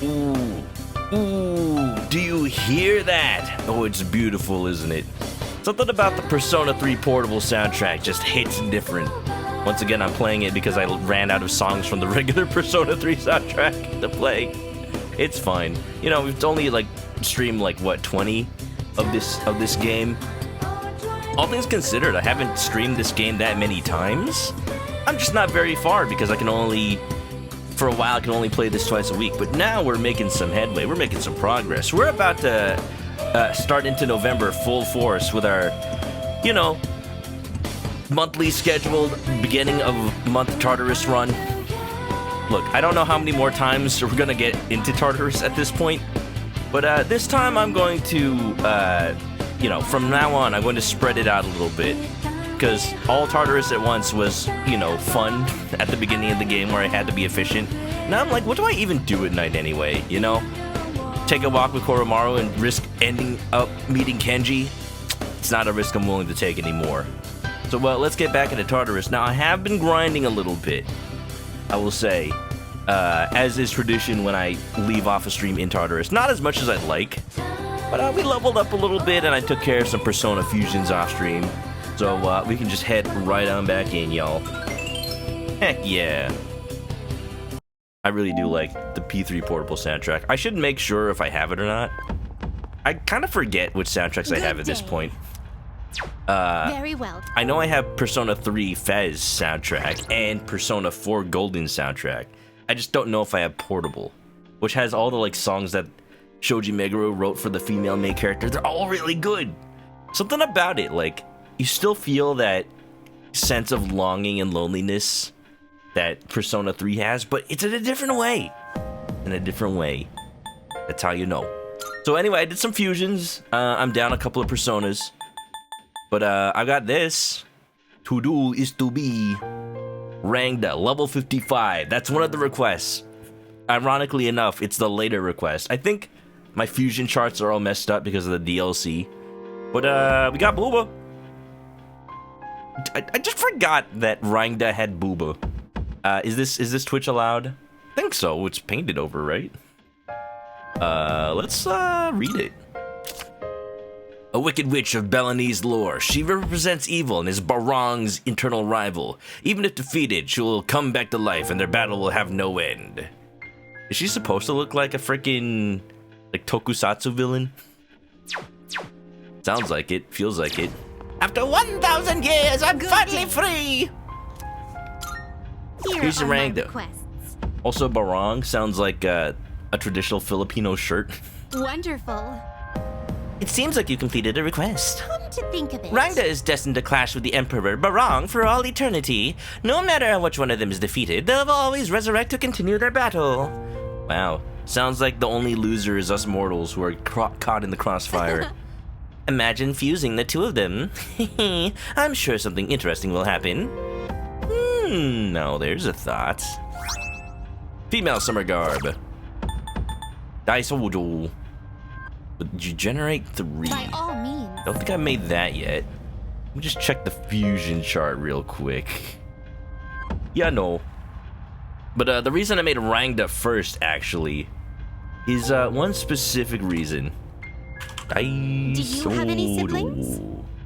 Ooh. Ooh. Do you hear that? Oh, it's beautiful, isn't it? Something about the Persona 3 Portable soundtrack just hits different. Once again, I'm playing it because I ran out of songs from the regular Persona 3 soundtrack to play. It's fine. You know, we've only like streamed like what 20 of this game. All things considered, I haven't streamed this game that many times. I'm just not very far because I can only, for a while, I can only play this twice a week. But now we're making some headway. We're making some progress. We're about to start into November full force with our, you know, monthly scheduled beginning of month Tartarus run. Look, I don't know how many more times we're gonna get into Tartarus at this point, but this time I'm going to, you know, from now on, I'm going to spread it out a little bit. Because all Tartarus at once was, you know, fun at the beginning of the game where I had to be efficient. Now I'm like, what do I even do at night anyway, you know? Take a walk with Koromaru and risk ending up meeting Kenji? It's not a risk I'm willing to take anymore. So, well, let's get back into Tartarus. Now, I have been grinding a little bit, I will say, as is tradition when I leave off a stream in Tartarus. Not as much as I'd like, but we leveled up a little bit and I took care of some Persona fusions off stream. So we can just head right on back in, y'all. Heck yeah. I really do like the P3 Portable soundtrack. I should make sure if I have it or not. I kind of forget which soundtracks I have at this point. Very well. I know I have Persona 3 Fez soundtrack and Persona 4 Golden soundtrack. I just don't know if I have Portable, which has all the like songs that Shoji Meguro wrote for the female main character. They're all really good. Something about it, like, you still feel that sense of longing and loneliness that Persona 3 has, but it's in a different way. In a different way. That's how you know. So anyway, I did some fusions. I'm down a couple of Personas. But I got this. To do is to be ranked at level 55. That's one of the requests. Ironically enough, it's the later request. I think my fusion charts are all messed up because of the DLC. But we got Booba. I just forgot that Rangda had Booba. Is this Twitch allowed? I think so. It's painted over, right? Let's read it. A wicked witch of Balinese lore, she represents evil and is Barong's internal rival. Even if defeated, she will come back to life and their battle will have no end. Is she supposed to look like a freaking like tokusatsu villain? Sounds like it, feels like it. After 1,000 years, I'm finally free! Here's your Rangda. Also, barong sounds like a traditional Filipino shirt. Wonderful. It seems like you completed a request. Come to think of it. Rangda is destined to clash with the Emperor Barong for all eternity. No matter which one of them is defeated, they'll always resurrect to continue their battle. Wow. Sounds like the only loser is us mortals who are caught in the crossfire. Imagine fusing the two of them. I'm sure something interesting will happen. Now there's a thought. Female summer garb. Daisojo. Would you generate 3? By all means. Don't think I made that yet. Let me just check the fusion chart real quick. Yeah, no. But the reason I made Rangda first, actually, is one specific reason. Do you have any siblings?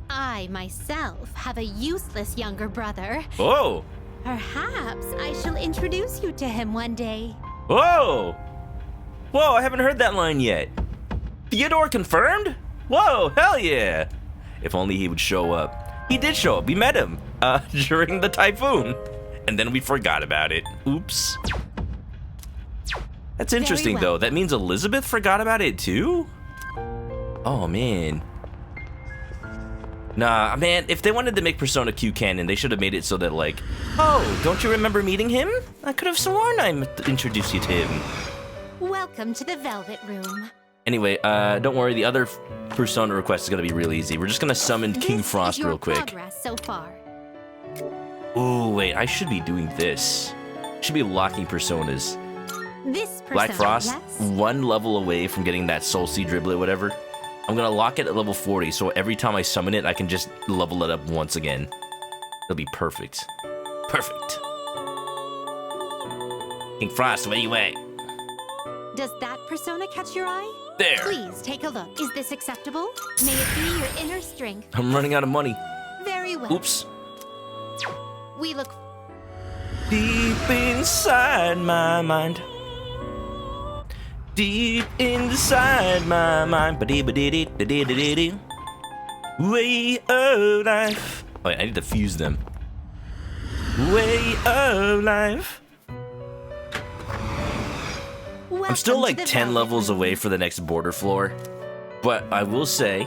I, myself, have a useless younger brother. Oh! Perhaps I shall introduce you to him one day. Whoa! Whoa, I haven't heard that line yet. Theodore confirmed? Whoa, hell yeah! If only he would show up. He did show up, we met him, during the typhoon. And then we forgot about it. Oops. That's interesting, though. That means Elizabeth forgot about it, too? Oh, man. Nah, man, if they wanted to make Persona Q canon, they should have made it so that, like, oh, don't you remember meeting him? I could have sworn I introduced you to him. Welcome to the Velvet Room. Anyway, don't worry, the other Persona request is gonna be real easy. We're just gonna summon King Frost real quick. Progress so far. Ooh, wait, I should be doing this. Should be locking Personas. This persona, Black Frost, yes? 1 level away from getting that Soul Seed Driblet, whatever. I'm gonna lock it at level 40, so every time I summon it, I can just level it up once again. It'll be perfect. Perfect. King Frost, where you at? Does that persona catch your eye? There. Please take a look. Is this acceptable? May it be your inner strength. I'm running out of money. Very well. Oops. We look. Deep inside my mind. Deep inside my mind. Ba-dee-ba-dee-dee-dee-dee-dee-dee. Way of life. Wait, I need to fuse them. Way of life. I'm still like 10 levels away for the next border floor, but I will say,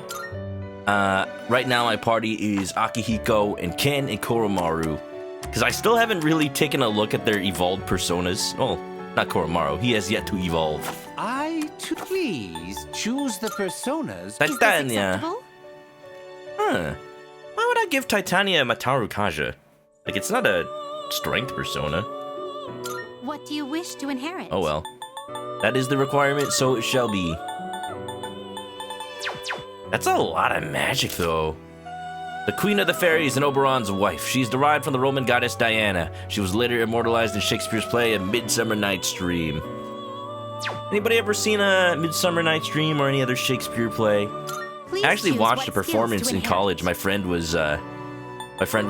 right now my party is Akihiko and Ken and Koromaru, because I still haven't really taken a look at their evolved personas. Oh, not Koromaru, he has yet to evolve. Please choose the personas. Titania. Huh. Why would I give Titania Mataru Kaja? Like, it's not a strength persona. What do you wish to inherit? Oh well. That is the requirement, so it shall be. That's a lot of magic, though. The Queen of the Fairies and Oberon's wife. She's derived from the Roman goddess Diana. She was later immortalized in Shakespeare's play A Midsummer Night's Dream. Anybody ever seen A Midsummer Night's Dream or any other Shakespeare play? Please I actually choose watched what a performance skills to in inherit. college. My friend was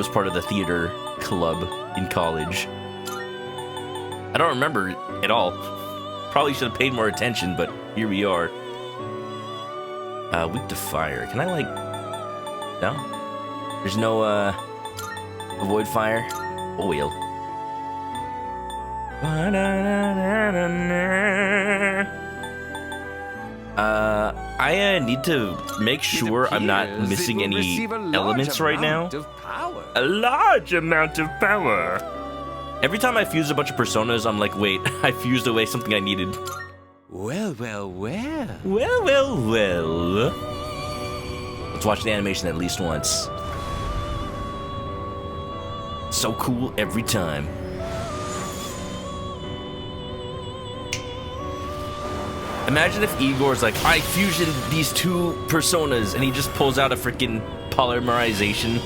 part of the theater club in college. I don't remember it at all. Probably should have paid more attention, but here we are. Weak to fire. Can I, like... No? There's no, avoid fire? Oh, well. I need to make sure I'm not missing any elements right now. A large amount of power. Every time I fuse a bunch of personas, I'm like, wait, I fused away something I needed. Well. Well. Let's watch the animation at least once. So cool every time. Imagine if Igor's like, I fusioned these two personas, and he just pulls out a freaking polymerization.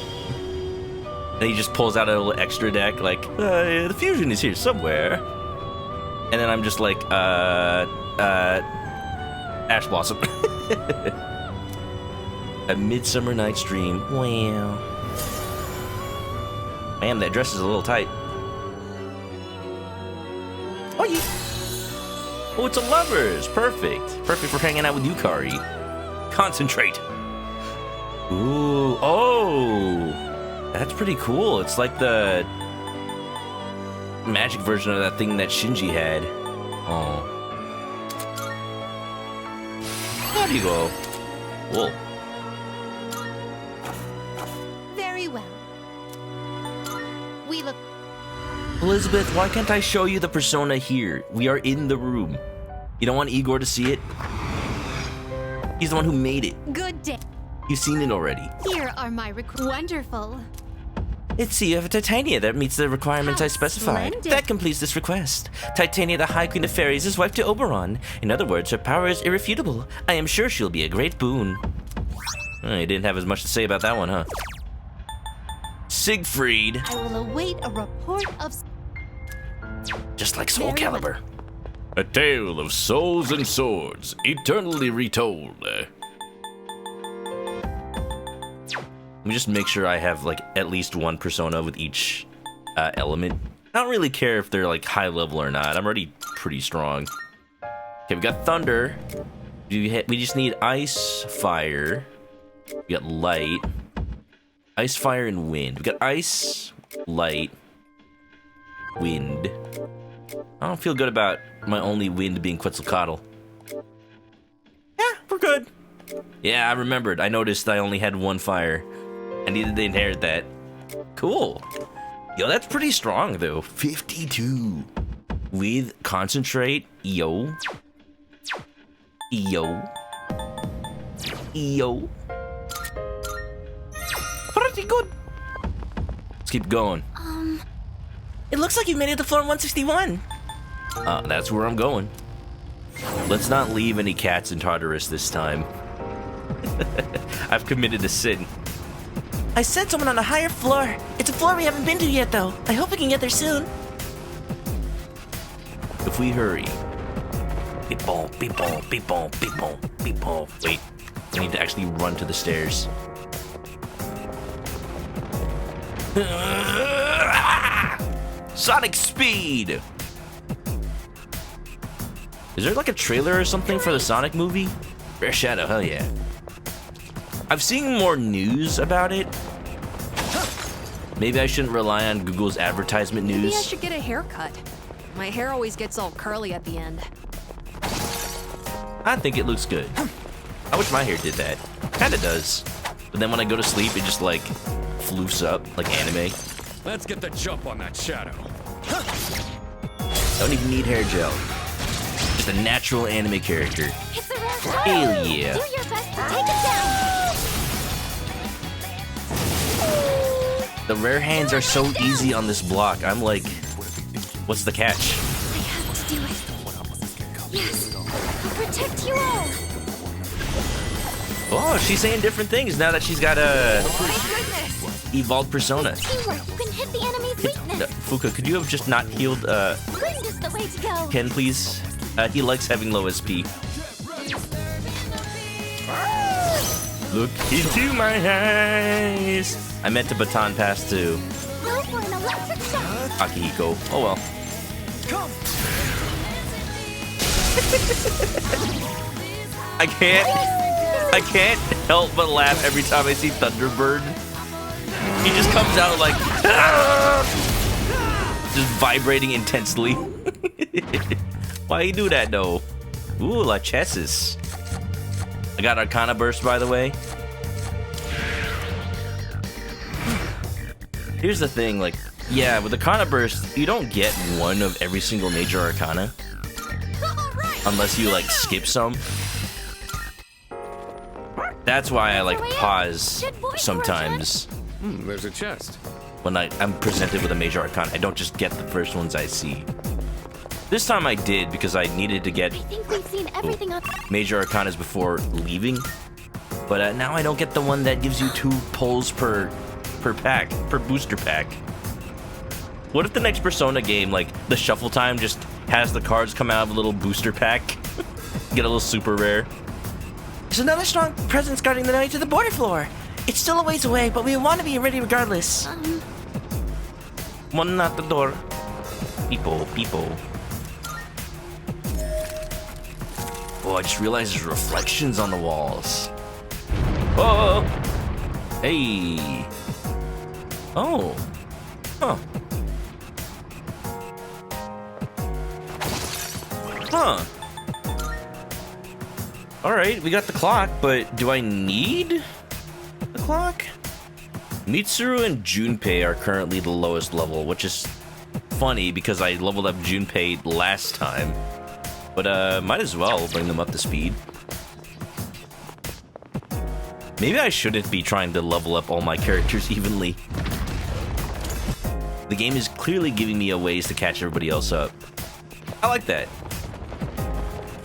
And he just pulls out a little extra deck, like, the fusion is here somewhere. And then I'm just like, Ash Blossom. A Midsummer Night's Dream. Wow. Man, that dress is a little tight. Oh, yeah. Oh, it's a lovers. Perfect. Perfect for hanging out with Yukari. Concentrate. Ooh. Oh. That's pretty cool. It's like the magic version of that thing that Shinji had. Oh. There you go. Whoa. Very well. We look. Elizabeth, why can't I show you the persona here? We are in the room. You don't want Igor to see it? He's the one who made it. Good day. You've seen it already. Here are my wonderful. It's the of Titania that meets the requirements How I specified. splendid. That completes this request. Titania, the High Queen of Fairies, is wife to Oberon. In other words, her power is irrefutable. I am sure she'll be a great boon. Oh, you didn't have as much to say about that one, huh? Siegfried. I will await a report of. Just like Soul Very well. Calibur. A tale of souls and swords, eternally retold. Let me just make sure I have, like, at least one persona with each element. I don't really care if they're, like, high level or not. I'm already pretty strong. Okay, we got thunder. We just need ice, fire. We got light. Ice, fire, and wind. We got ice, light, wind. I don't feel good about my only wind being Quetzalcoatl. Yeah, we're good. Yeah, I remembered. I noticed I only had one fire. I needed to inherit that. Cool. Yo, that's pretty strong, though. 52. With concentrate. Yo. Yo. Yo. Pretty good. Let's keep going. It looks like you made it to floor 161. That's where I'm going. Let's not leave any cats in Tartarus this time. I've committed a sin. I sent someone on a higher floor. It's a floor we haven't been to yet, though. I hope we can get there soon. If we hurry. Beep boom, beep boom, beep boom, beep boom, beep boom. Wait, I need to actually run to the stairs. Sonic speed! Is there like a trailer or something for the Sonic movie? Rare Shadow, hell yeah. I've seen more news about it. Maybe I shouldn't rely on Google's advertisement news. Maybe I should get a haircut. My hair always gets all curly at the end. I think it looks good. I wish my hair did that. Kinda does. But then when I go to sleep, it just like floofs up like anime. Let's get the jump on that shadow. Don't even need hair gel. Just a natural anime character. It's a rare shadow. Hell yeah. Do your best to take it down. The rare hands are so easy on this block. I'm like, what's the catch? I have to do it. Yes, I'll protect you all. Oh, she's saying different things now that she's got a evolved persona. Teamwork, you can hit the enemy's weakness. Fuka, could you have just not healed Wind is the way to go. Ken, please? He likes having low SP. Look into my eyes. I meant to baton pass too. Go for an electric shock. Akihiko. Oh well. I can't help but laugh every time I see Thunderbird. He just comes out like just vibrating intensely. Why you do that though? Ooh, La Chesses. I got Arcana Burst, by the way. Here's the thing, like, yeah, with Arcana Burst, you don't get one of every single major Arcana. Unless you, like, skip some. That's why I, like, pause sometimes There's a chest. when I'm presented with a major Arcana. I don't just get the first ones I see. This time I did because I needed to get I think we've seen everything on. major Arcanas before leaving. But now I don't get the one that gives you 2 pulls per pack, per booster pack. What if the next Persona game, like the shuffle time, just has the cards come out of a little booster pack? Get a little super rare. There's another strong presence guarding the way to the border floor. It's still a ways away, but we want to be ready regardless. One at the door. People. Oh, I just realized there's reflections on the walls. Oh! Hey! Oh! Huh. Huh. Alright, we got the clock, but do I need the clock? Mitsuru and Junpei are currently the lowest level, which is funny because I leveled up Junpei last time. But might as well bring them up to speed. Maybe I shouldn't be trying to level up all my characters evenly. The game is clearly giving me a ways to catch everybody else up. I like that.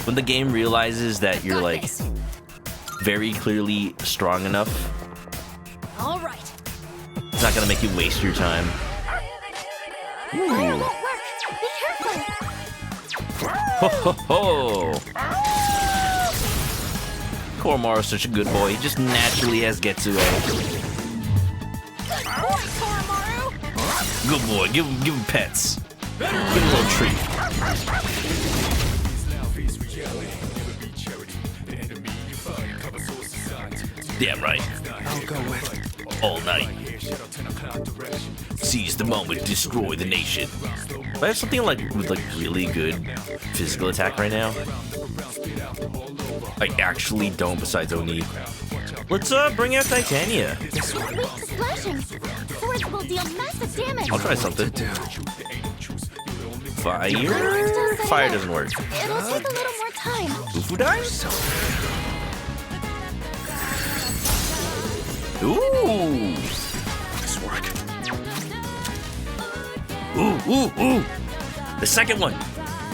When the game realizes that you're like very clearly strong enough, All right. it's not gonna make you waste your time. Fire Ooh. won't work. Be careful. Ho ho ho! Koromaru's such a good boy. He just naturally has Getsuo. Good boy. Give him pets. Give him a little treat. Damn right. I'll go with. All night. Seize the moment, destroy the nation. Do I have something like with like really good physical attack right now? I actually don't, besides Oni. Let's bring out Titania. It's weak to slashing. Swords will deal massive damage. I'll try something. Fire? Fire doesn't work. It'll take a little more time. Fufu dies? Ooh! This work. Ooh! The second one!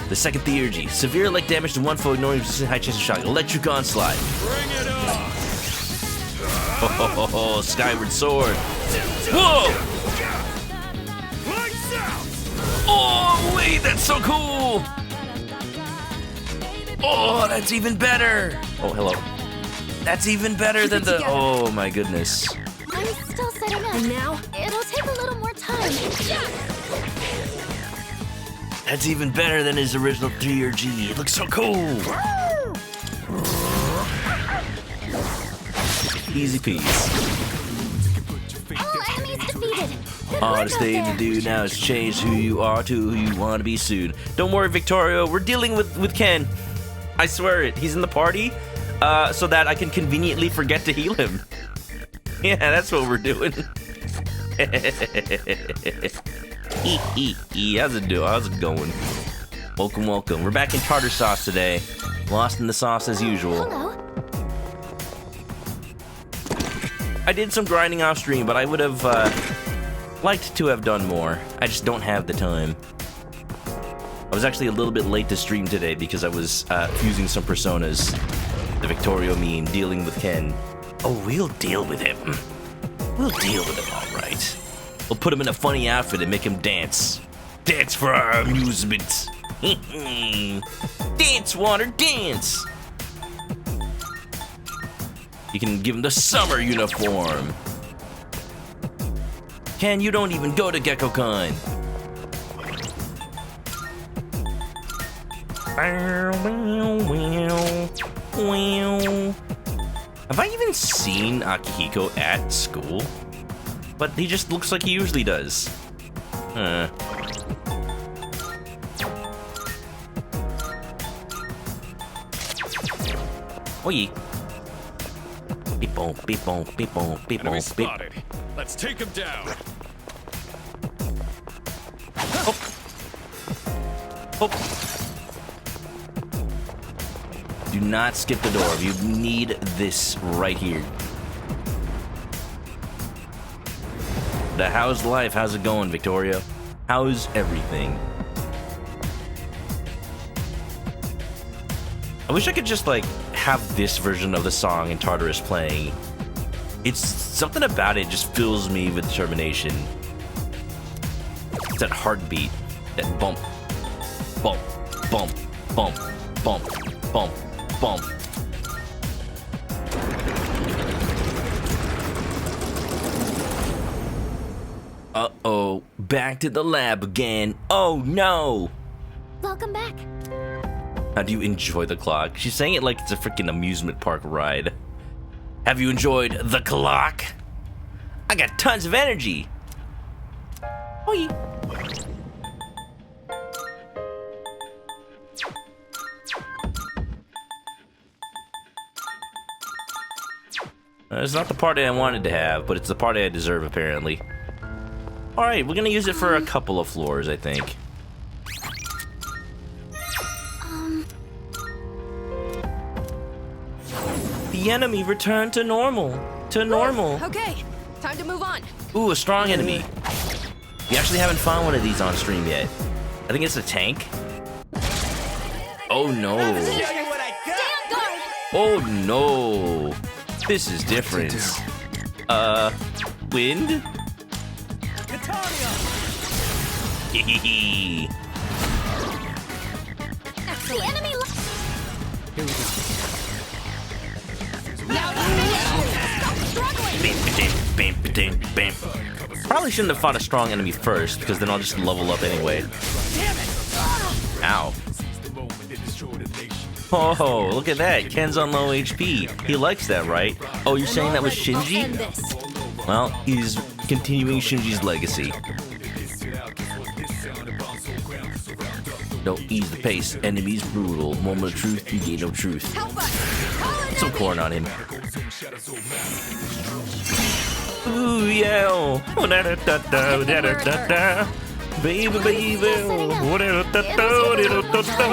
The second theurgy. Severe like damage to one foe, ignoring resistant high chance of shock. Electric onslaught. Bring it up. Oh, Skyward Sword. Whoa! Lights out. Oh, wait, that's so cool! that's even better. Oh, hello. That's even better than the. together. Oh my goodness. I'm still setting up. And now? It'll take a little more time. That's even better than his original 3 G. It looks so cool. Easy peasy. All enemies defeated. Good All work the out thing there. to do now is change who you are to who you want to be soon. Don't worry, Victorio. We're dealing with Ken. I swear it. He's in the party, so that I can conveniently forget to heal him. Yeah, that's what we're doing. How's it doing? How's it going? Welcome, welcome. We're back in tartar sauce today. Lost in the sauce as usual. Hello. I did some grinding off stream, but I would have liked to have done more. I just don't have the time. I was actually a little bit late to stream today because I was fusing some personas. The Victorio meme, dealing with Ken. Oh, we'll deal with him. We'll deal with him, all right. We'll put him in a funny outfit and make him dance. Dance for our amusement. Dance, water, dance. You can give him the summer uniform. Ken, you don't even go to GeckoCon. Have I even seen Akihiko at school? But he just looks like he usually does. Oi. Beep boom, beep boom, beep boom, beep boom, Enemy beep. spotted. Let's take him down. Oh. Do not skip the door. You need this right here. But how's life? How's it going, Victoria? How's everything? I wish I could just like have this version of the song in Tartarus playing. It's something about it just fills me with determination. It's that heartbeat, that bump, bump, bump, bump, bump, bump, bump. Uh-oh, back to the lab again. Oh no! Welcome back. How do you enjoy the clock? She's saying it like it's a freaking amusement park ride. Have you enjoyed the clock? I got tons of energy. Oi. It's not the party I wanted to have, but it's the party I deserve, apparently. Alright, we're gonna use it for a couple of floors, I think. The enemy returned to normal. To normal. Okay, time to move on. Ooh, a strong enemy. We actually haven't found one of these on stream yet. I think it's a tank. Oh no. Oh no. This is different. Wind? Hehehe. The enemy. Here we go. Probably shouldn't have fought a strong enemy first, because then I'll just level up anyway. Ow. Oh, look at that. Ken's on low HP. He likes that, right? Oh, you're saying that was Shinji? End this. Well, he's continuing Shinji's legacy. Don't ease the pace. Enemies brutal. Moment of truth, you gain no truth. Help us. Call an Some enemy. corn on him. Ooh, yeah. Oh, da da da da da da da da. Baby, baby. Oh, da da da da da da da.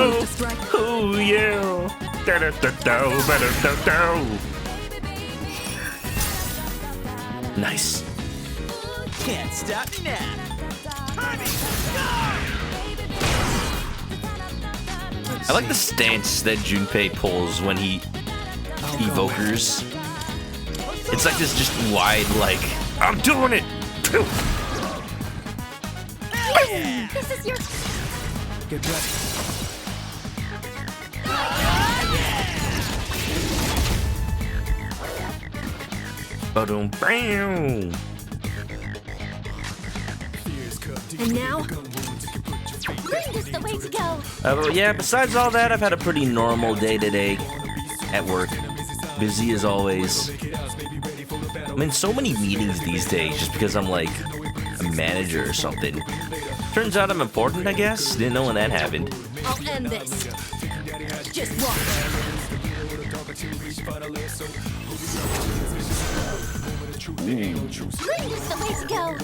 Ooh, yeah. Da da da da da da da. Nice. Can't stop me now. I like the stance that Junpei pulls when he evokers. It's like this just wide, like, I'm doing it! This is your. Get ready. Ba-dum, bam. And now, Grind is the way to go. Well, yeah, besides all that, I've had a pretty normal day today at work. Busy as always. I'm in so many meetings these days just because I'm like a manager or something. Turns out I'm important, I guess. Didn't know when that happened. I'll end this. Just watch. Grind is the way to go.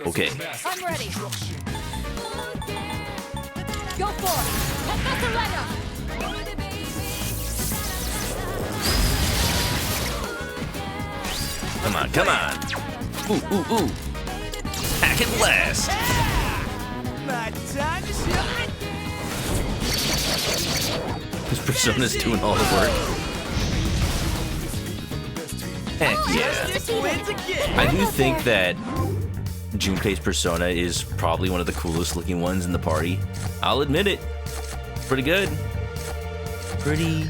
Okay. I'm ready. Go for it. Come on, come on. Ooh, ooh, ooh. Hack and blast. This Persona's doing all the work. Heck yeah. I do think that Junpei's Persona is probably one of the coolest looking ones in the party. I'll admit it. Pretty good. Pretty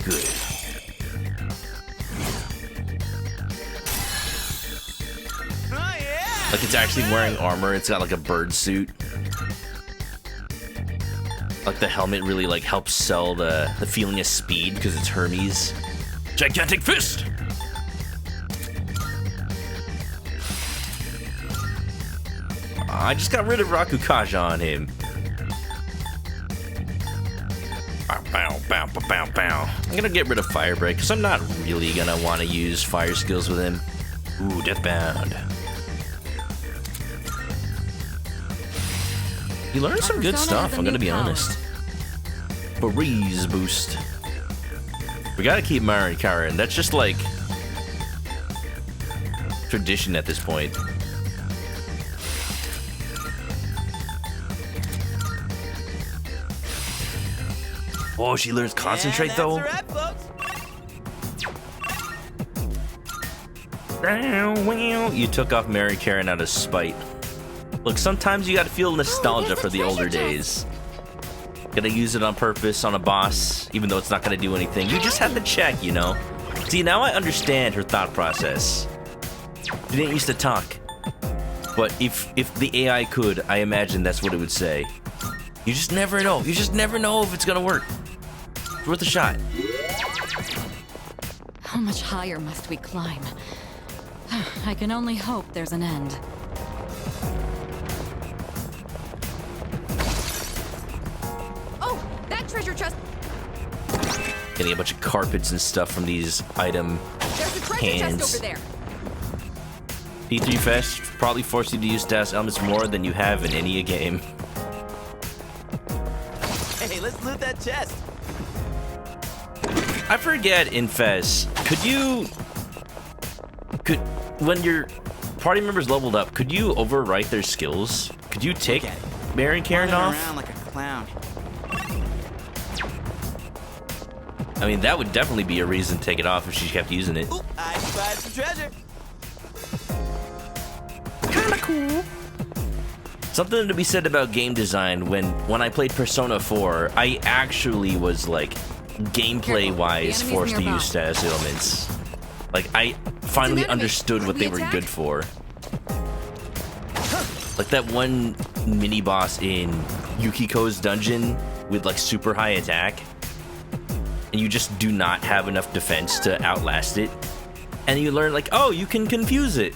good. Like it's actually wearing armor. It's got like a bird suit. Like the helmet really like helps sell the feeling of speed because it's Hermes. Gigantic fist! I just got rid of Rakukaja on him. Bow, bow, bow, bow, bow. I'm gonna get rid of Fire Break because I'm not really gonna want to use fire skills with him. Ooh, Deathbound. He learned some good stuff, I'm gonna be honest. Breeze boost. We gotta keep Mari Karen. That's just like tradition at this point. Oh, she learns concentrate though. You took off Mary Karen out of spite. Look, sometimes you gotta feel nostalgia for the older days. Gotta use it on purpose on a boss, even though it's not gonna do anything. You just have to check, you know? See, now I understand her thought process. She didn't used to talk. But if the AI could, I imagine that's what it would say. You just never know. You just never know if it's gonna work. It's worth a shot. How much higher must we climb? I can only hope there's an end. Oh, that treasure chest. Getting a bunch of carpets and stuff from these item There's a treasure hands. chest over there. P3 Fest probably forced you to use status elements more than you have in any game. Hey, let's loot that chest. I forget in Fez, when your party members leveled up, could you overwrite their skills? Could you take Mary Karen off? Around like a clown. I mean, that would definitely be a reason to take it off if she kept using it. Ooh, I spied some treasure. Kinda cool. Something to be said about game design. When I played Persona 4, I actually was like gameplay-wise forced to use status elements. Like I finally understood what they were good for. Like that one mini boss in Yukiko's dungeon with like super high attack, and you just do not have enough defense to outlast it, and you learn like, oh, you can confuse it.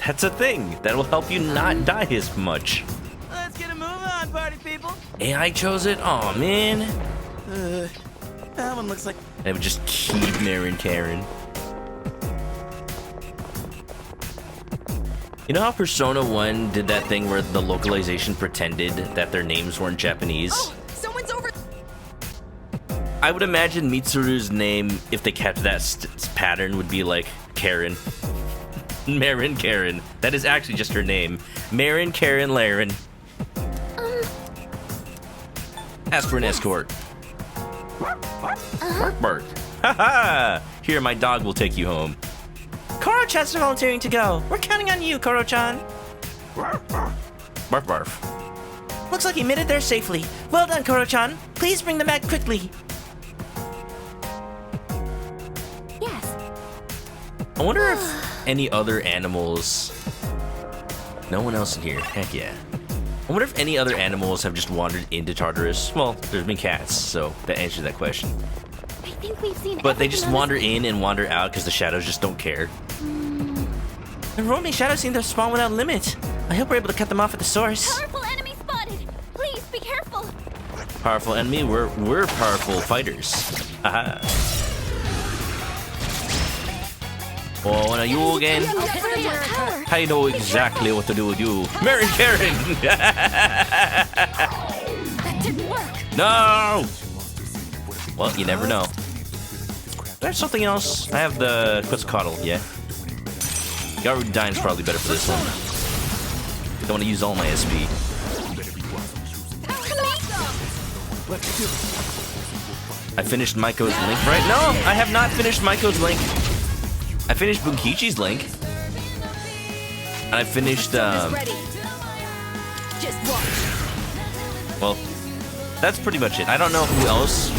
That's a thing that will help you not die as much. Let's get a move on, party people. AI chose it? Aw, man. That one looks like... I would just keep Marin Karen. You know how Persona 1 did that thing where the localization pretended that their names weren't Japanese? Oh, someone's over. I would imagine Mitsuru's name, if they kept that pattern, would be like Karen. Marin Karen. That is actually just her name. Marin Karen Laren. Ask for an escort. Bark, bark. Haha! Here, my dog will take you home. Koro-chan's volunteering to go. We're counting on you, Koro-chan. Barf, barf. Looks like he made it there safely. Well done, Koro-chan. Please bring them back quickly. Yes. I wonder if any other animals... No one else in here. Heck yeah. I wonder if any other animals have just wandered into Tartarus. Well, there's been cats, so that answers that question. I think we've seen But they everything just on wander this- in and wander out because the shadows just don't care. The roaming shadows seem to spawn without limit. I hope we're able to cut them off at the source. Powerful enemy spotted! Please be careful! Powerful enemy, we're powerful fighters. Haha. Oh, and you again? I'll put it where it hurts. I know exactly what to do with you. Mary Karen! That didn't work! No! Well, you never know. There's something else. I have the Quetzalcoatl, yeah. Garudine's probably better for this one. Don't want to use all my SP. I finished Maiko's Link, right? No, I have not finished Maiko's Link. I finished Bunkichi's Link. And I finished, Ready. Just watch. well, that's pretty much it. I don't know who else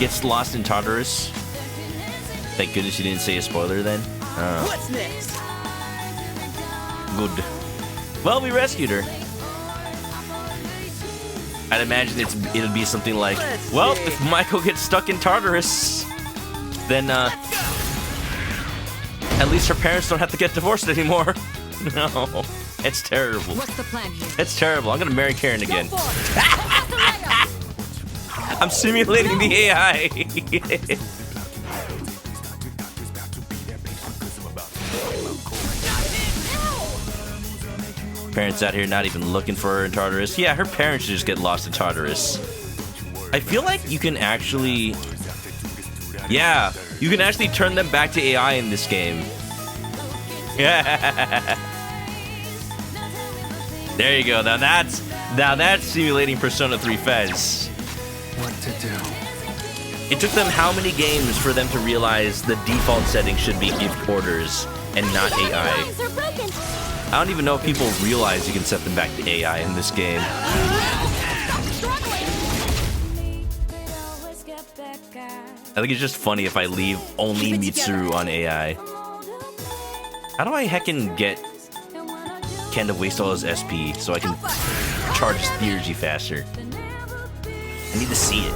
gets lost in Tartarus. Thank goodness you didn't say a spoiler then. What's next? Good. Well, we rescued her. I'd imagine it'll be something like, well, if Maiko gets stuck in Tartarus, then at least her parents don't have to get divorced anymore. No, it's terrible. What's the plan here? It's terrible. I'm gonna marry Karen again. Go for it. I'm simulating the AI. Parents out here not even looking for her in Tartarus. Yeah, her parents should just get lost in Tartarus. I feel like you can actually... Yeah, you can actually turn them back to AI in this game. Yeah. There you go. Now that's simulating Persona 3 Fez. What to do? It took them how many games for them to realize the default setting should be gift orders and not AI? Lines are broken! I don't even know if people realize you can set them back to AI in this game. I think it's just funny if I leave only Mitsuru on AI. How do I heckin' get Ken to waste all his SP so I can charge his theurgy faster? I need to see it.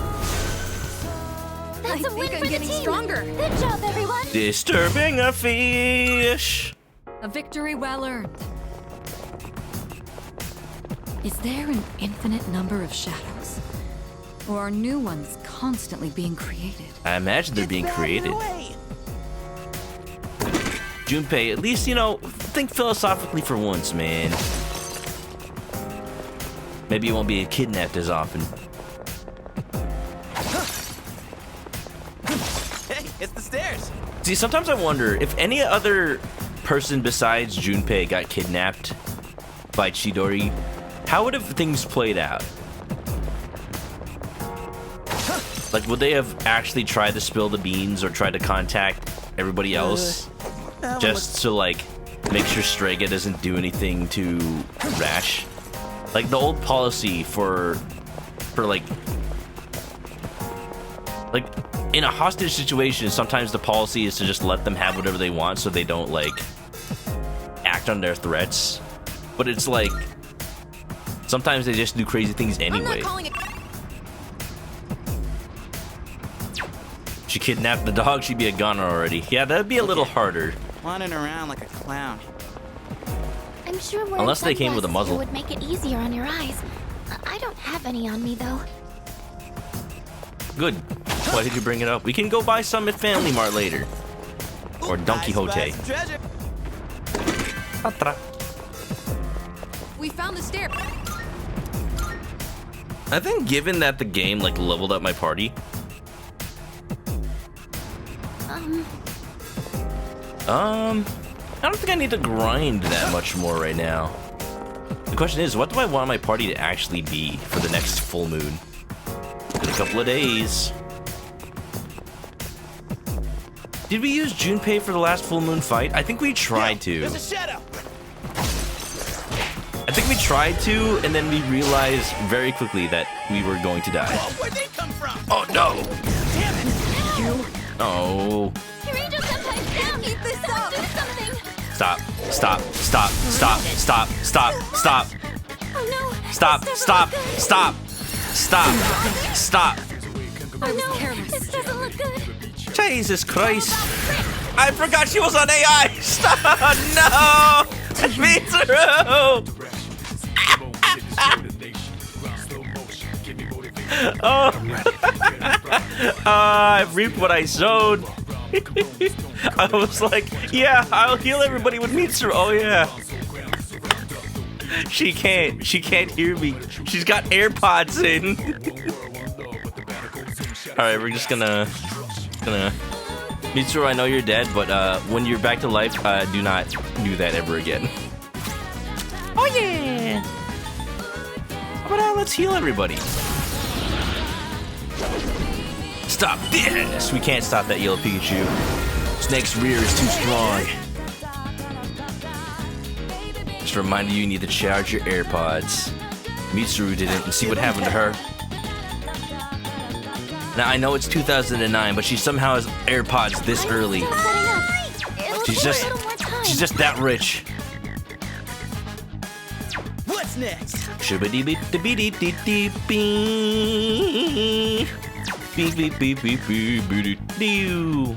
That's a win think I'm for the getting team! stronger. Good job, everyone! Disturbing a fish. A victory well earned. Is there an infinite number of shadows? Or are new ones constantly being created? I imagine they're being created. Junpei, at least, you know, think philosophically for once, man. Maybe you won't be kidnapped as often. Hey, it's the stairs. See, sometimes I wonder if any other person besides Junpei got kidnapped by Chidori, how would have things played out? Like, would they have actually tried to spill the beans or tried to contact everybody else just to, like, make sure Strega doesn't do anything too rash? Like, the old policy for like, in a hostage situation, sometimes the policy is to just let them have whatever they want so they don't, like, act on their threats. But it's like, sometimes they just do crazy things I'm anyway. not calling it. She kidnapped the dog, she'd be a goner already. Yeah, that'd be a little harder. Wandering around like a clown. I'm sure wearing Unless they came with a sunglasses muzzle. would make it easier on your eyes. I don't have any on me, though. Good. Why did you bring it up? We can go buy some at Family Mart later. Or Don Quixote. Treasure. Atra. We found the stair. I think given that the game, like, leveled up my party, I don't think I need to grind that much more right now. The question is, what do I want my party to actually be for the next full moon? In a couple of days. Did we use Junpei for the last full moon fight? I think we tried to. There's a shadow. I think we tried to, and then we realized very quickly that we were going to die. Where'd they come from? Oh no! Damn it. Oh. Kirito Senpai's down! Keep this up! Do something! Stop. Stop. Stop. Stop. Stop. Stop. Stop. Oh no! Stop. This doesn't Stop. look good. Stop. Stop. Stop. I was No, careless. this doesn't look good. Jesus Christ. I forgot she was on AI. Stop. No. Me too. Oh. I reaped what I sowed. I was like, yeah, I'll heal everybody with Mitsuru. Oh yeah. She can't hear me. She's got AirPods in. Alright, we're just gonna Mitsuru, I know you're dead, but when you're back to life, do not do that ever again. Oh yeah. How about let's heal everybody. Stop this! We can't stop that yellow Pikachu. Snake's rear is too strong. Just a reminder, you need to charge your AirPods. Mitsuru didn't, and see what happened to her. Now, I know it's 2009, but she somehow has AirPods this early. Setting up. It'll She's take just, a little more time. she's just that rich. What's next? Shibidi-bidi-bidi-bidi-bee. Beep, beep, beep, beep, beep, beep, doo.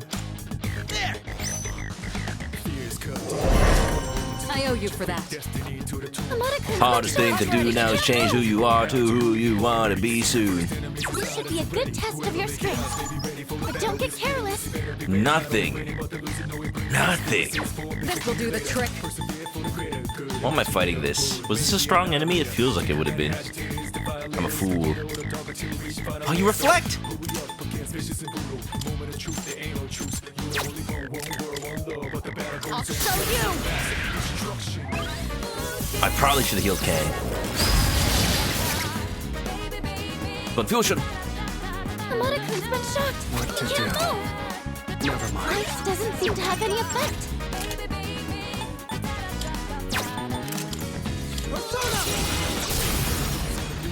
I owe you for that. Hardest thing to do now is change who you are to who you want to be soon. This should be a good test of your strength. But don't get careless. Nothing. Nothing. This will do the trick. Why am I fighting this? Was this a strong enemy? It feels like it would have been. I'm a fool. Oh, you reflect! I'll show you. I probably should have healed Kang. Confusion! Amadakun's been shocked. What to He can't do? move. Never mind. Ice doesn't seem to have any effect.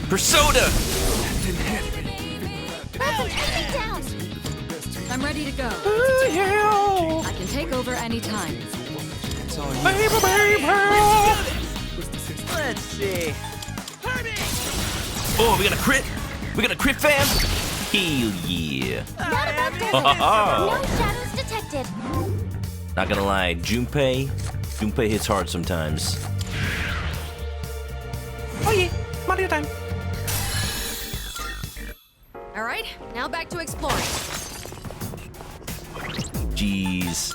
Persona! That's an enemy down. I'm ready to go. I can take over any time. It's all you. Let's see. Oh, we got a crit! We got a crit, fam! Hell yeah! Not about Oh. No shadows detected. Not gonna lie, Junpei hits hard sometimes. Oh yeah, Mario time. All right, now back to exploring. Jeez.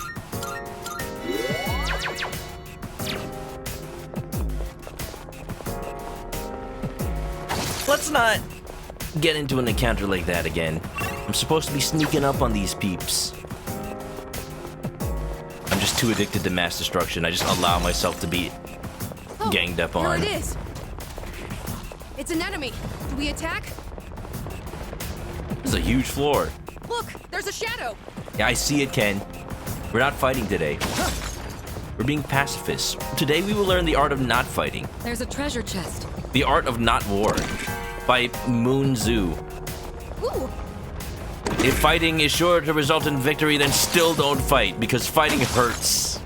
Let's not get into an encounter like that again. I'm supposed to be sneaking up on these peeps. I'm just too addicted to mass destruction. I just allow myself to be ganged up on. Here it is. It's an enemy. Do we attack? This is a huge floor. Look, there's a shadow. Yeah, I see it, Ken. We're not fighting today. We're being pacifists. Today we will learn the art of not fighting. There's a treasure chest. The Art of Not War by Moon Zoo. Ooh, If fighting is sure to result in victory, then still don't fight, because fighting hurts.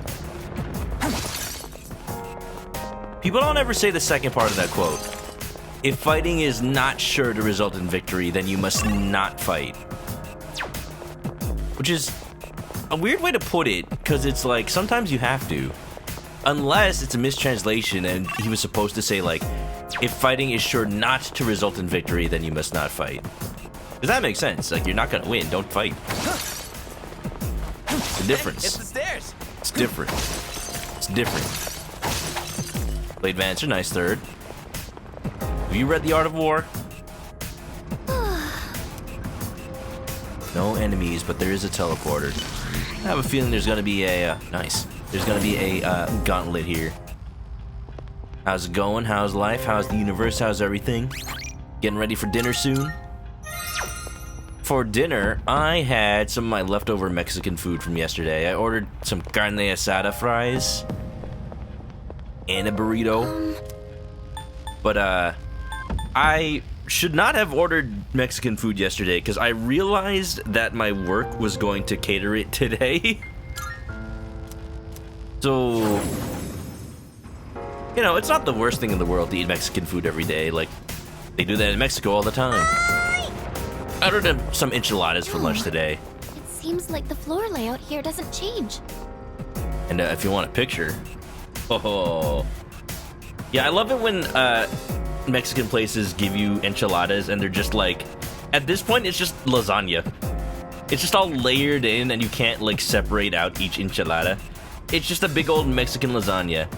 People don't ever say the second part of that quote. If fighting is not sure to result in victory, then you must not fight. Which is a weird way to put it, because it's like, sometimes you have to. Unless it's a mistranslation and he was supposed to say, like, if fighting is sure not to result in victory, then you must not fight. Does that make sense? Like, you're not gonna win, don't fight. The difference. It's the stairs. It's different. It's different. Blade Vancer, nice third. Have you read The Art of War? No enemies, but there is a teleporter. I have a feeling there's gonna be a, nice. There's gonna be a gauntlet here. How's it going? How's life? How's the universe? How's everything? Getting ready for dinner soon? For dinner, I had some of my leftover Mexican food from yesterday. I ordered some carne asada fries and a burrito. But, I should not have ordered Mexican food yesterday because I realized that my work was going to cater it today. So, you know, it's not the worst thing in the world to eat Mexican food every day. Like, they do that in Mexico all the time. I ordered some enchiladas for lunch today. It seems like the floor layout here doesn't change. And if you want a picture, oh, yeah, I love it when Mexican places give you enchiladas and they're just like, at this point, it's just lasagna. It's just all layered in and you can't like separate out each enchilada. It's just a big old Mexican lasagna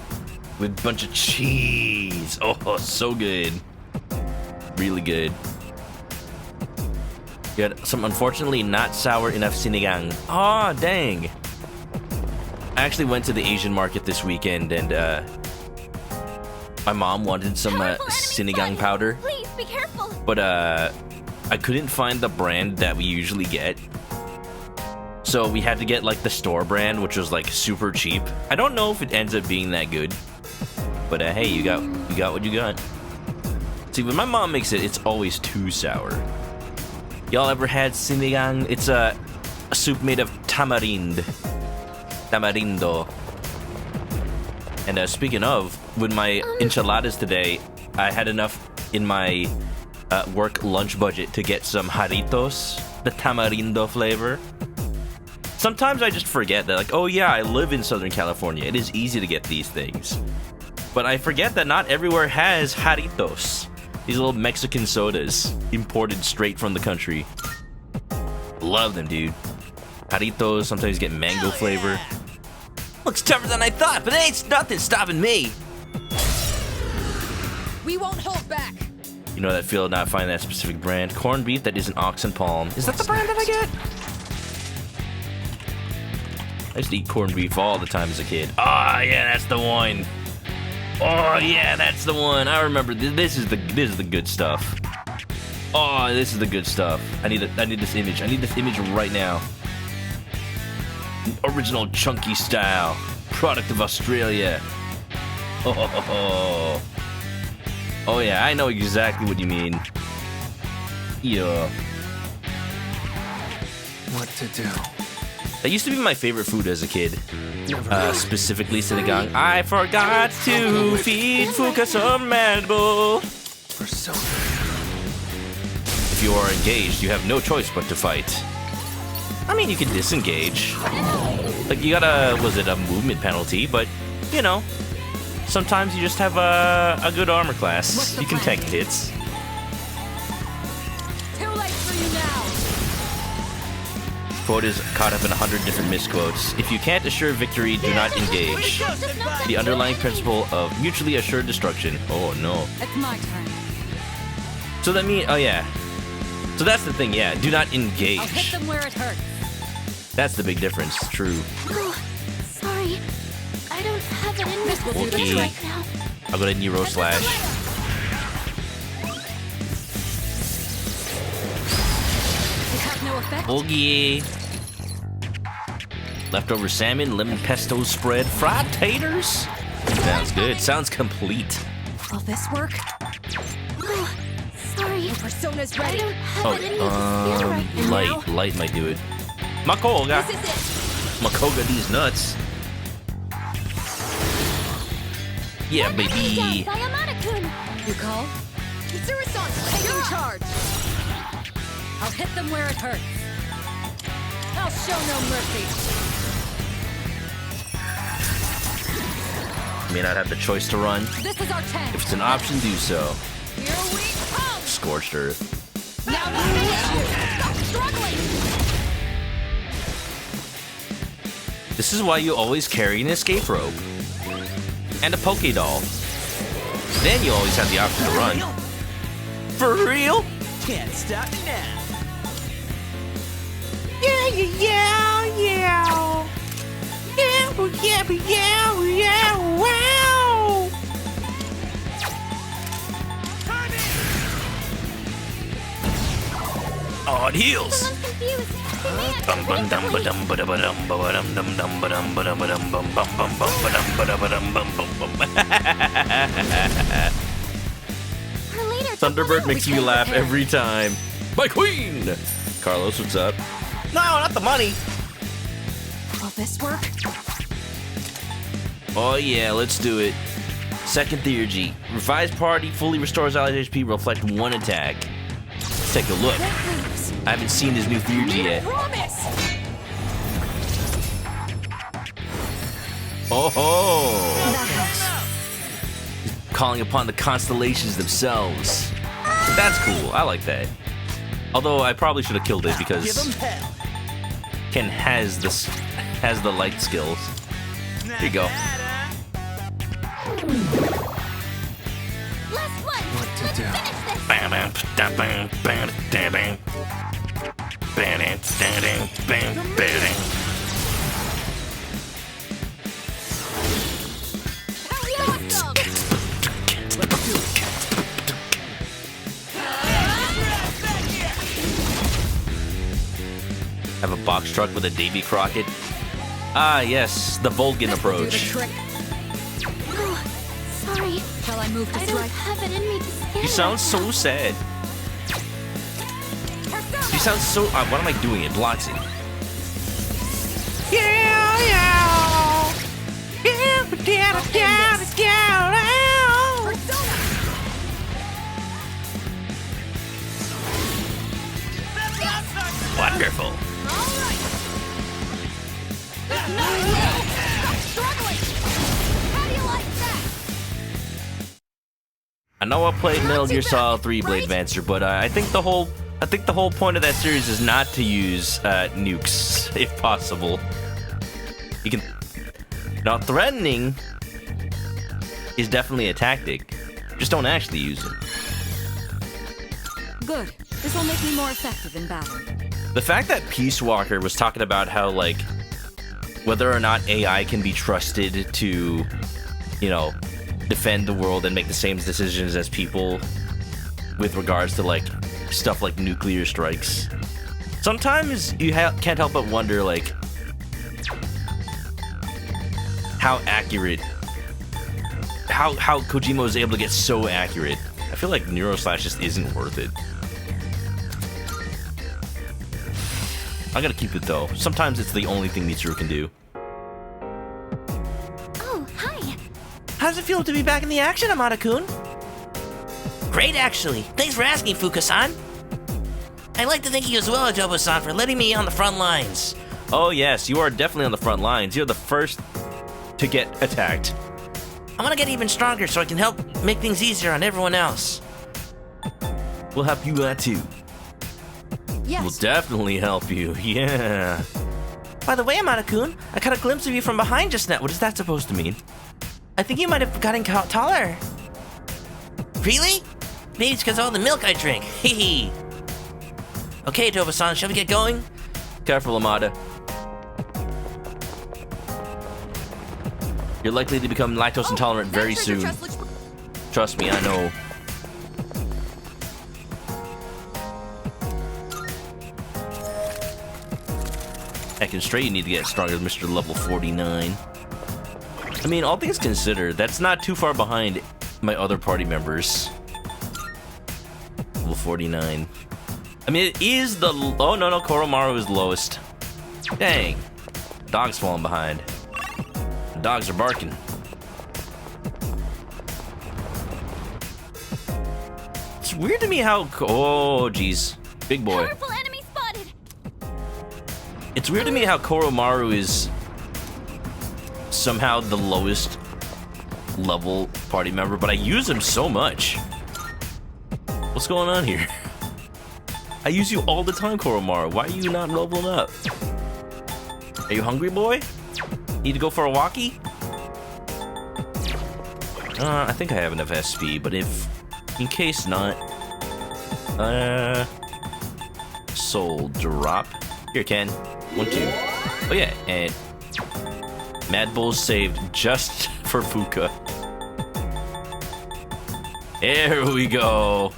with a bunch of cheese. Oh, so good. Really good. You got some unfortunately not sour enough sinigang. Aw, dang. I actually went to the Asian market this weekend and my mom wanted some sinigang powder. Please be careful. But I couldn't find the brand that we usually get. So we had to get like the store brand, which was like super cheap. I don't know if it ends up being that good. But hey, you got what you got. See, when my mom makes it, it's always too sour. Y'all ever had sinigang? It's a soup made of tamarindo. And speaking of, with my enchiladas today, I had enough in my work lunch budget to get some jarritos, the tamarindo flavor. Sometimes I just forget that, like, oh yeah, I live in Southern California. It is easy to get these things. But I forget that not everywhere has jarritos. These little Mexican sodas, imported straight from the country. Love them, dude. Jarritos sometimes get mango flavor. Looks tougher than I thought, but ain't nothing stopping me. We won't hold back. You know that feel of not finding that specific brand? Corned beef that isn't ox and palm. Is that the brand that I get? I used to eat corned beef all the time as a kid. Ah, yeah, that's the one. Oh yeah, that's the one. I remember. This is the good stuff. Oh, this is the good stuff. I need this image. I need this image right now. Original chunky style, product of Australia. Oh, oh yeah, I know exactly what you mean. Yeah. What to do? That used to be my favorite food as a kid. Specifically sinigang. I forgot to feed Fuka some mandible. We're so If you are engaged, you have no choice but to fight. I mean, you can disengage. Like, you got a movement penalty, but, you know, sometimes you just have a good armor class. You can tank hits. Too late for you now. Quote is caught up in 100 different misquotes. If you can't assure victory, do not engage. The underlying principle of mutually assured destruction. Oh, no. It's my turn. So that means, oh, yeah. So that's the thing, yeah. Do not I'll hit engage. them where it hurts. That's the big difference. True. Oh, sorry. I don't have it in me to do Okay. this right now. I'll go to Nero Slash. It has no effect. Oogie. Leftover salmon, lemon pesto spread, fried taters. Sounds good. Sounds complete. Will this work? Oh, sorry. Persona's I ready. don't have it in me to steal right now. Light might do it. Makoga. This is it. Makoga these nuts. Yeah, baby. You call? Tsuru-san, taking charge. I'll hit them where it hurts. I'll show no mercy. You may not have the choice to run. This is our chance. If it's an option, do so. Here we come. Scorched Earth. Now we finish you. Stop struggling. This is why you always carry an escape rope. And a Poké Doll. Then you always have the option to run. For real? Can't stop me now. Yeah, yeah, yeah, yeah. Yeah, yeah, yeah, yeah, wow. Oh, it heals. Someone's confused. They may Her leader took Thunderbird the makes me laugh every time. My queen! Carlos, what's up? No, not the money. Will this work? Oh yeah, let's do it. Second theurgy. Revised party fully restores allied HP, reflect 1 attack. Let's take a look. I haven't seen his new theurgy yet. Oh ho! Calling upon the constellations themselves. That's cool. I like that. Although I probably should have killed it because Ken has the light skills. Here you go. Last one. What to Let's do? finish this. Have a box truck with a Davy Crockett. Ah, yes, the Volgan approach. Oh, sorry. Shall I move to I don't strike? have it in me to stand. You sound so sad. You sound so. What am I doing? It blocks it. Wonderful. I know I played Metal Gear Solid 3 Blade Advancer, but I think the whole point of that series is not to use nukes, if possible. You can. Now, threatening is definitely a tactic. Just don't actually use it. Good. This will make me more effective in battle. The fact that Peace Walker was talking about how, like, whether or not AI can be trusted to, you know, defend the world and make the same decisions as people with regards to, like, stuff like nuclear strikes. Sometimes you can't help but wonder, like, how accurate, how Kojima was able to get so accurate. I feel like Neuroslash just isn't worth it. I gotta keep it though. Sometimes it's the only thing Mitsuru can do. Oh, hi. How does it feel to be back in the action, Amada-kun? Great, actually. Thanks for asking, Fuka-san. I'd like to thank you as well, Adobo-san, for letting me on the front lines. Oh yes, you are definitely on the front lines. You're the first to get attacked. I want to get even stronger so I can help make things easier on everyone else. We'll help you out too. Yes. We'll definitely help you, yeah. By the way, Amada-kun, I caught a glimpse of you from behind just now. What is that supposed to mean? I think you might have gotten taller. Really? Maybe it's because of all the milk I drink. Hee Okay, Adobo-san, shall we get going? Careful, Amada. You're likely to become lactose intolerant very soon. Trust me, I know. Heckin' straight, you need to get stronger than Mr. Level 49. I mean, all things considered, that's not too far behind my other party members. Level 49. I mean, it is the... Oh, no, Koromaru is the lowest. Dang. Dog's falling behind. The dogs are barking. It's weird to me how... Oh, jeez. Big boy. Powerful enemy spotted. It's weird to me how Koromaru is somehow the lowest level party member, but I use him so much. What's going on here? I use you all the time, Koromaru. Why are you not leveling up? Are you hungry, boy? Need to go for a walkie? I think I have enough SP, but if... In case not... Soul drop. Here, Ken. 1, 2. Oh yeah, and... Mad Bull's saved just for Fuka. There we go.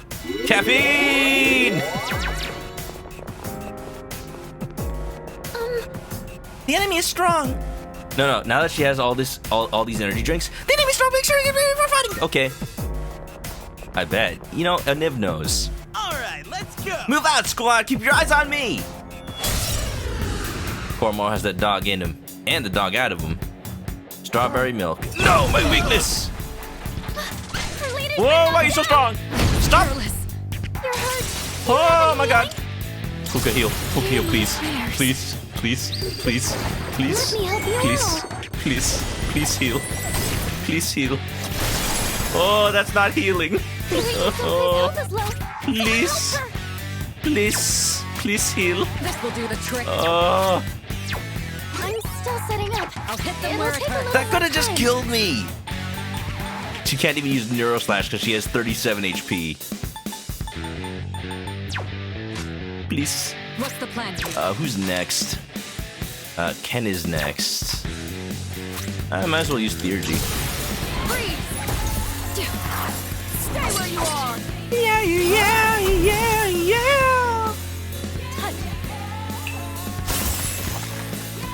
Caffeine! The enemy is strong. No. Now that she has all these energy drinks, the enemy is strong. Make sure you get ready for fighting. Okay. I bet. You know, a Niv knows. All right, let's go. Move out, squad. Keep your eyes on me. Koromaru has that dog in him, and the dog out of him. Strawberry milk. No, my weakness! Our leader's Whoa, why are you so strong? Stop! You're hurt. Oh my god. Puka, heal. Puka, heal, please. Please, please, please, please. Let me help you Please, out. please, please heal. Please heal. Oh, that's not healing. Oh, Health is low. please, Help her. please, please heal. This will do the trick. Oh, I'm still setting up. I'll hit them It'll where it take a hurts. little that could have more just time. killed me. She can't even use Neuro Slash because she has 37 HP. Please. What's the plan here? Who's next? Ken is next. I might as well use Theurgy. Freeze! Stay where you are! Yeah.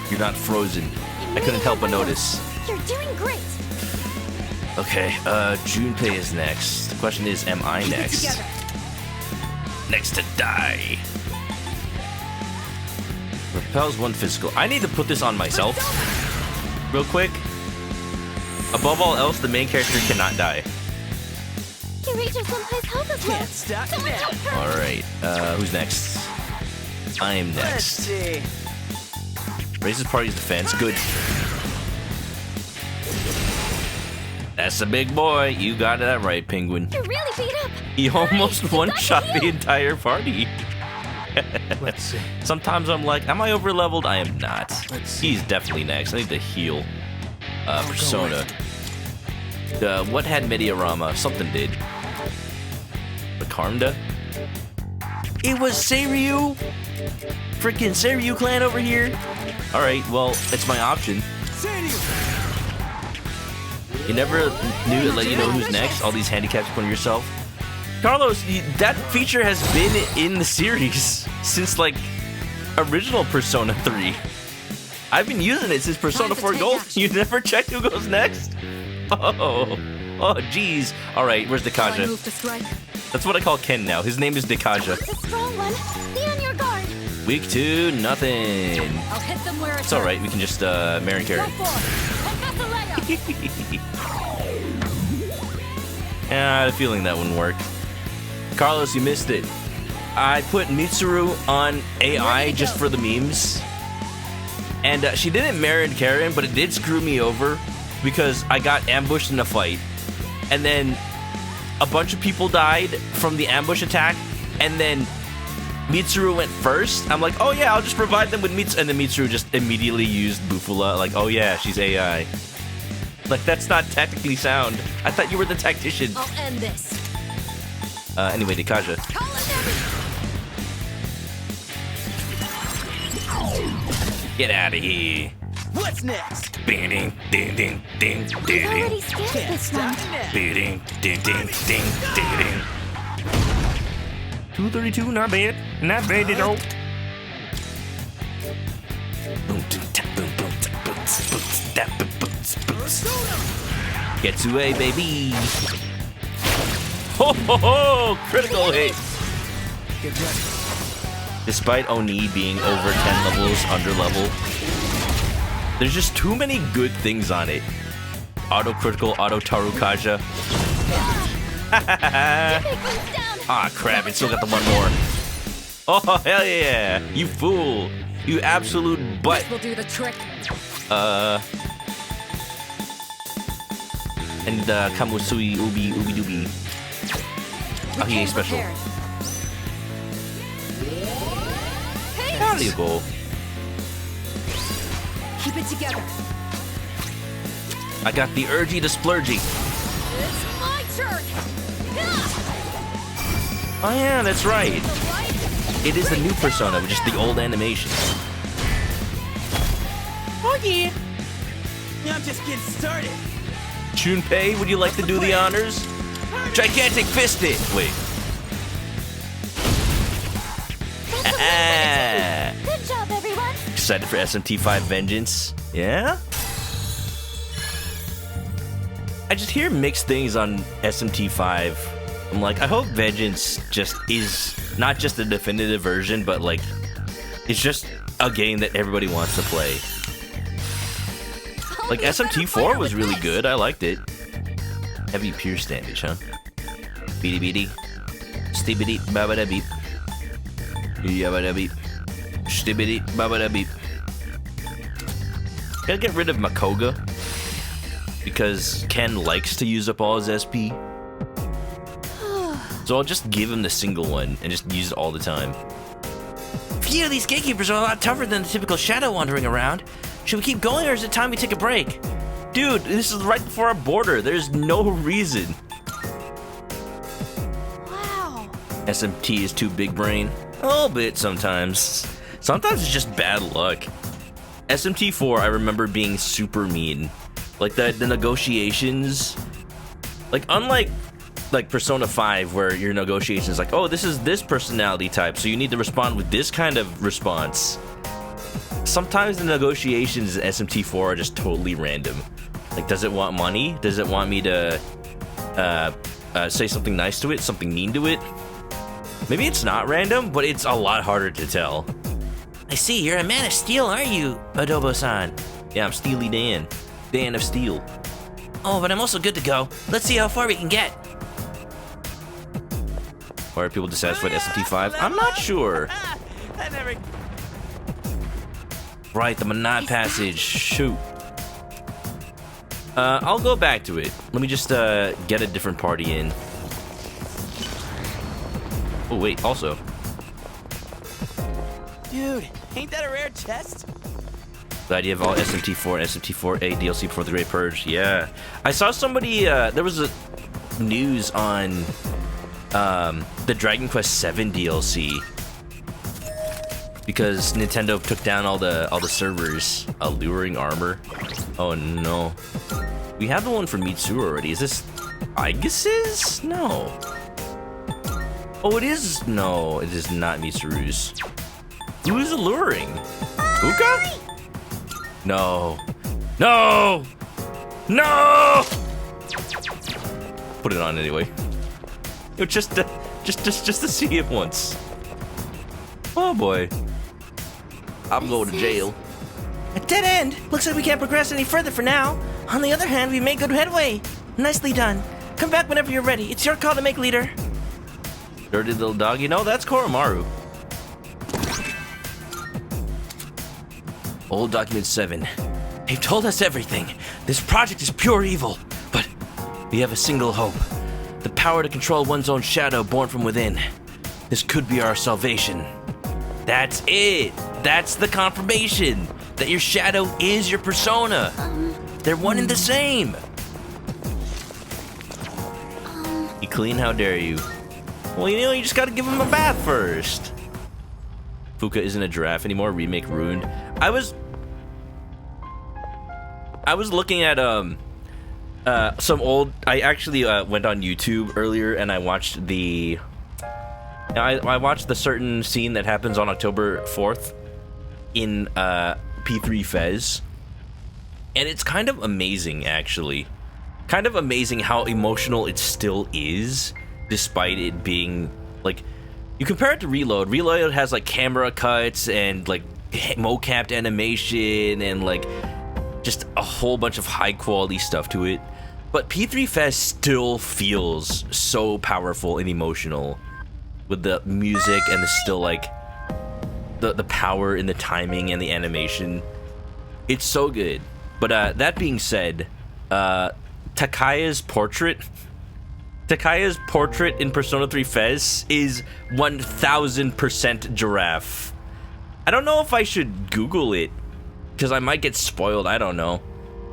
You're not frozen. I couldn't help but notice. You're doing great. Okay, Junpei is next. The question is, am I next? Together. Next to die. Repels one physical. I need to put this on myself. Real quick. Above all else, the main character cannot die. Eureka-senpai's health is low. Can't stop Someone now. help her. Alright, who's next? I am Let's next. see. Raises party's defense. Good. That's a big boy. You got that right, Penguin. You're really beat up. He almost Hurry, one-shot got to the heal. entire party. Let's see. Sometimes I'm like, am I over-leveled? I am not. Let's see. He's definitely next. I need to heal. go Persona. What had Mediarama? Something did. The Karmda? It was Seiryu! Freaking Seiryu clan over here! Alright, well, it's my option. You never knew to let you know who's next? All these handicaps you put on yourself? Carlos, that feature has been in the series since, like, original Persona 3. I've been using it since Persona Time to 4 take Gold. action. You never checked who goes next? Oh, jeez. Alright, where's I Dekaja? move to strike. That's what I call Ken now. His name is Dekaja. The strong one. Be on your guard. Weak to nothing. I'll hit them where it It's alright, we can just, Marin carry. Go for it. Yeah, I had a feeling that wouldn't work. Carlos, you missed it. I put Mitsuru on AI just for the memes. And she didn't Marin Karen, but it did screw me over because I got ambushed in a fight. And then a bunch of people died from the ambush attack. And then Mitsuru went first. I'm like, oh yeah, I'll just provide them with Mitsuru. And then Mitsuru just immediately used Bufula. Like, oh yeah, she's AI. Like, that's not tactically sound. I thought you were the tactician. I'll end this. Anyway, Dekaja. Call it every. Get out of here. What's next? Ding, ding, ding, ding, ding, We've ding, already ding. scanned Can't this stop one. now. Ding, ding, ding, ding, ding, ding. 232, not bad. Not bad at all. Boom, boom, tap, boom, boom, tap, boom, boom, tap, boom, boom, boom. Get to A, baby. Ho, ho, ho! Critical hit. Get ready. Despite Oni being over 10 levels under level, there's just too many good things on it. Auto critical, auto Tarukaja. Ah, crap, it still got the one more. Oh, hell yeah! You fool! You absolute butt! This will do the trick. And Kamusui Ubi Doobie. Oh, he ain't special. Prepared. Valuable. Keep it together. I got the urgy to splurgy. It's my turn. Oh yeah, that's right. It is the new Persona, which is the old animation. Oh yeah. I'm just getting started. Junpei, would you like to do the honors? Gigantic fist it. Wait. Good job, everyone. Excited for SMT5 Vengeance? Yeah? I just hear mixed things on SMT5. I'm like, I hope Vengeance just is not just a definitive version, but like, it's just a game that everybody wants to play. Like, SMT4 was really good. I liked it. Heavy pierce damage, huh? Beady beady. Stibbity babada beep. Yabada beep. Stibbity babada beep. Gotta get rid of Makoga, because Ken likes to use up all his SP. So I'll just give him the single one and just use it all the time. Phew, these gatekeepers are a lot tougher than the typical shadow wandering around. Should we keep going, or is it time we take a break? Dude, this is right before our border. There's no reason. Wow. SMT is too big brain. A little bit sometimes. Sometimes it's just bad luck. SMT4, I remember being super mean. Like the negotiations. Like, unlike like Persona 5, where your negotiation is like, oh, this is this personality type, so you need to respond with this kind of response. Sometimes the negotiations in SMT4 are just totally random. Like, does it want money? Does it want me to say something nice to it, something mean to it? Maybe it's not random, but it's a lot harder to tell. I see, you're a man of steel, aren't you, Adobo-san? Yeah, I'm Steely Dan. Dan of Steel. Oh, but I'm also good to go. Let's see how far we can get. Why are people dissatisfied with SMT5? I'm not sure. I never. Right, the Monad passage. Shoot. I'll go back to it. Let me just get a different party in. Oh wait, also. Dude, ain't that a rare chest? The idea of all SMT4 and SMT4A DLC before the Great Purge. Yeah. I saw somebody, there was a news on the Dragon Quest VII DLC. Because Nintendo took down all the servers. Alluring armor. Oh no. We have the one for Mitsuru already. Is this Aigus's? No. Oh, it is. No, it is not Mitsuru's. Who is alluring? Uka? No. No! No! Put it on anyway. Just to see it once. Oh boy. I'm going to jail. A dead end? Looks like we can't progress any further for now. On the other hand, we made good headway. Nicely done. Come back whenever you're ready. It's your call to make leader. Dirty little dog. You know, that's Koromaru. Old Document 7. They've told us everything. This project is pure evil. But we have a single hope. The power to control one's own shadow born from within. This could be our salvation. That's it. That's the confirmation. That your shadow is your persona. They're one and the same. You clean, how dare you? Well, you know, you just gotta give him a bath first. Fuka isn't a giraffe anymore. Remake ruined. I was looking at some old. I actually went on YouTube earlier and I watched the. I watched the certain scene that happens on October 4th in P3 Fez, and it's kind of amazing, actually. Kind of amazing how emotional it still is, despite it being like. You compare it to Reload. Reload has like camera cuts and like mocapped animation and like just a whole bunch of high quality stuff to it. But P3 Fest still feels so powerful and emotional with the music and the still like the power in the timing and the animation. It's so good. But that being said, Takaya's portrait in Persona 3 Fez is 1000% giraffe. I don't know if I should Google it because I might get spoiled. I don't know.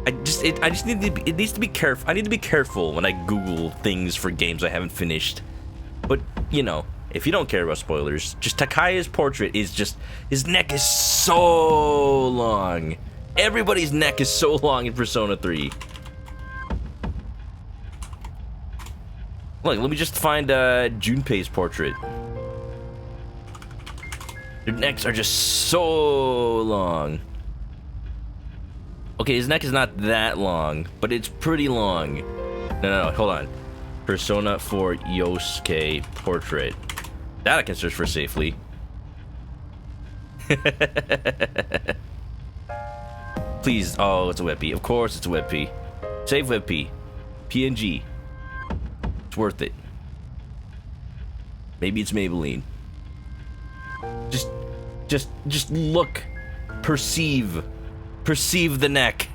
It needs to be careful. I need to be careful when I Google things for games I haven't finished. But you know, if you don't care about spoilers, just Takaya's portrait is just, his neck is so long. Everybody's neck is so long in Persona 3. Look, let me just find Junpei's portrait. Their necks are just so long. Okay, his neck is not that long, but it's pretty long. No, hold on. Persona 4 Yosuke portrait. That I can search for safely. Please. Oh, it's a WebP. Of course it's a WebP. Save WebP. PNG. It's worth it. Maybe it's Maybelline. Just look. Perceive. Perceive the neck.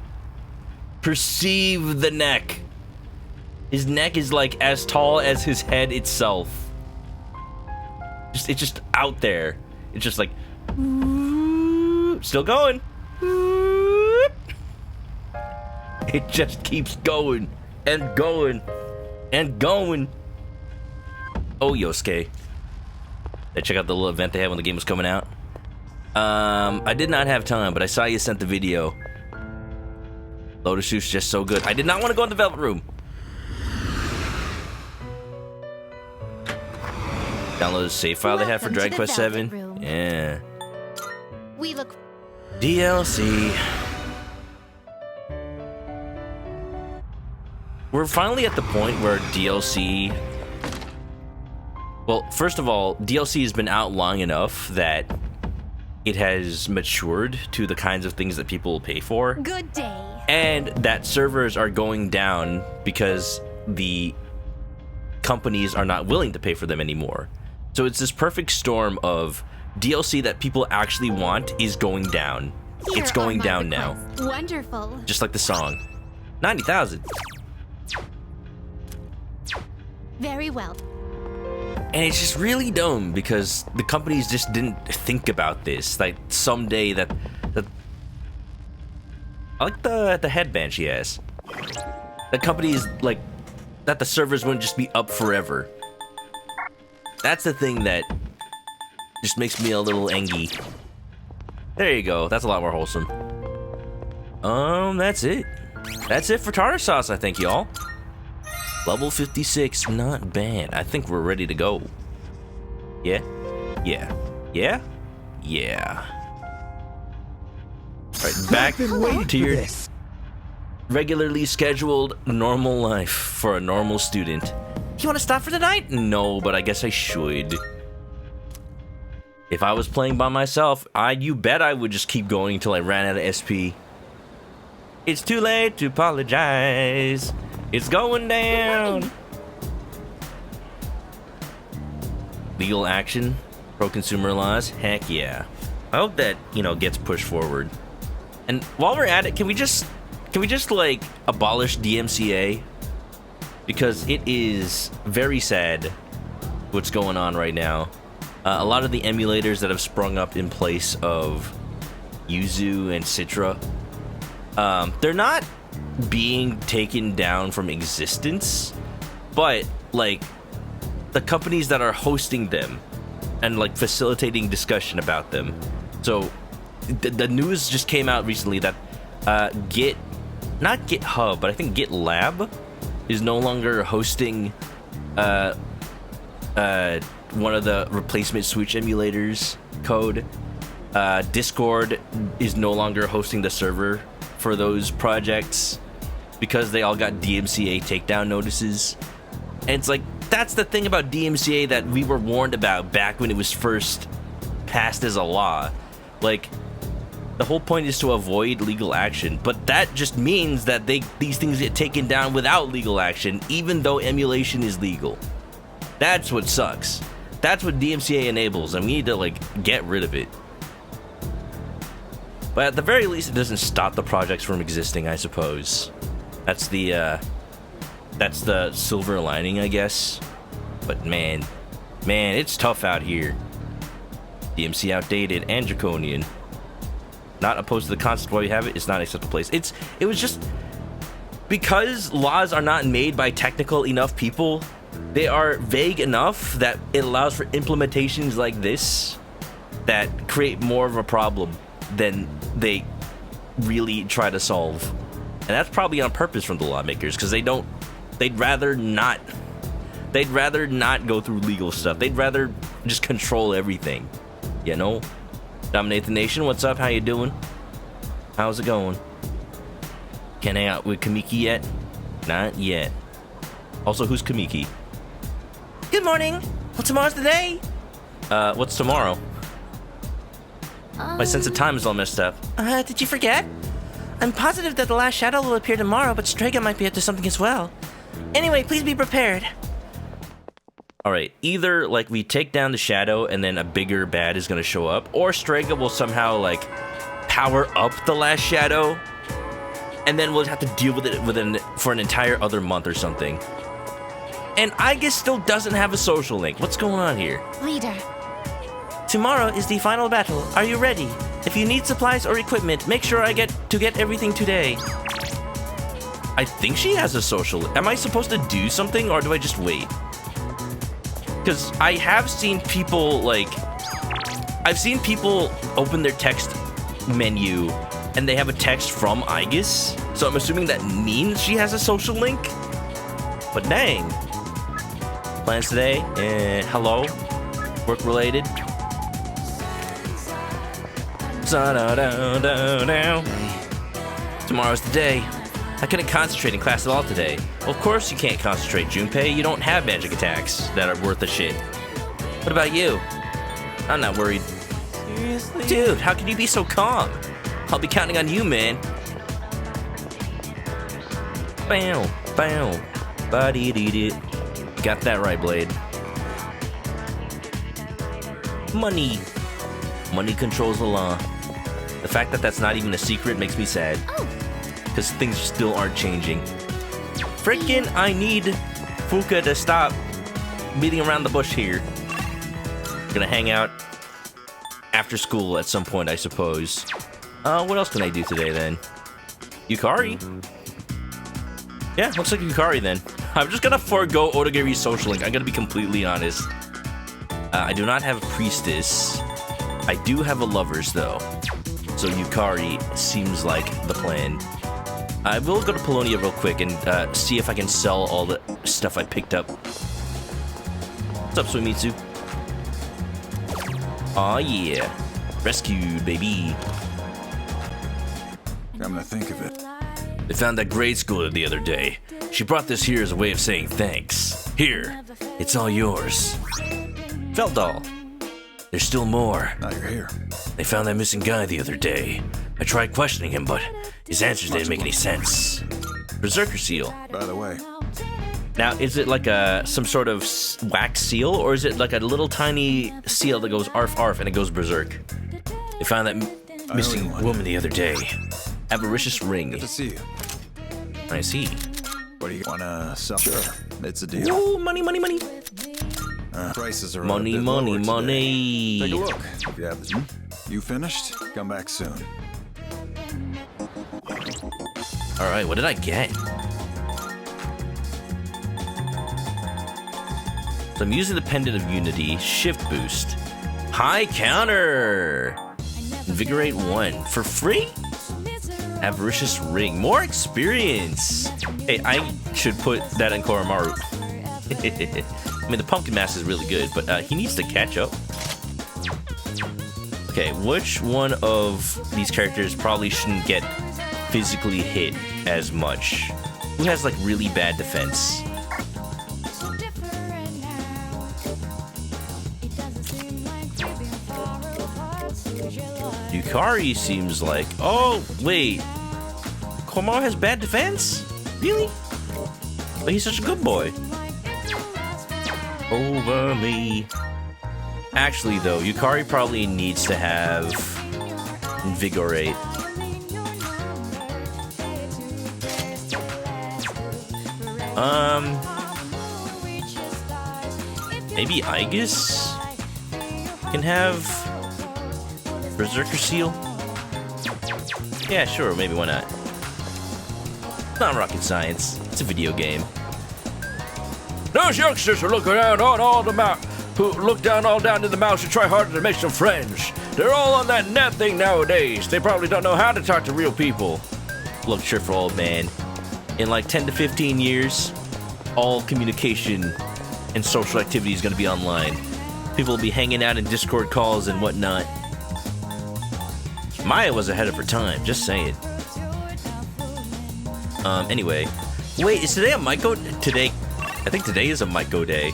Perceive the neck. His neck is like as tall as his head itself. It's just out there. It's just like still going. It just keeps going and going and going. Oh, Yosuke. I check out the little event they had when the game was coming out. I did not have time, but I saw you sent the video. Lotus Shoot's just so good. I did not want to go in the Velvet Room. Download the save file they have for Dragon Quest 7. Yeah. We look. DLC. We're finally at the point where DLC. Well, first of all, DLC has been out long enough that it has matured to the kinds of things that people will pay for. Good day. And that servers are going down because the companies are not willing to pay for them anymore. So it's this perfect storm of DLC that people actually want is going down. Here It's going are my down now. requests. Wonderful. Just like the song. 90,000. Very well. And it's just really dumb because the companies just didn't think about this. Like someday that I like the headband she has. The companies like that the servers wouldn't just be up forever. That's the thing that just makes me a little angry. There you go. That's a lot more wholesome. That's it. That's it for tartar sauce, I think, y'all. Level 56, not bad. I think we're ready to go. Yeah? Yeah. Yeah? Yeah. Alright, back to your regularly scheduled normal life for a normal student. You want to stop for the night? No, but I guess I should. If I was playing by myself, you bet I would just keep going until I ran out of SP. It's too late to apologize. It's going down. Legal action, pro-consumer laws. Heck yeah. I hope that gets pushed forward. And while we're at it, can we just like abolish DMCA? Because it is very sad what's going on right now. A lot of the emulators that have sprung up in place of Yuzu and Citra, they're not being taken down from existence, but like the companies that are hosting them and like facilitating discussion about them. So the news just came out recently that not GitHub, but I think GitLab is no longer hosting one of the replacement Switch emulators code. Discord is no longer hosting the server for those projects because they all got DMCA takedown notices. And it's like, that's the thing about DMCA that we were warned about back when it was first passed as a law. Like, the whole point is to avoid legal action, but that just means that these things get taken down without legal action, even though emulation is legal. That's what sucks. That's what DMCA enables, and we need to like get rid of it. But at the very least, it doesn't stop the projects from existing, I suppose. That's the silver lining, I guess. But man, it's tough out here. DMC outdated and draconian. Not opposed to the concept while you have it, it's not an acceptable place. It was just because laws are not made by technical enough people, they are vague enough that it allows for implementations like this that create more of a problem than they really try to solve. And that's probably on purpose from the lawmakers, because they'd rather not go through legal stuff. They'd rather just control everything, Dominate the Nation, what's up? How you doing? How's it going? Can I hang out with Kamiki yet? Not yet. Also, who's Kamiki? Good morning. Well, tomorrow's the day. What's tomorrow? My sense of time is all messed up. Did you forget? I'm positive that the last shadow will appear tomorrow, but Strega might be up to something as well. Anyway, please be prepared. Alright, either like we take down the shadow and then a bigger bad is gonna show up, or Strega will somehow like power up the last shadow, and then we'll have to deal with it for an entire other month or something. And Aegis still doesn't have a social link. What's going on here? Leader. Tomorrow is the final battle. Are you ready? If you need supplies or equipment, make sure I get everything today. I think she has a social. Am I supposed to do something or do I just wait? Because I have seen people like... I've seen people open their text menu and they have a text from Aegis. So I'm assuming that means she has a social link. But dang. Plans today? Hello? Work related? Tomorrow's the day. I couldn't concentrate in class at all today. Well, of course you can't concentrate, Junpei. You don't have magic attacks that are worth a shit. What about you? I'm not worried. Seriously? Dude, how can you be so calm? I'll be counting on you, man. Bow, bow, ba-dee-dee-dee. Got that right, Blade. Money. Money controls the law. The fact that that's not even a secret makes me sad. Because things still aren't changing. Frickin' I need Fuka to stop beating around the bush here. Gonna hang out after school at some point, I suppose. What else can I do today, then? Yukari? Yeah, looks like Yukari, then. I'm just gonna forego Odagiri's social link. I'm gonna be completely honest. I do not have a priestess. I do have a lovers, though. So Yukari seems like the plan. I will go to Polonia real quick and see if I can sell all the stuff I picked up. What's up, Suimitsu? Aw, yeah. Rescued, baby. Come to think of it. They found that grade schooler the other day. She brought this here as a way of saying thanks. Here, it's all yours. Feldal. There's still more. Now you're here. They found that missing guy the other day. I tried questioning him, but his answers didn't make any sense. Berserker seal. By the way, Now, is it like some sort of wax seal, or is it like a little tiny seal that goes arf arf and it goes berserk? They found that missing woman the other day. Avaricious ring. good to see you. I see. What do you wanna sell? Sure, it's a deal. Ooh, money, money, money. Prices are Money, a bit money, lower today. money. Take a look. If you have this. You finished? Come back soon. All right, what did I get? So I'm using the Pendant of Unity, Shift Boost, High Counter, Invigorate 1 for free? Avaricious Ring, more experience. Hey, I should put that in Koromaru. I mean, the Pumpkin Mask is really good, but he needs to catch up. Okay, which one of these characters probably shouldn't get physically hit as much? Who has like really bad defense? Yukari seems like... Oh, wait. Komar has bad defense? Really? But he's such a good boy. Over me. Actually, though, Yukari probably needs to have Invigorate. Maybe Aegis can have Berserker Seal? Yeah, sure, maybe, why not? It's not rocket science. It's a video game. Those youngsters who look down on all the who look down all down to the mouse and try harder to make some friends. They're all on that net thing nowadays. They probably don't know how to talk to real people. Look, cheerful old man. In like 10 to 15 years, all communication and social activity is going to be online. People will be hanging out in Discord calls and whatnot. Maya was ahead of her time, just saying. Anyway. Wait, is today a Maiko? Today, I think today is a Maiko day.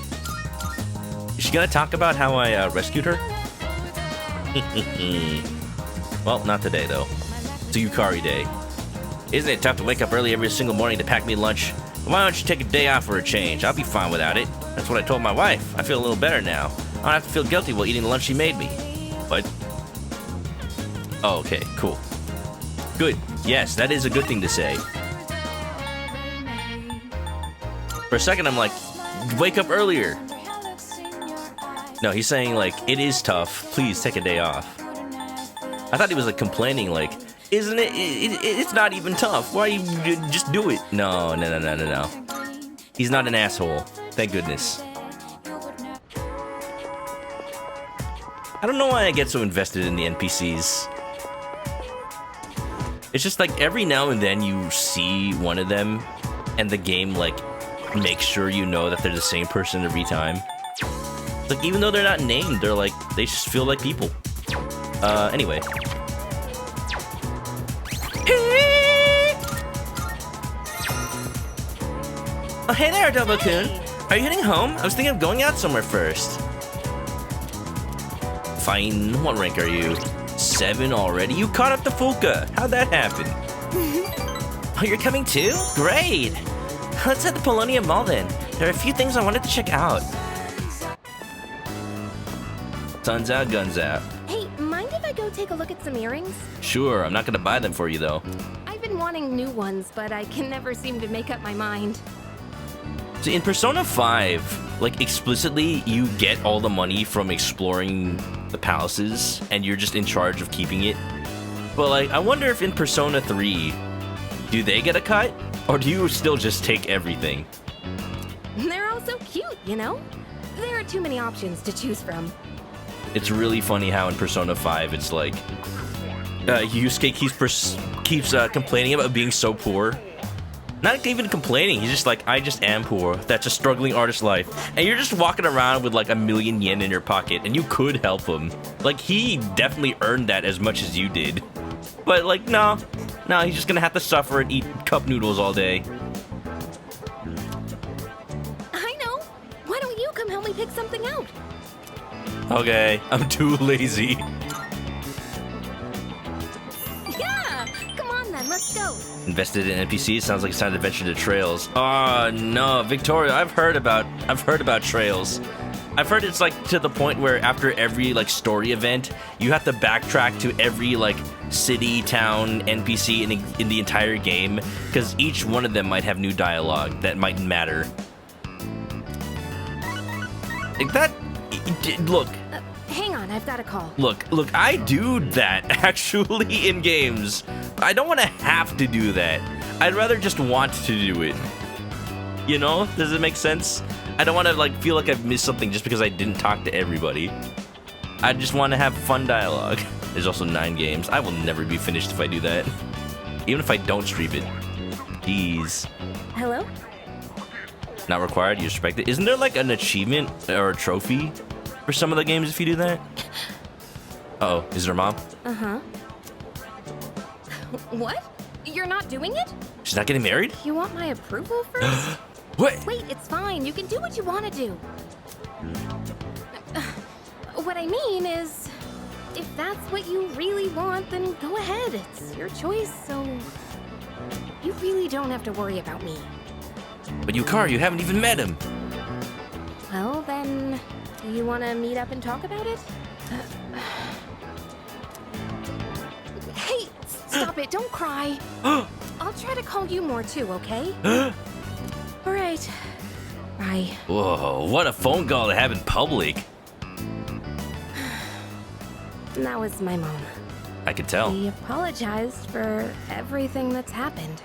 Is she gonna talk about how I rescued her? Well, not today though. It's a Yukari day. Isn't it tough to wake up early every single morning to pack me lunch? Why don't you take a day off for a change? I'll be fine without it. That's what I told my wife. I feel a little better now. I don't have to feel guilty while eating the lunch she made me. What? Oh, okay, cool. Good. Yes, that is a good thing to say. For a second, I'm like, wake up earlier. No, he's saying, like, it is tough. Please take a day off. I thought he was, like, complaining, like, isn't it? It's not even tough. Why you just do it? No. He's not an asshole. Thank goodness. I don't know why I get so invested in the NPCs. It's just like every now and then you see one of them and the game like makes sure you know that they're the same person every time. Like even though they're not named, they're like, they just feel like people. Anyway. Oh, hey there, Adobo-kun. Are you heading home? I was thinking of going out somewhere first. Fine. What rank are you? 7 already? You caught up to Fuka. How'd that happen? Oh, you're coming too? Great. Let's head to Polonium Mall then. There are a few things I wanted to check out. Sun's out, guns out. Hey, mind if I go take a look at some earrings? Sure, I'm not gonna buy them for you though. I've been wanting new ones, but I can never seem to make up my mind. So in Persona 5, like explicitly, you get all the money from exploring the palaces, and you're just in charge of keeping it. But like, I wonder if in Persona 3, do they get a cut? Or do you still just take everything? They're all so cute, you know? There are too many options to choose from. It's really funny how in Persona 5, it's like, Yusuke keeps complaining about being so poor. Not even complaining, he's just like, I just am poor. That's a struggling artist's life. And you're just walking around with like 1,000,000 yen in your pocket, and you could help him. Like, he definitely earned that as much as you did. But like, no, he's just gonna have to suffer and eat cup noodles all day. I know! Why don't you come help me pick something out? Okay, I'm too lazy. Yeah! Come on then, let's go! Invested in NPCs sounds like a side adventure to Trails. Oh no, Victoria, I've heard about Trails. I've heard it's like to the point where after every like story event, you have to backtrack to every like city, town, NPC in the entire game, because each one of them might have new dialogue that might matter. Like that. Look. Hang on, I've got a call. Look, I do that actually in games. I don't want to have to do that. I'd rather just want to do it. You know? Does it make sense? I don't want to like feel like I've missed something just because I didn't talk to everybody. I just want to have fun dialogue. There's also 9 games. I will never be finished if I do that. Even if I don't stream it. Jeez. Hello? Not required, you respect it. Isn't there like an achievement or a trophy for some of the games if you do that? Uh-oh, is it her mom? Uh-huh. What? You're not doing it? She's not getting married? You want my approval first? What? Wait, it's fine. You can do what you want to do. What I mean is, if that's what you really want, then go ahead. It's your choice, so you really don't have to worry about me. But Yukari, you haven't even met him. Well, then, do you want to meet up and talk about it? Hey, stop it. Don't cry. I'll try to call you more too, okay? All right. Bye. Whoa, what a phone call to have in public. That was my mom. I could tell. She apologized for everything that's happened.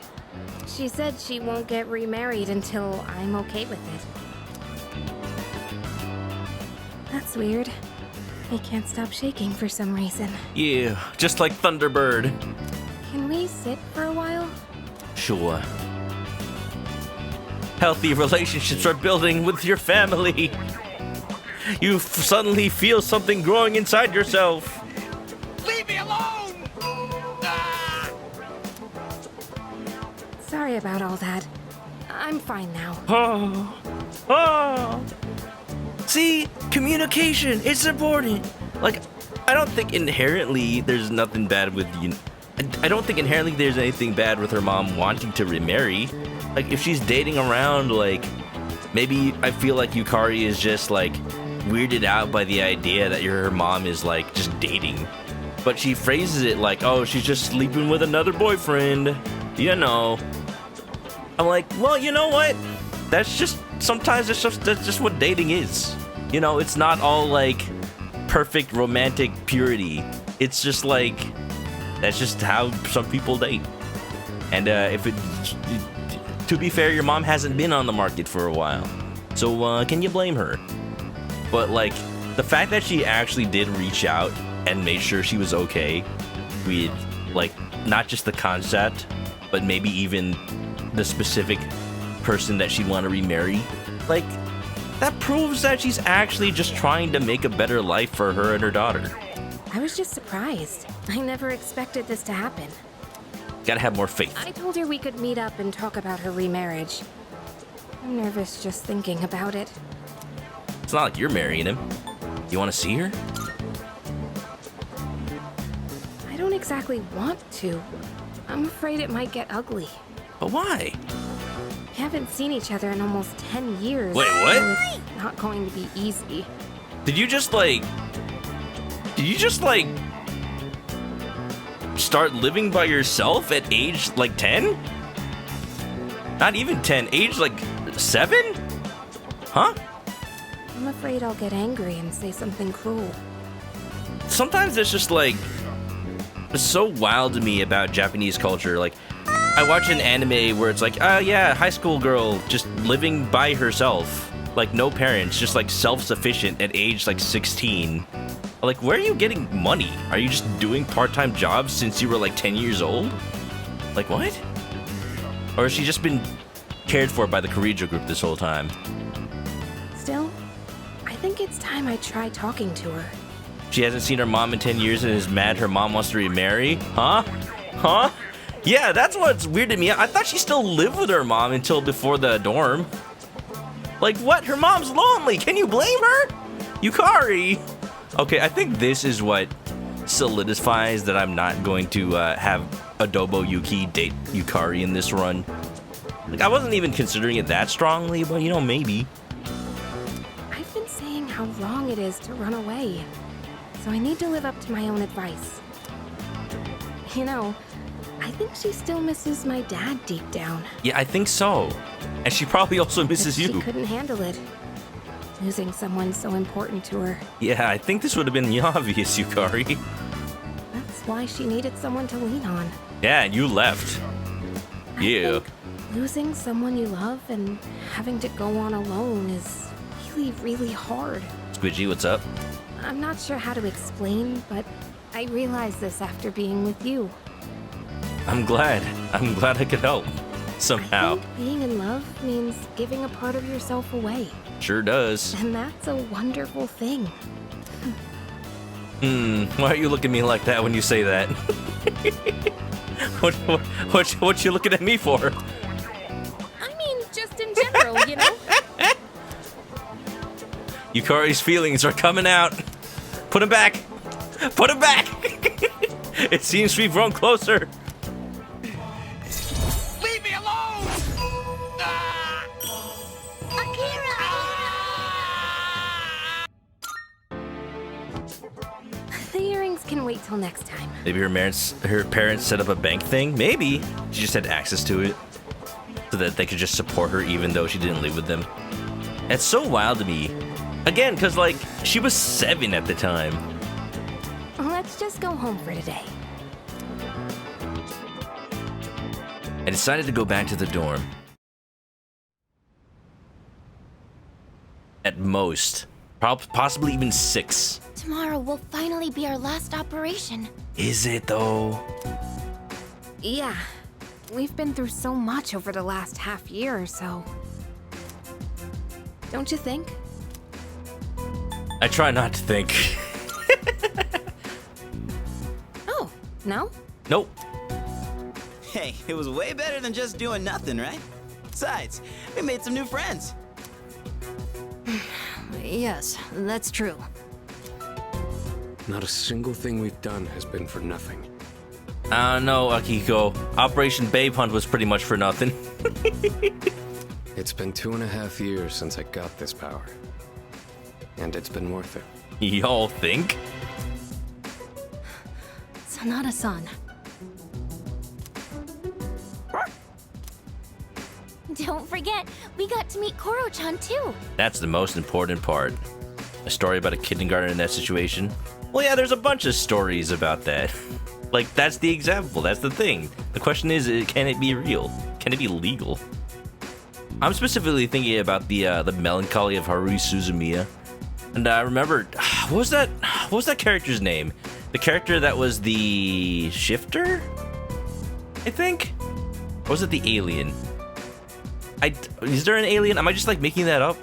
She said she won't get remarried until I'm okay with it. That's weird. I can't stop shaking for some reason. Yeah, just like Thunderbird. Can we sit for a while? Sure. Healthy relationships are building with your family. You suddenly feel something growing inside yourself. Leave me alone! Ah! Sorry about all that. I'm fine now. Oh. See, communication, it's important. Like, I don't think inherently there's nothing bad with I don't think inherently there's anything bad with her mom wanting to remarry. Like, if she's dating around, like, maybe I feel like Yukari is just, like, weirded out by the idea that her mom is, like, just dating. But she phrases it like, oh, she's just sleeping with another boyfriend. You know. I'm like, well, you know what? That's just, sometimes that's just what dating is. You know, it's not all, like, perfect romantic purity. It's just, like, that's just how some people date. And to be fair, your mom hasn't been on the market for a while. So, can you blame her? But, like, the fact that she actually did reach out and made sure she was okay with, like, not just the concept, but maybe even the specific person that she'd want to remarry, like, that proves that she's actually just trying to make a better life for her and her daughter. I was just surprised. I never expected this to happen. Gotta have more faith. I told her we could meet up and talk about her remarriage. I'm nervous just thinking about it. It's not like you're marrying him. You want to see her? I don't exactly want to. I'm afraid it might get ugly. But why? We haven't seen each other in almost 10 years. Wait, what? So it's not going to be easy. Did you just start living by yourself at age, like, 10? Not even 10, age, like, 7? Huh? I'm afraid I'll get angry and say something cruel. Sometimes it's just, like, it's so wild to me about Japanese culture. Like, I watch an anime where it's like, oh yeah, high school girl just living by herself. Like, no parents, just, like, self-sufficient at age, like, 16. Like, where are you getting money? Are you just doing part-time jobs since you were, like, 10 years old? Like, what? Or has she just been cared for by the Kirijo group this whole time? Still, I think it's time I try talking to her. She hasn't seen her mom in 10 years and is mad her mom wants to remarry? Huh? Huh? Yeah, that's what's weird to me. I thought she still lived with her mom until before the dorm. Like, what? Her mom's lonely. Can you blame her? Yukari. Okay, I think this is what solidifies that I'm not going to have Adobo Yuki date Yukari in this run. Like, I wasn't even considering it that strongly, but, you know, maybe. I've been saying how wrong it is to run away, so I need to live up to my own advice. You know, I think she still misses my dad deep down. Yeah, I think so. And she probably also misses But you. She couldn't handle it. Losing someone so important to her. Yeah, I think this would have been the obvious, Yukari. That's why she needed someone to lean on. Yeah, and you left. I think losing someone you love and having to go on alone is really, really hard. Squidgy, what's up? I'm not sure how to explain, but I realized this after being with you. I'm glad. I'm glad I could help. Somehow. I think being in love means giving a part of yourself away. Sure does. And that's a wonderful thing. Why are you looking at me like that when you say that? What you looking at me for? I mean, just in general, you know? Yukari's feelings are coming out. Put him back. Put him back. It seems we've grown closer. Leave me alone! Ah! The earrings can wait till next time. Maybe her parents set up a bank thing? Maybe. She just had access to it. So that they could just support her even though she didn't live with them. It's so wild to me. Again, because, like, she was 7 at the time. Let's just go home for today. I decided to go back to the dorm. At most. Possibly even 6. Tomorrow will finally be our last operation. Is it, though? Yeah. We've been through so much over the last half year or so. Don't you think? I try not to think. Oh, no? Nope. Hey, it was way better than just doing nothing, right? Besides, we made some new friends. Yes, that's true. Not a single thing we've done has been for nothing. I don't know, Akiko. Operation Babe Hunt was pretty much for nothing. It's been 2.5 years since I got this power. And it's been worth it. Y'all think? Sanada-san. Don't forget, we got to meet Koro-chan too. That's the most important part. A story about a kindergarten in that situation? Well, yeah, there's a bunch of stories about that. Like, that's the example, that's the thing. The question is, can it be real? Can it be legal? I'm specifically thinking about the melancholy of Haruhi Suzumiya. And I remember, what was that character's name? The character that was the shifter? I think? Or was it the alien? Is there an alien? Am I just like making that up?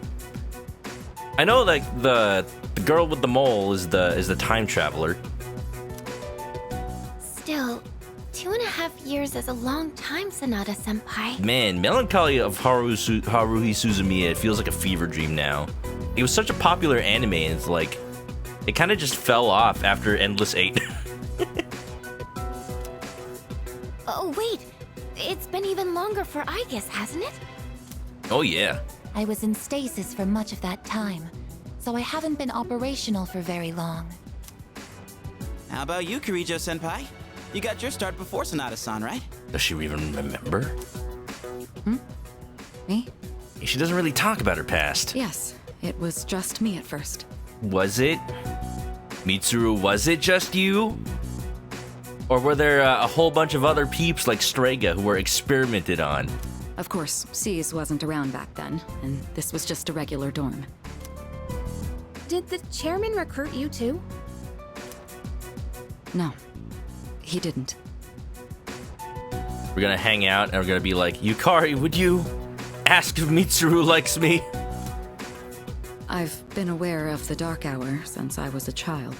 I know like the girl with the mole is the time traveler. Still, 2.5 years is a long time, Sanada-senpai. Man, Melancholy of Haruhi Suzumiya, it feels like a fever dream now. It was such a popular anime, and it's like it kind of just fell off after Endless 8. Oh wait, it's been even longer for Aigis, hasn't it? Oh yeah. I was in stasis for much of that time, so I haven't been operational for very long. How about you, Kirijo-senpai? You got your start before Sanada-san, right? Does she even remember? Me? She doesn't really talk about her past. Yes, it was just me at first. Was it? Mitsuru, was it just you? Or were there a whole bunch of other peeps like Strega who were experimented on? Of course, C's wasn't around back then, and this was just a regular dorm. Did the chairman recruit you too? No, he didn't. We're gonna hang out and we're gonna be like, Yukari, would you ask if Mitsuru likes me? I've been aware of the Dark Hour since I was a child.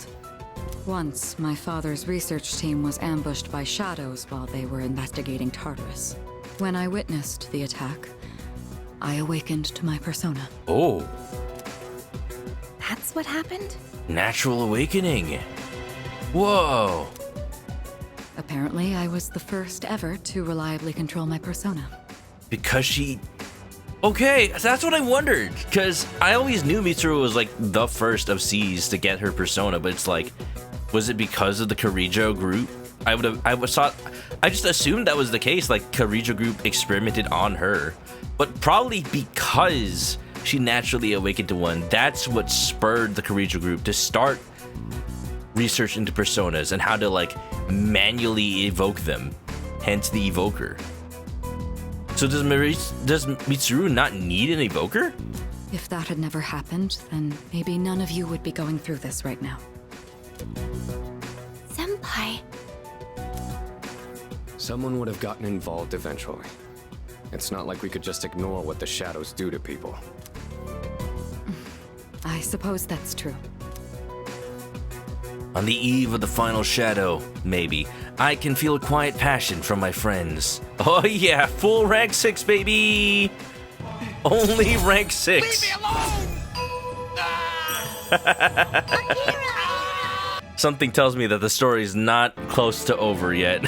Once, my father's research team was ambushed by shadows while they were investigating Tartarus. When I witnessed the attack, I awakened to my persona. Oh. That's what happened? Natural awakening. Whoa. Apparently, I was the first ever to reliably control my persona. Because she... Okay, that's what I wondered. Because I always knew Mitsuru was like the first of C's to get her persona, but it's like, was it because of the Kirijo group? I just assumed that was the case, like Kirijo group experimented on her. But probably because she naturally awakened to one, that's what spurred the Kirijo group to start research into personas and how to like manually evoke them, hence the evoker. So does Mitsuru not need an evoker? If that had never happened, then maybe none of you would be going through this right now. Senpai. Someone would have gotten involved eventually. It's not like we could just ignore what the shadows do to people. I suppose that's true. On the eve of the final shadow, maybe, I can feel a quiet passion from my friends. Oh yeah, full rank 6, baby! Only rank 6. Leave me alone! Something tells me that the story's not close to over yet.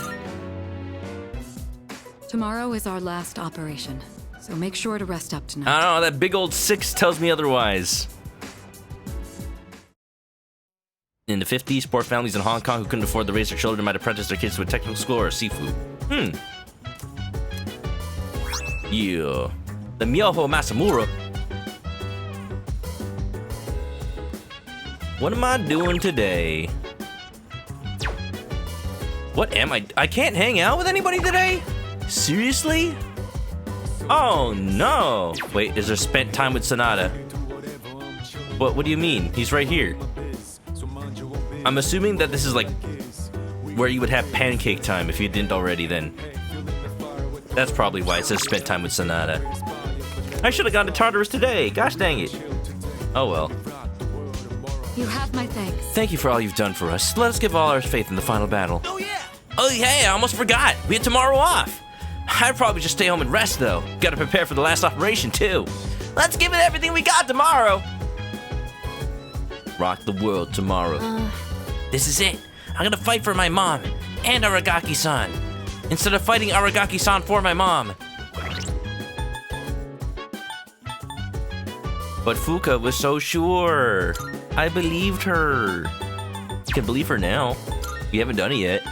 Tomorrow is our last operation, so make sure to rest up tonight. I don't know, that big old 6 tells me otherwise. In the 50s, poor families in Hong Kong who couldn't afford to raise their children might apprentice their kids to a technical school or seafood. Yeah. The Myoho Masamura. What am I doing today? What am I? I can't hang out with anybody today? Seriously? Oh no. Wait, is there spent time with Sanada? What do you mean? He's right here. I'm assuming that this is like where you would have pancake time if you didn't already then. That's probably why it says spent time with Sanada. I should have gone to Tartarus today. Gosh dang it. Oh well. You have my thanks. Thank you for all you've done for us. Let us give all our faith in the final battle. Oh yeah! Oh yeah, I almost forgot. We had tomorrow off. I'd probably just stay home and rest though. Gotta prepare for the last operation too. Let's give it everything we got tomorrow. Rock the world tomorrow. This is it. I'm gonna fight for my mom. and Aragaki-san, instead of fighting Aragaki-san for my mom. But Fuka was so sure. I believed her. You can believe her now. We haven't done it yet.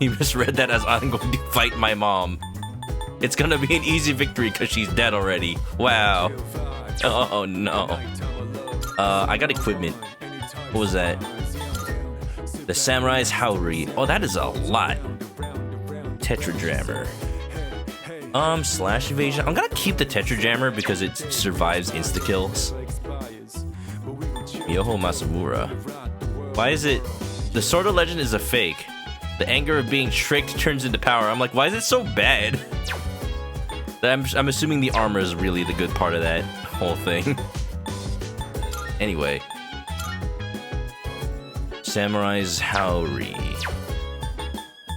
You misread that as I'm going to fight my mom. It's gonna be an easy victory because she's dead already. Wow. Oh no. I got equipment. What was that? The Samurai's Haori. Oh, that is a lot. Tetradrammer. Slash evasion. I'm gonna keep the Tetradrammer because it survives insta-kills. Yoho Masamura. Why is it... The Sword of Legend is a fake. The anger of being tricked turns into power. I'm like, why is it so bad? I'm assuming the armor is really the good part of that whole thing. Anyway. Samurai's Haori.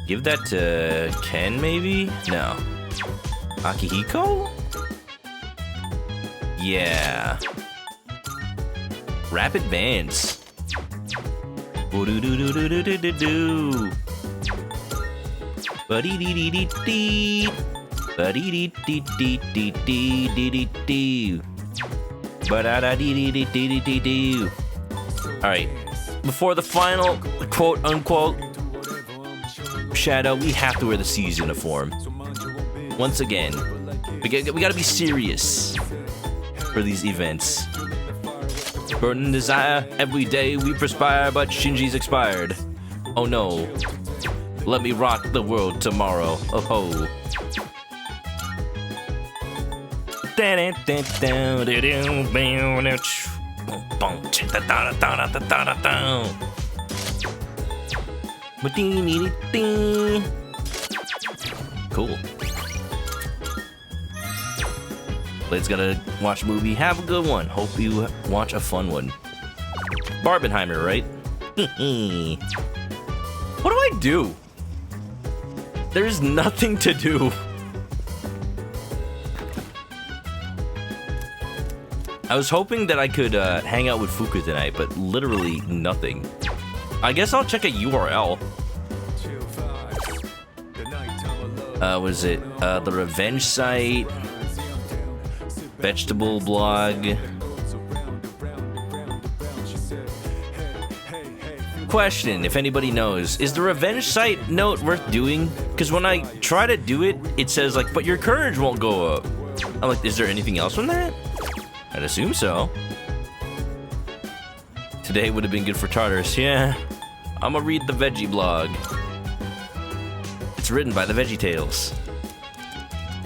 Give that to Ken, maybe? No. Akihiko? Yeah. Rapid Advance. Boo-doo-doo-doo-doo-doo-doo-doo. Ba-dee-dee-dee-dee-dee. Ba-dee-dee-dee-dee-dee-dee-dee-dee. Ba-da-da-dee-dee-dee-dee-dee-dee. Alright. Before the final quote-unquote shadow, we have to wear the C's uniform. Once again, we gotta be serious for these events. Burning desire, every day we perspire, but Shinji's expired. Oh no. Let me rock the world tomorrow. Oh ho. Cool. Blade's gonna watch a movie. Have a good one. Hope you watch a fun one. Barbenheimer, right? What do I do? There's nothing to do. I was hoping that I could hang out with Fuka tonight, but literally nothing. I guess I'll check a URL. What is it? The Revenge site. Vegetable blog. Question, if anybody knows, is the Revenge site note worth doing? Because when I try to do it, it says like, but your courage won't go up. I'm like, is there anything else from that? I'd assume so. Today would have been good for Tartarus. Yeah, I'm gonna read the Veggie blog. It's written by the Veggie Tales.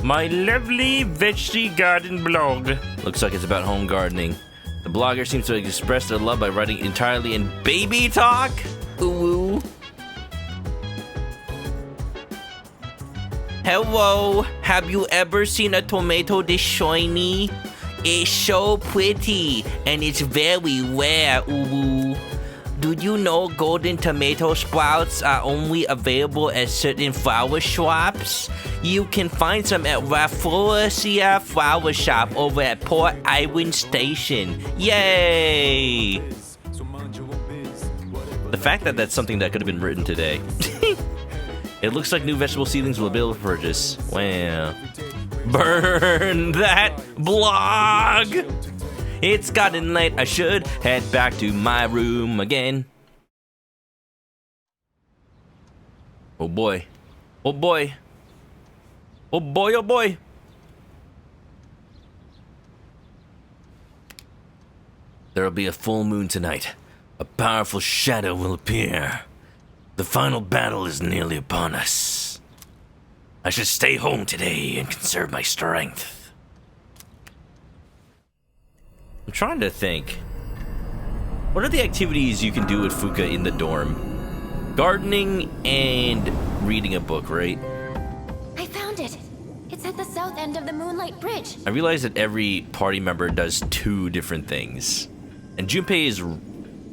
My lovely veggie garden blog. Looks like it's about home gardening. The blogger seems to express their love by writing entirely in baby talk. Ooh. Hello, have you ever seen a tomato this shiny? It's so pretty and it's very rare. Ooh. Do you know golden tomato sprouts are only available at certain flower shops? You can find some at Rafflesia Flower Shop over at Port Island Station. Yay! The fact that that's something that could have been written today. It looks like new vegetable seedlings will be able to purchase. Wow. Burn that blog! It's gotten late, I should head back to my room again. Oh boy. Oh boy. Oh boy, oh boy. There'll be a full moon tonight. A powerful shadow will appear. The final battle is nearly upon us. I should stay home today and conserve my strength. I'm trying to think. What are the activities you can do with Fuka in the dorm? Gardening and reading a book, right? I found it. It's at the south end of the Moonlight Bridge. I realize that every party member does 2 different things. And Junpei is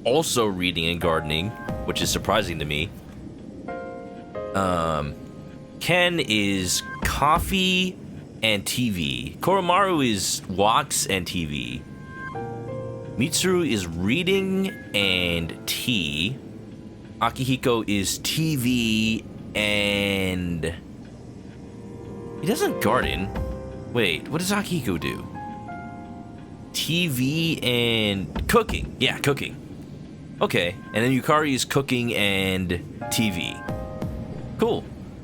also reading and gardening, which is surprising to me. Ken is coffee and TV. Koromaru is walks and TV. Mitsuru is reading and tea. Akihiko is TV and... He doesn't garden. Wait, what does Akihiko do? TV and cooking. Yeah, cooking. Okay, and then Yukari is cooking and TV. Cool.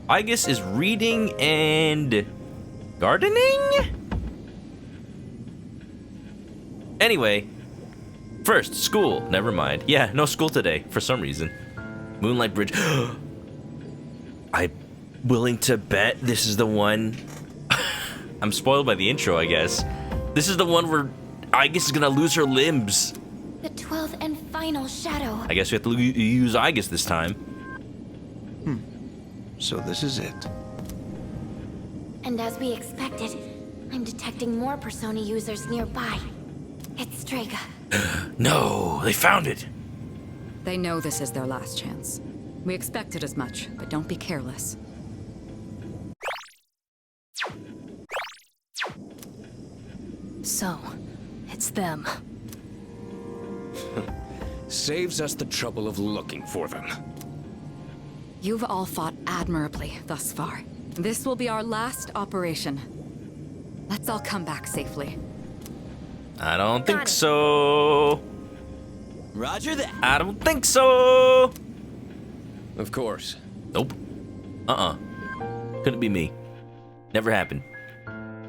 Aigis is reading and gardening? Anyway, first, school. Never mind. Yeah, no school today, for some reason. Moonlight Bridge. I'm willing to bet this is the one... I'm spoiled by the intro, I guess. This is the one where Aigis is gonna lose her limbs. The 12th and final shadow. I guess we have to use Aigis this time. So this is it. And as we expected, I'm detecting more Persona users nearby. It's Strega. No, they found it. They know this is their last chance. We expected as much, but don't be careless. So, it's them. Saves us the trouble of looking for them. You've all fought admirably thus far. This will be our last operation. Let's all come back safely. I don't think so. Roger that. I don't think so. Of course. Nope. Couldn't be me. Never happened.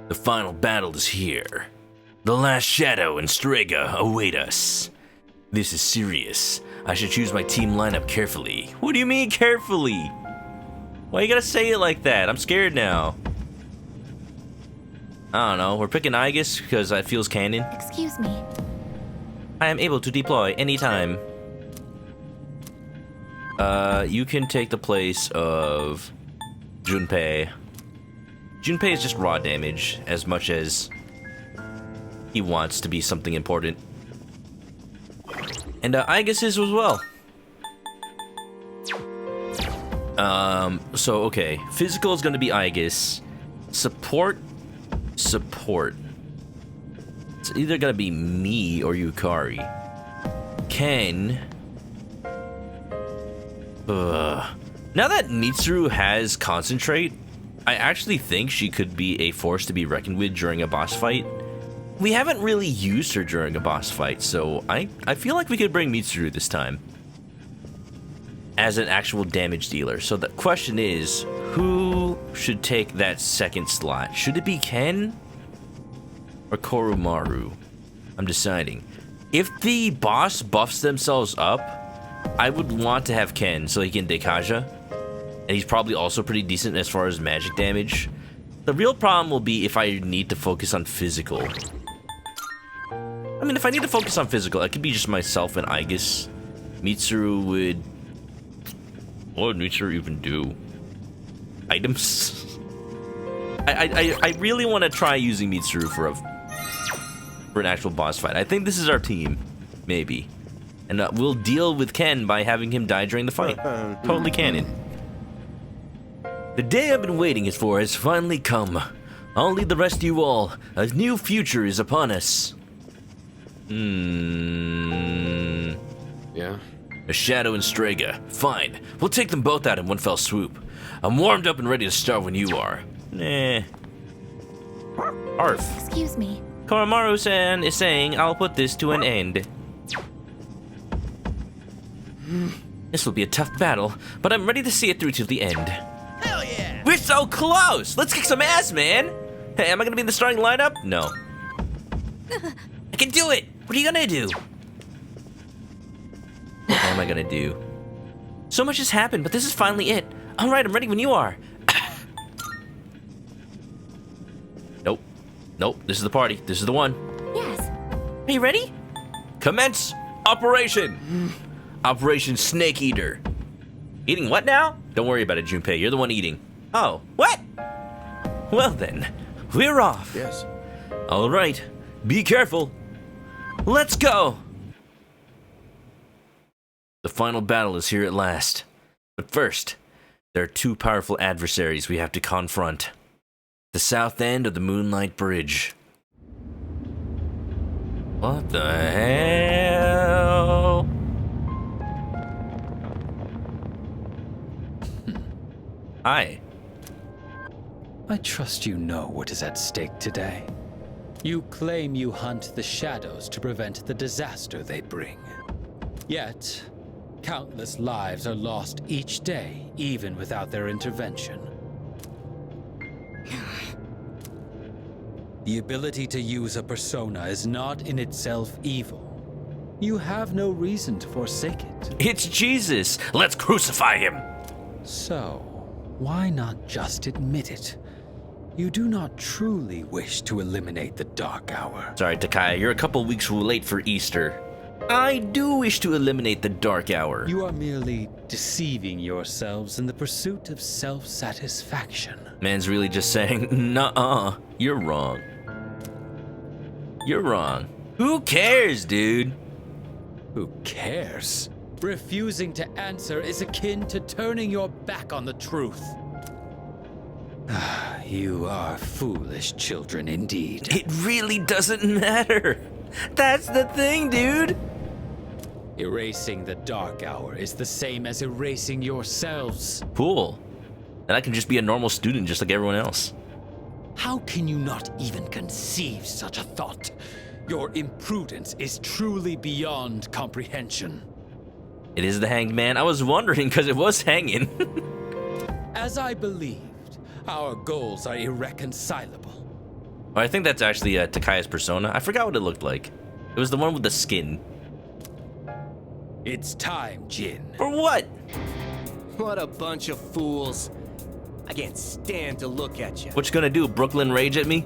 The final battle is here. The last shadow and Strega await us. This is serious. I should choose my team lineup carefully. What do you mean carefully? Why you gotta say it like that? I'm scared now. I don't know. We're picking Aigis because that feels canon. Excuse me. I am able to deploy anytime. You can take the place of Junpei. Junpei is just raw damage as much as he wants to be something important. And Aigis is as well. So okay. Physical is gonna be Aigis. Support. It's either gonna be me or Yukari. Ken. Now that Mitsuru has Concentrate, I actually think she could be a force to be reckoned with during a boss fight. We haven't really used her during a boss fight, so I feel like we could bring Mitsuru this time as an actual damage dealer. So the question is, who should take that second slot? Should it be Ken or Koromaru? I'm deciding. If the boss buffs themselves up, I would want to have Ken so he can Dekaja. And he's probably also pretty decent as far as magic damage. The real problem will be if I need to focus on physical. I mean, if I need to focus on physical, it could be just myself and Aigis. Mitsuru would... What would Mitsuru even do? Items? I really want to try using Mitsuru for an actual boss fight. I think this is our team. Maybe. And we'll deal with Ken by having him die during the fight. Totally canon. The day I've been waiting for has finally come. I'll lead the rest of you all. A new future is upon us. Yeah? A shadow and Strega. Fine. We'll take them both out in one fell swoop. I'm warmed up and ready to start when you are. Nah. Arf. Excuse me. Koromaru-san is saying I'll put this to an end. This will be a tough battle, but I'm ready to see it through to the end. Hell yeah! We're so close! Let's kick some ass, man! Hey, am I gonna be in the starting lineup? No. I can do it! What are you gonna do? What am I gonna do? So much has happened, but this is finally it. Alright, I'm ready when you are. Nope. Nope, this is the party. This is the one. Yes. Are you ready? Commence operation! Operation Snake Eater. Eating what now? Don't worry about it, Junpei. You're the one eating. Oh, what? Well then, we're off. Yes. All right, be careful. Let's go. The final battle is here at last. But first, there are two powerful adversaries we have to confront. The south end of the Moonlight Bridge. What the hell? Hi. I trust you know what is at stake today. You claim you hunt the shadows to prevent the disaster they bring. Yet, countless lives are lost each day, even without their intervention. The ability to use a persona is not in itself evil. You have no reason to forsake it. It's Jesus. Let's crucify him. So, why not just admit it? You do not truly wish to eliminate the Dark Hour. Sorry, Takaya, you're a couple weeks late for Easter. I do wish to eliminate the Dark Hour. You are merely deceiving yourselves in the pursuit of self-satisfaction. Man's really just saying, nuh-uh, you're wrong. You're wrong. Who cares, dude? Who cares? Refusing to answer is akin to turning your back on the truth. You are foolish children indeed. It really doesn't matter. That's the thing, dude. Erasing the Dark Hour is the same as erasing yourselves. Cool. Then I can just be a normal student just like everyone else. How can you not even conceive such a thought? Your imprudence is truly beyond comprehension. It is the Hanged Man. I was wondering because it was hanging. As I believed, our goals are irreconcilable. I think that's actually Takaya's persona. I forgot what it looked like. It was the one with the skin. It's time, Jin. For what? What a bunch of fools. I can't stand to look at you. What you gonna do, Brooklyn rage at me?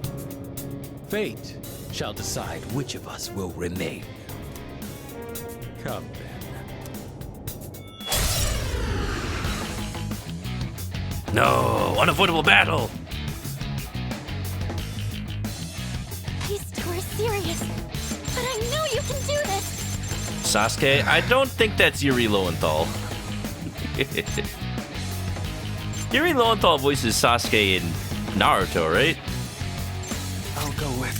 Fate shall decide which of us will remain. Come then. No, unavoidable battle. These two are serious, but I know you can do this. Sasuke, I don't think that's Yuri Lowenthal. Yuri Lowenthal voices Sasuke in Naruto, right? I'll go with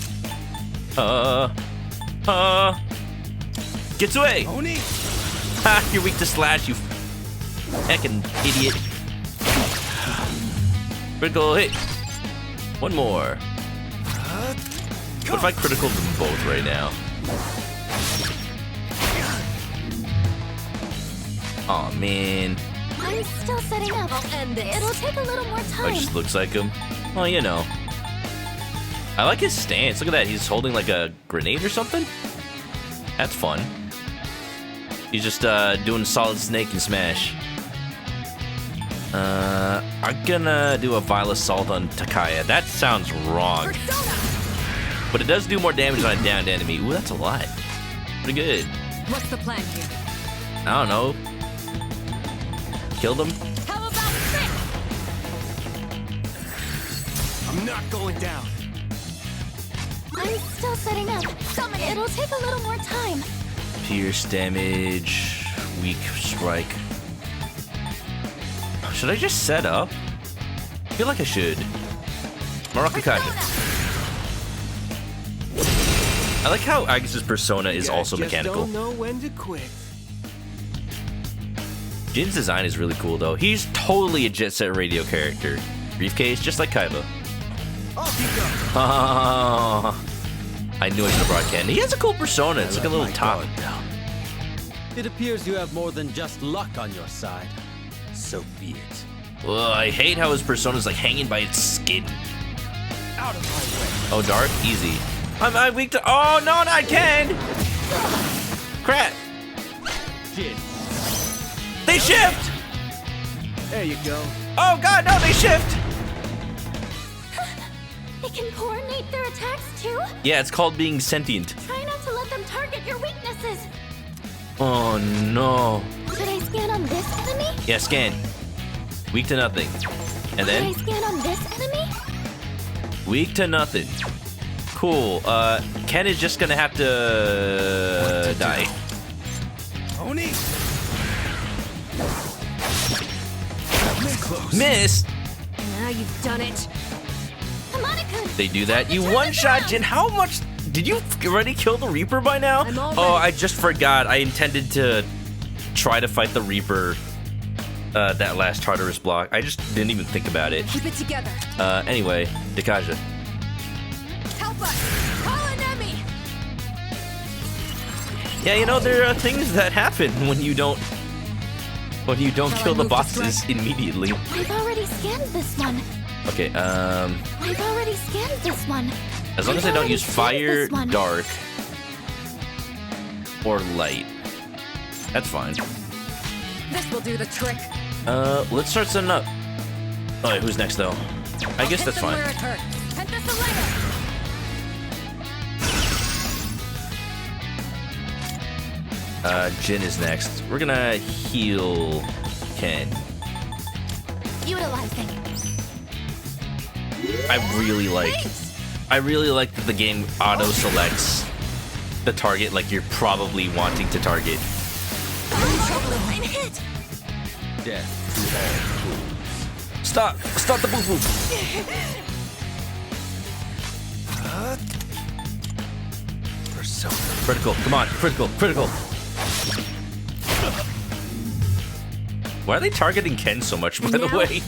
Gets away! Oni. Ha! You're weak to slash, you heckin' idiot. Critical hit. One more. What if I critical them both right now? Aw, oh, man. I'm still setting up. I'll end this. It'll take a little more Oh, time. it just looks like him. Well, you know. I like his stance. Look at that. He's holding like a grenade or something. That's fun. He's just doing Solid Snake and Smash. I'm gonna do a Vile Assault on Takaya. That sounds wrong. But it does do more damage on a downed enemy. Ooh, that's a lot. Pretty good. What's the plan here? I don't know. Killed him? How about this? I'm not going down. I'm still setting up. It'll take a little more time. Pierce damage. Weak strike. Should I just set up? I feel like I should. ManokAdobo. I like how Agus's persona is also mechanical. Don't know when to quit. Jin's design is really cool though. He's totally a Jet Set Radio character. Briefcase, just like Kaiba. Oh, I knew I should have brought Ken. He has a cool persona. It's like a little top. It appears you have more than just luck on your side. So be it. Ugh, I hate how his persona's like hanging by its skin. Out of my way. Oh, Dark? Easy. I'm weak to. Oh, no, not Ken! Crap. Jin. They shift! There you go. Oh, God, no, they shift! They can coordinate their attacks too? Yeah, it's called being sentient. Try not to let them target your weaknesses. Oh, no. Should I scan on this enemy? Yeah, scan. Weak to nothing. And then? Should I scan on this enemy? Weak to nothing. Cool. Ken is just gonna have to die. Oni. Miss! Now you've done it. Monica. They do that. You one-shot Jin. How much? Did you already kill the Reaper by now? I'm all Oh, ready. I just forgot. I intended to try to fight the Reaper that last Tartarus block. I just didn't even think about it. Keep it together. Anyway, Dekaja. Help us! Call an enemy! Yeah, you know, there are things that happen when you don't kill the bosses immediately. I've already scanned this one. Okay, I've already scanned this one. as long as I don't use fire, dark, or light, that's fine. This will do the trick. Let's start setting up. Alright, who's next though? I guess that's fine. Where it hurts. Jin is next. We're gonna heal Ken. Utilizing. I really like that the game auto selects the target like you're probably wanting to target. I'm hit. Death to all fools. Stop the boo-boo. Critical, come on, critical. Why are they targeting Ken so much, by the way?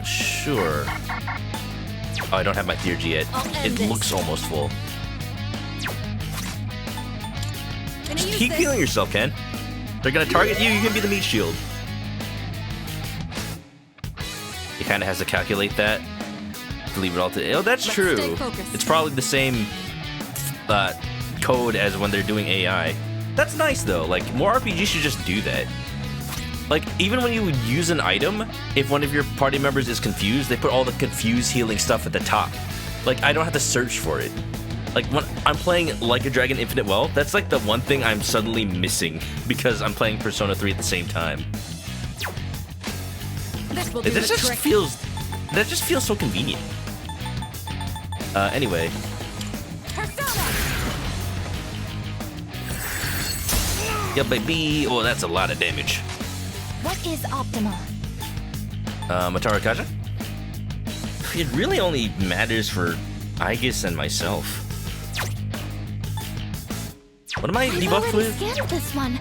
Sure. Oh, I don't have my theurgy yet. It looks almost full. Just keep healing yourself, Ken. They're gonna target you, you can be the meat shield. He kind of has to calculate that. To leave it all to... Oh, that's true. It's probably the same code as when they're doing AI. That's nice, though. Like, more RPGs should just do that. Like, even when you use an item, if one of your party members is confused, they put all the confused healing stuff at the top. Like, I don't have to search for it. Like, when I'm playing Like a Dragon Infinite Wealth, that's like the one thing I'm suddenly missing because I'm playing Persona 3 at the same time. That just feels so convenient. Anyway. Yeah, baby. Oh, that's a lot of damage. What is optimal? Matara Kaja? It really only matters for Aegis and myself. What am I debuffed with? Scanned this one.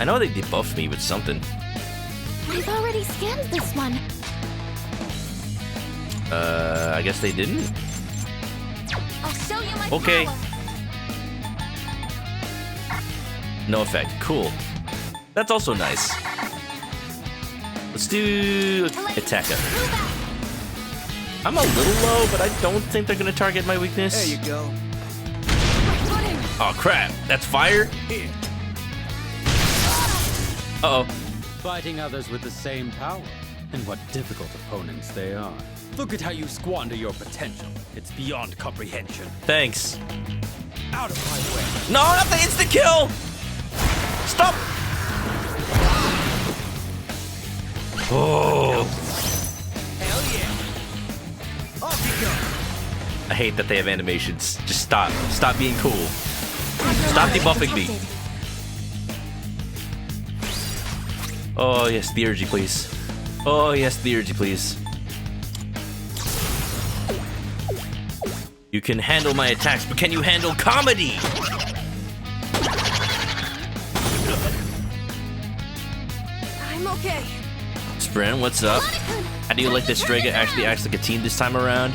I know they debuffed me with something. I've already scanned this one. I guess they didn't? I'll show you my okay. power. No effect. Cool. That's also nice. Let's do Attacker. I'm a little low, but I don't think they're gonna target my weakness. There you go. Oh crap! That's fire. Here. Uh-oh. Fighting others with the same power, and what difficult opponents they are. Look at how you squander your potential. It's beyond comprehension. Thanks. Out of my way. No, not the instant kill! Stop! Oh. Hell yeah. Off you go. I hate that they have animations. Just stop. Stop being cool. Stop debuffing me. Oh, yes, theurgy, please. Oh, yes, theurgy, please. You can handle my attacks, but can you handle comedy? I'm okay. Sprin, what's up? How do you like that Strega actually acts like a team this time around?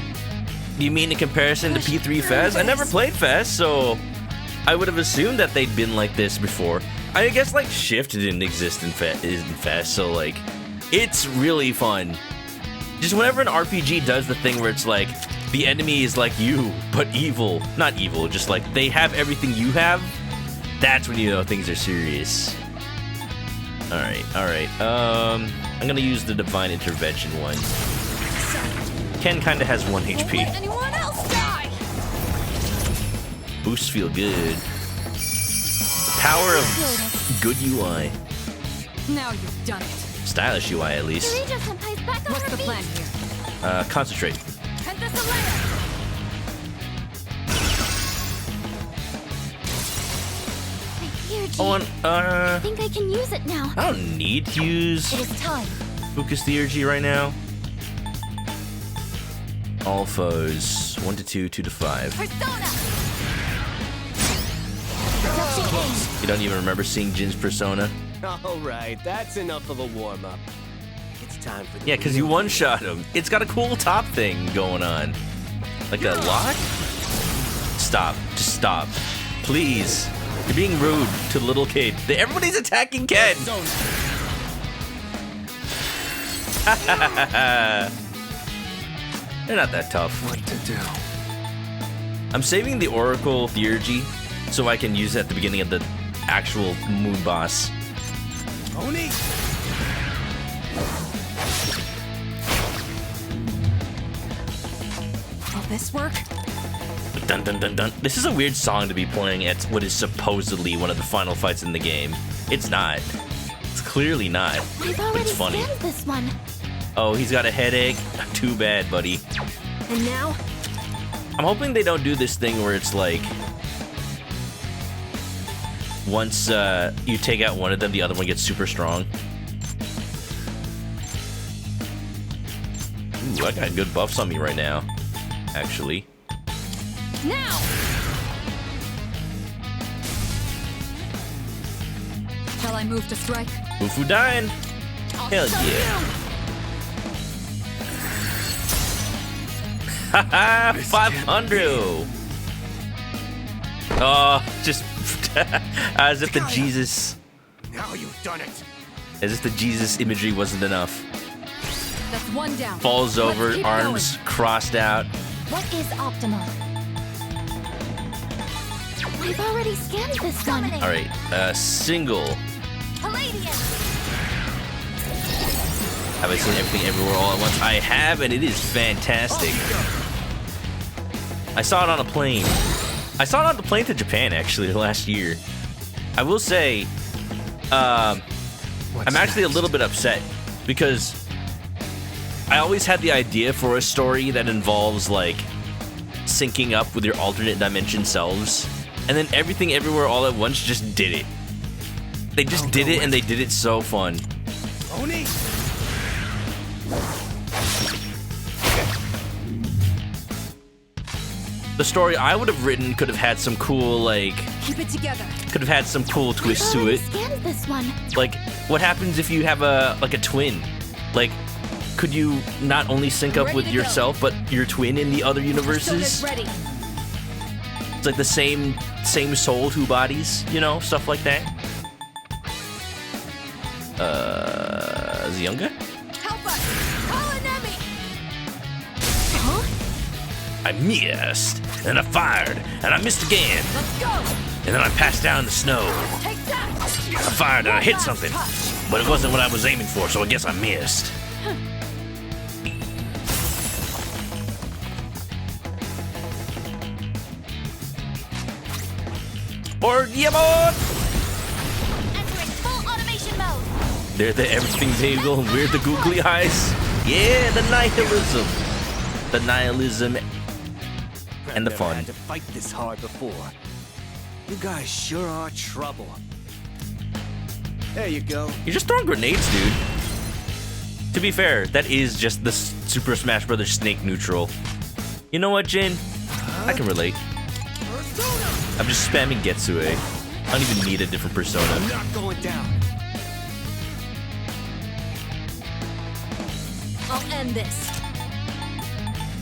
You mean in comparison to P3 Fez? I never played Fez, so I would have assumed that they'd been like this before. I guess like Shift didn't exist in Fez, so like it's really fun. Just whenever an RPG does the thing where it's like the enemy is like you, but evil. Not evil, just like they have everything you have, that's when you know things are serious. Alright. I'm gonna use the Divine Intervention one. Ken kinda has 1 HP. Let anyone else die. Boosts feel good. The power of good UI. Now you've done it. Stylish UI at least. What's the plan here? Concentrate. Oh, and, I think I can use it now. I don't need to use It is time. Focus Theurgy right now. All foes. 1 to 2, 2 to 5. You don't even remember seeing Jin's persona? Alright, that's enough of a warm-up. It's time for the Yeah, because you one-shot him. It's got a cool top thing going on. Like a lock? Stop. Just stop. Please. You're being rude to the little kid. Everybody's attacking Ken! They're not that tough. What to do? I'm saving the Oracle Theurgy so I can use it at the beginning of the actual moon boss. Oni! Will this work? Dun dun dun dun. This is a weird song to be playing at what is supposedly one of the final fights in the game. It's not. It's clearly not. I've But already it's funny. scanned this one. Oh, he's got a headache? Too bad, buddy. And now? I'm hoping they don't do this thing where it's like... Once you take out one of them, the other one gets super strong. Ooh, I got good buffs on me right now. Actually. Now! Shall I move to strike? Ufu dying. Hell yeah. Haha, 500. Oh, just as if the Jesus, Now you've done it. as if the Jesus imagery wasn't enough. That's one down. Falls Let's over, keep arms crossed out. What is optimal? I've already scanned this one. All right, single. Palladium. Have I seen everything everywhere all at once? I have, and it is fantastic. I saw it on a plane. I saw it on the plane to Japan, actually, last year. I will say, I'm actually a little bit upset because I always had the idea for a story that involves, like, syncing up with your alternate dimension selves, and then Everything Everywhere All at Once just did it. They just did it, and they did it so fun. Oni! The story I would have written could have had some cool, like, Keep it together. could have had some cool twists to it. Scanned this one. Like, what happens if you have a twin? Like, could you not only sync up with yourself, but your twin in the other universes? Ready. It's like the same soul, two bodies, you know, stuff like that. Zionga? Help us! Call an enemy! I missed, and I fired, and I missed again, Let's go! and then I passed down in the snow. Take that! I fired and I hit something, but it wasn't what I was aiming for, so I guess I missed. Or Yamon! Entering full automation mode. They're the everything bagel, we're the googly eyes. Yeah, the nihilism. The nihilism and the Never fun. had to fight this hard before. You guys sure are trouble. There you go. You're just throwing grenades, dude. To be fair, that is just the Super Smash Bros. Snake neutral. You know what, Jin? I can relate. I'm just spamming Getsue. I don't even need a different persona. I'm not going down. I'll end this.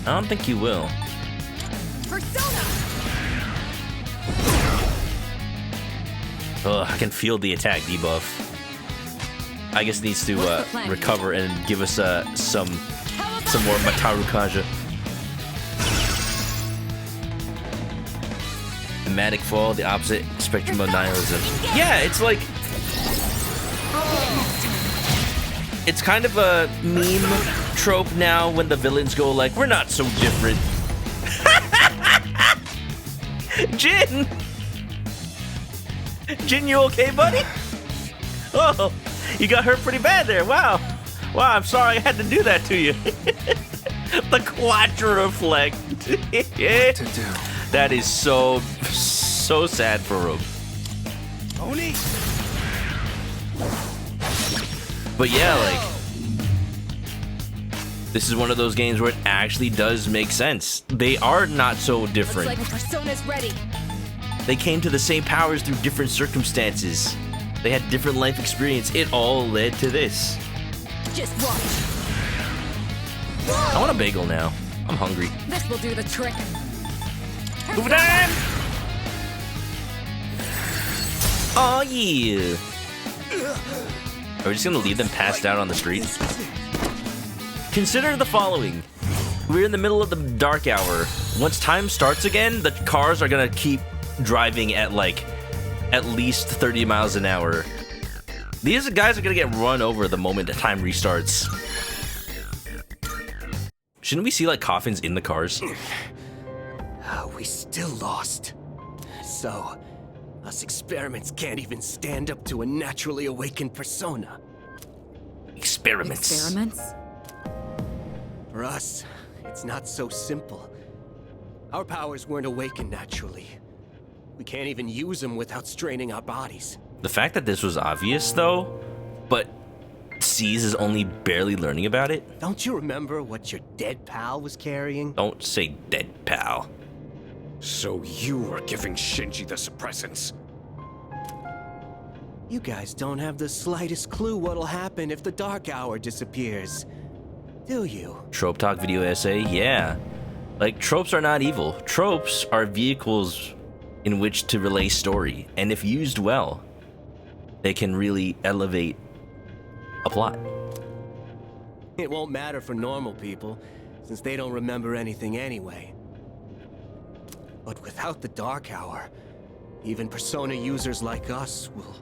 I don't think you will. Persona! Ugh, I can feel the attack debuff. I guess needs to recover and give us some more Mataru Kaja. Thematic fall, the opposite spectrum of nihilism. Yeah, it's like it's kind of a meme trope now when the villains go like, "We're not so different." Jin! Jin, you okay, buddy? Oh, you got hurt pretty bad there. Wow. Wow, I'm sorry I had to do that to you. The Quadra Reflect. That is so sad for him. Oni! But yeah, like, This is one of those games where it actually does make sense. They are not so different. Looks like Persona's ready. They came to the same powers through different circumstances. They had different life experience. It all led to this. Just watch. I want a bagel now. I'm hungry. This will do the trick. Move time! Oh yeah! Are we just gonna leave them passed out on the street? Consider the following. We're in the middle of the dark hour. Once time starts again, the cars are gonna keep driving at like at least 30 miles an hour. These guys are gonna get run over the moment the time restarts. Shouldn't we see like coffins in the cars? We still lost. So, us experiments can't even stand up to a naturally awakened persona. Experiments. Experiments? For us, it's not so simple. Our powers weren't awakened naturally. We can't even use them without straining our bodies. The fact that this was obvious though, but C's is only barely learning about it. Don't you remember what your dead pal was carrying? Don't say dead pal. So you were giving Shinji the suppressants? You guys don't have the slightest clue what'll happen if the Dark Hour disappears, do you? Trope Talk video essay? Yeah. Like, tropes are not evil. Tropes are vehicles in which to relay story, and if used well, they can really elevate a plot. It won't matter for normal people, since they don't remember anything anyway. But without the Dark Hour, even Persona users like us will...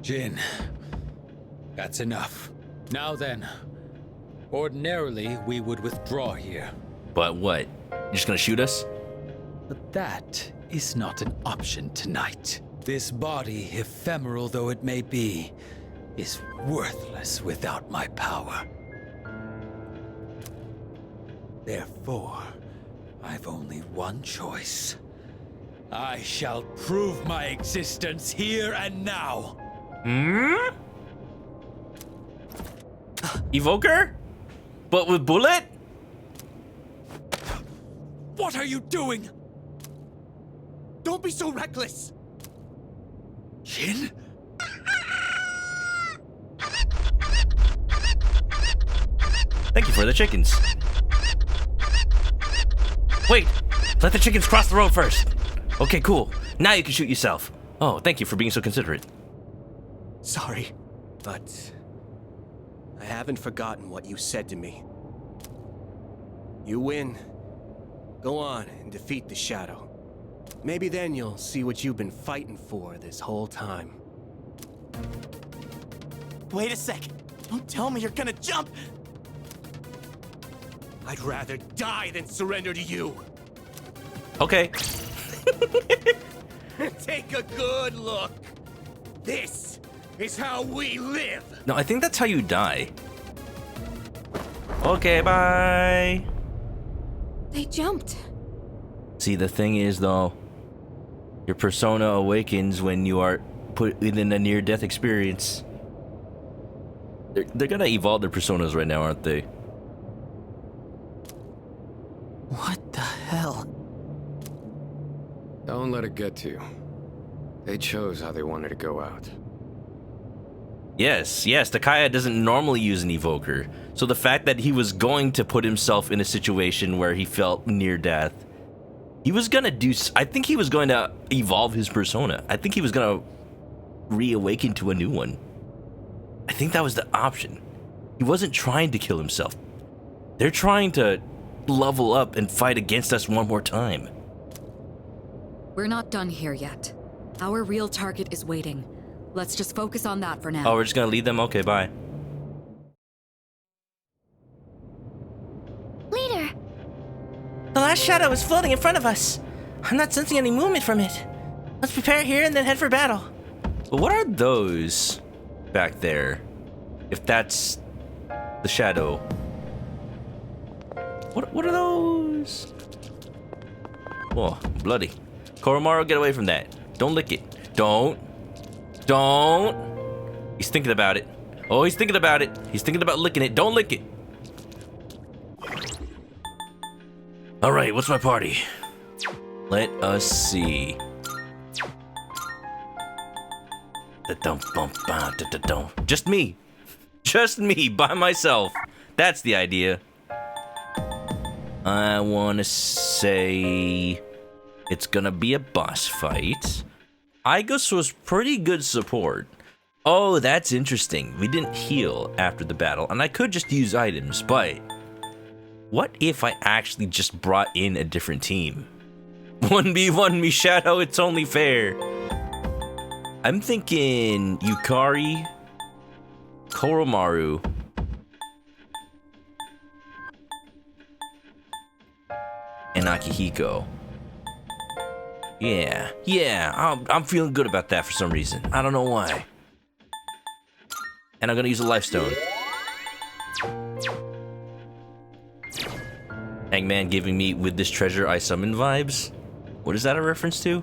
Jin, that's enough. Now then, ordinarily we would withdraw here. But what? You're just gonna shoot us? But that is not an option tonight. This body, ephemeral though it may be, is worthless without my power. Therefore, I've only one choice. I shall prove my existence here and now. Evoker? But with bullet? What are you doing? Don't be so reckless! Jin? Thank you for the chickens. Wait! Let the chickens cross the road first. Okay, cool. Now you can shoot yourself. Oh, thank you for being so considerate. Sorry, but I haven't forgotten what you said to me. You win. Go on and defeat the Shadow. Maybe then you'll see what you've been fighting for this whole time. Wait a second. Don't tell me you're gonna jump. I'd rather die than surrender to you. Okay. Take a good look. This is how we live. No, I think that's how you die. Okay, bye. They jumped. See, the thing is, though, your persona awakens when you are put within a near-death experience. They're gonna evolve their personas right now, aren't they? What the hell? Don't let it get to you. They chose how they wanted to go out. Yes, Takaya doesn't normally use an evoker. So the fact that he was going to put himself in a situation where he felt near death, he was gonna do... I think he was going to evolve his persona. I think he was gonna reawaken to a new one. I think that was the option. He wasn't trying to kill himself. They're trying to level up and fight against us one more time. We're not done here yet. Our real target is waiting. Let's just focus on that for now. Oh, we're just gonna lead them? Okay, bye. Leader! The last shadow is floating in front of us. I'm not sensing any movement from it. Let's prepare here and then head for battle. But what are those back there? If that's the shadow. What are those? Oh, bloody. Koromaru, get away from that. Don't lick it. Don't. He's thinking about it. Oh, he's thinking about it. He's thinking about licking it. Don't lick it. All right, what's my party? Let us see. Just me. Just me by myself. That's the idea. I want to say it's gonna be a boss fight. Igus was pretty good support. Oh, that's interesting. We didn't heal after the battle, and I could just use items, but what if I actually just brought in a different team? 1v1 me, Shadow, it's only fair. I'm thinking Yukari, Koromaru, and Akihiko. Yeah, I'm feeling good about that for some reason. I don't know why. And I'm gonna use a life stone. Hangman giving me with this treasure I summon vibes. What is that a reference to?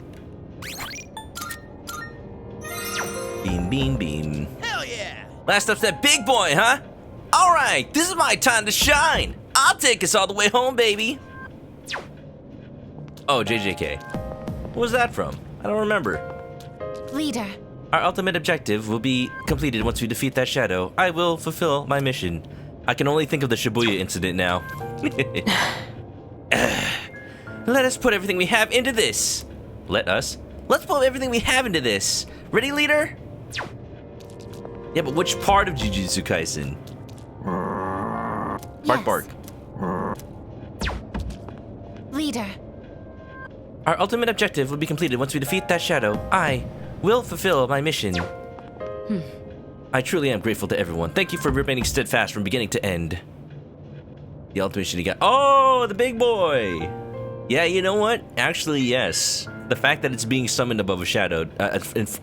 Beam, beam, beam. Hell yeah! Last up's that big boy, huh? All right, this is my time to shine. I'll take us all the way home, baby. Oh, JJK. What was that from? I don't remember. Leader. Our ultimate objective will be completed once we defeat that shadow. I will fulfill my mission. I can only think of the Shibuya incident now. Let us put everything we have into this. Let's put everything we have into this. Ready, leader? Yeah, but which part of Jujutsu Kaisen? Bark, bark. Leader. Our ultimate objective will be completed once we defeat that shadow. I will fulfill my mission. I truly am grateful to everyone. Thank you for remaining steadfast from beginning to end. The ultimate mission he got. Oh, the big boy. Yeah, you know what? Actually, yes. The fact that it's being summoned above a shadow, it's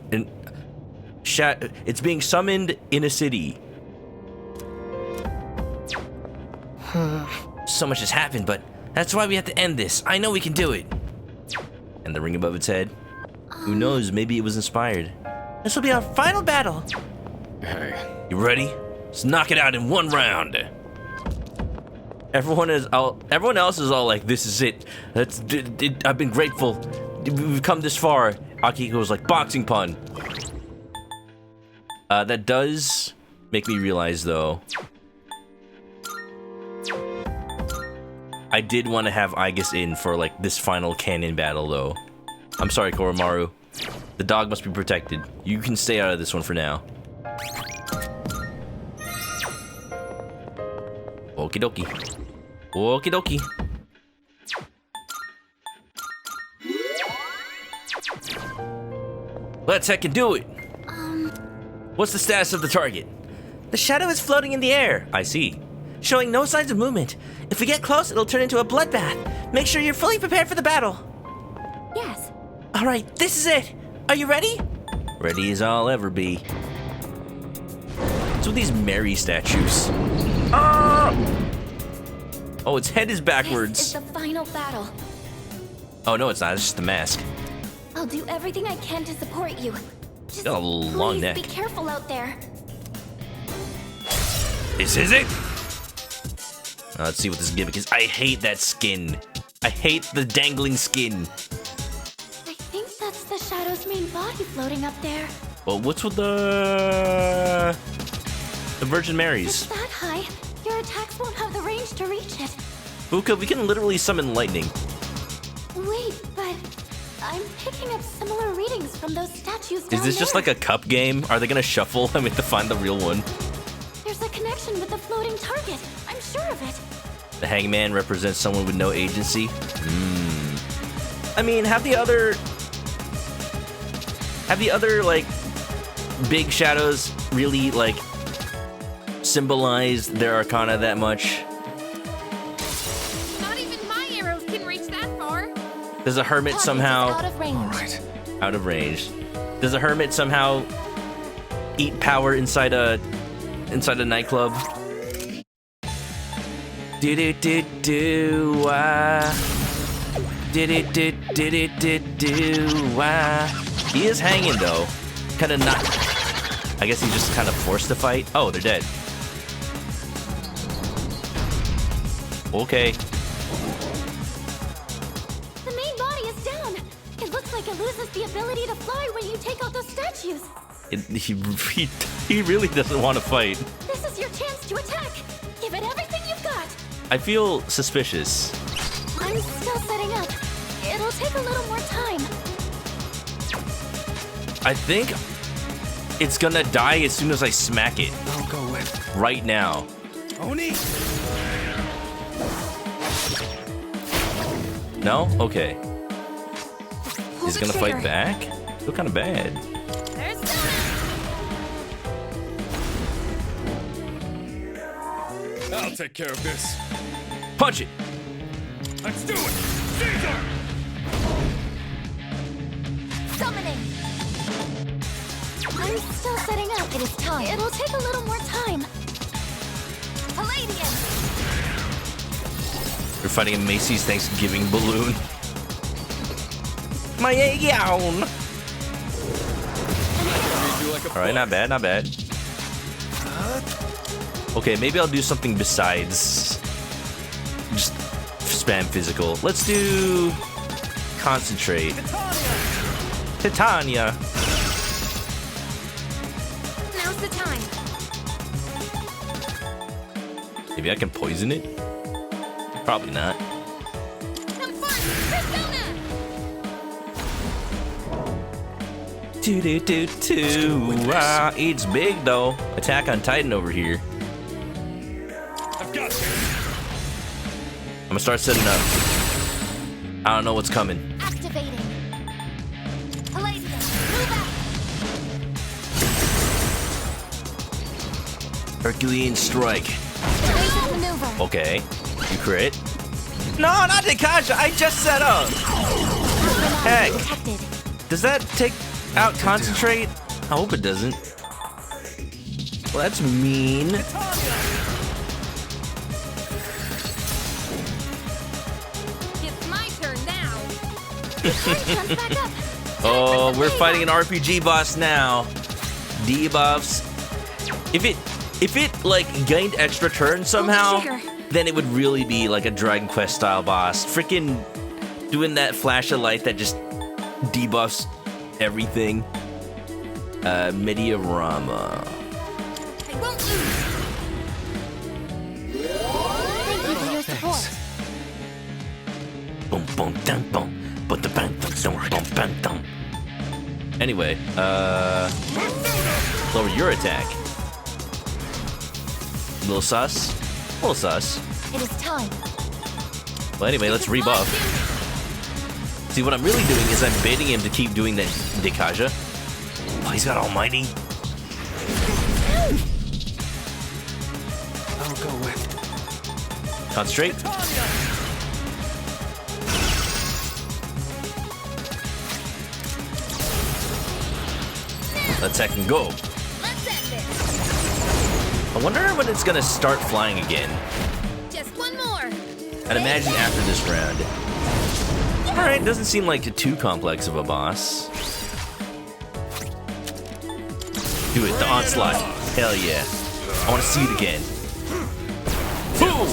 being summoned in a city. So much has happened, but that's why we have to end this. I know we can do it. And the ring above its head. Who knows? Else was inspired. This will be our final battle. Hey. You ready? Let's knock it out in one round. Everyone else is all like, "This is it. I've been grateful. We've come this far." Akihiko's like, "Boxing pun." That does make me realize, though, I did want to have Igus in for like this final canon battle, though. I'm sorry, Koromaru. The dog must be protected. You can stay out of this one for now. Okie dokie. Okie dokie. Let's heckin' do it. What's the status of the target? The shadow is floating in the air. I see. Showing no signs of movement. If we get close, it'll turn into a bloodbath. Make sure you're fully prepared for the battle. Yes. All right, this is it. Are you ready? Ready as I'll ever be. What's with these Mary statues? Ah! Oh, its head is backwards. This is the final battle. Oh, no, it's not. It's just the mask. I'll do everything I can to support you. Just got a long please neck. be careful out there. This is it? Let's see what this gimmick is. I hate that skin. I hate the dangling skin. I think that's the shadow's main body floating up there. Well, what's with the Virgin If Marys? it's that high, your attacks won't have the range to reach it. Buka, we can literally summon lightning. Wait, but I'm picking up similar readings from those statues down Is this just there. like a cup game? Are they gonna shuffle? I mean, to find the real one. There's a connection with the floating target. I'm sure of it. The hangman represents someone with no agency. I mean, have the other like big shadows really like symbolize their arcana that much? Not even my arrows can reach that far. Does a hermit Target's somehow out of range. All right. out of range? Does a hermit somehow eat power inside a nightclub? Did it He is hanging though. Kinda not. I guess he's just kind of forced to fight. Oh, they're dead. Okay. The main body is down. It looks like it loses the ability to fly when you take out those statues. He really doesn't want to fight. This is your chance to attack. Give it everything you've got. I feel suspicious. I'm still setting up. It'll take a little more time. I think it's gonna die as soon as I smack it. I'll go with. Right now. Oni! No? Okay. He's gonna fight back? Feel kind of bad. There's I'll take care of this. Punch it! Let's do it! Caesar! Summoning. I'm still setting up. It is time. It'll take a little more time. Palladium. You're fighting a Macy's Thanksgiving balloon. My gown! Alright, not bad, not bad. Okay, maybe I'll do something besides just spam physical. Let's do concentrate. Titania. Now's the time. Maybe I can poison it? Probably not. Have fun, Persona! It's big though. Attack on Titan over here. I've got this. I'm gonna start setting up. I don't know what's coming. Activating. Palladium. Move out. Herculean strike. Evasive maneuver. Okay. You crit. No, not Dekasha. I just set up. Heck. Detected. Does that take out concentrate? I hope it doesn't. Well, that's mean. It's my turn now. Jump back up. Oh, we're fighting an RPG boss now. Debuffs. If it like gained extra turns somehow, then it would really be like a Dragon Quest style boss. Freaking doing that flash of light that just debuffs everything. Mediarama. I won't lose. Thank you for your support. Boom, boom, dum, boom. But the bang, dum, boom, bang, dum. Anyway, lower your attack. Little sus. Little sus. It is time. Well, anyway, let's rebuff. See, what I'm really doing is I'm baiting him to keep doing that Dekasha. Oh, he's got Almighty. I'll go with. Concentrate. Let's heck and go. Let's end this. I wonder when it's gonna start flying again. Just one more. I'd imagine after this round. Alright, doesn't seem like too complex of a boss. Do it, the onslaught. Hell yeah. I want to see it again. Boom!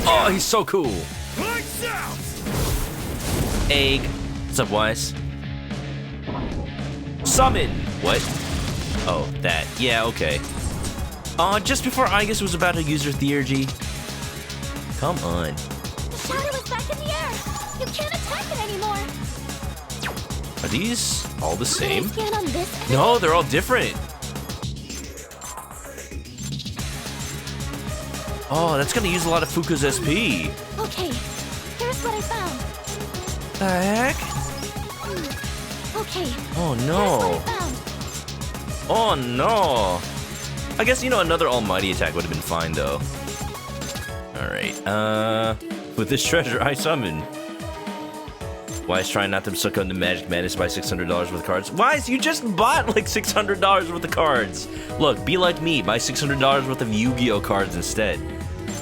Oh, he's so cool. Egg. What's up, Wise? Summon! What? Oh, that. Yeah, okay. Just before Igus was about to use her theurgy. Come on. The shadow is back in the air. You can't attack it anymore. Are these all the Can I same? scan on this enemy? No, they're all different. Oh, that's gonna use a lot of Fuka's SP. Okay, here's what I found. The heck? Okay. Oh Here's no. what I found. Oh no. I guess, you know, another almighty attack would have been fine though. Alright, with this treasure I summon. Wise trying not to suck on the Magic Madness by $600 worth of cards. Wise, you just bought like $600 worth of cards. Look, be like me, buy $600 worth of Yu-Gi-Oh cards instead.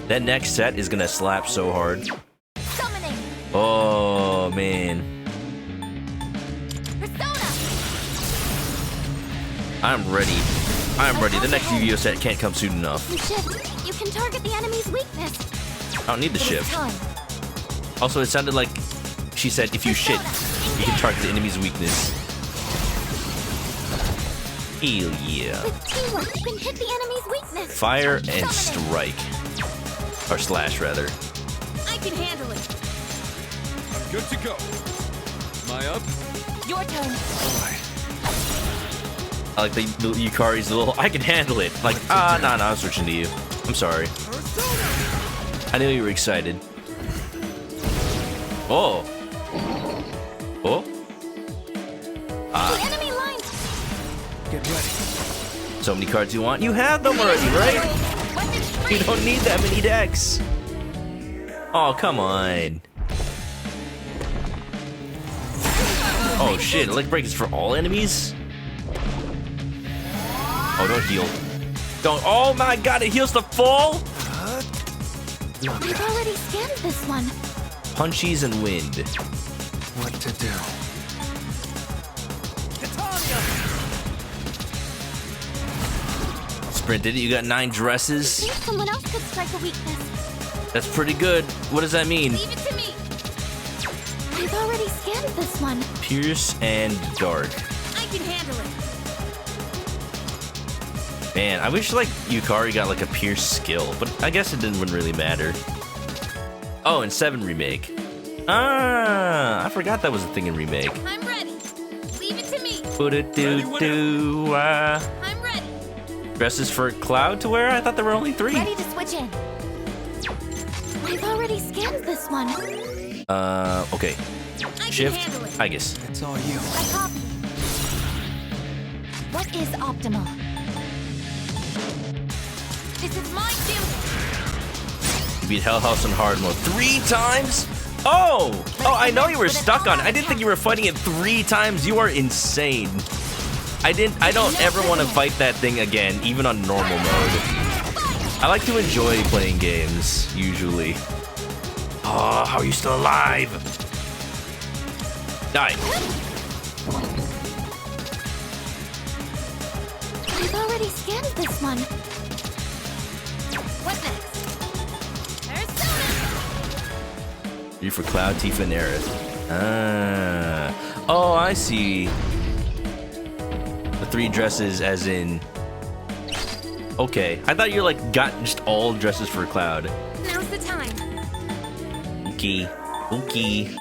That next set is gonna slap so hard. Summoning. Oh man. Persona. I'm ready. I'm ready. The next Yu-Gi-Oh set can't come soon enough. You shift. You can target the enemy's weakness. I don't need the It is shift. time. Also, it sounded like she said, if you shit, you can target the enemy's weakness. Hell yeah. With teamwork, you can hit the enemy's weakness. Fire and strike. Or slash, rather. I can handle it. I'm good to go. Am I up? Your turn. I like the Yukari's little, I can handle it. Like, no, I'm switching to you. I'm sorry. I knew you were excited. Oh. Oh. The enemy lines. Get ready. So many cards you want? You have them already, right? You don't need that many decks. Oh, come on. Oh shit, Elect Break is for all enemies? Oh, don't heal. Don't. Oh my god, it heals the full? We've already scanned this one. Punchies and wind. What to do? Sprinted, you got 9 dresses. I think someone else could strike a weakness. That's pretty good. What does that mean? Leave it to me. I've already scanned this one. Pierce and Dark. I can handle it. Man, I wish like Yukari got like a Pierce skill, but I guess it wouldn't really matter. Oh, and 7 remake. Ah, I forgot that was a thing in remake. I'm ready. Leave it to me. Doo-doo-doo, I'm ready. Dresses for Cloud to wear? I thought there were only 3. Ready to switch in. I've already scanned this one. Okay. I Shift, can handle it. I guess. It's all you. I copy. What is optimal? This is my field. You beat Hell House on hard mode 3 times? Oh! Oh, I know you were stuck on it. I didn't think you were fighting it 3 times. You are insane. I don't ever want to fight that thing again, even on normal mode. I like to enjoy playing games, usually. Oh, how are you still alive? Die. I've already scanned this one. What next? Persona. You for Cloud, Tifa, and Aerith. Ah. Oh, I see. The 3 dresses as in... Okay. I thought you like got just all dresses for Cloud. Now's the time. Okay. Okay.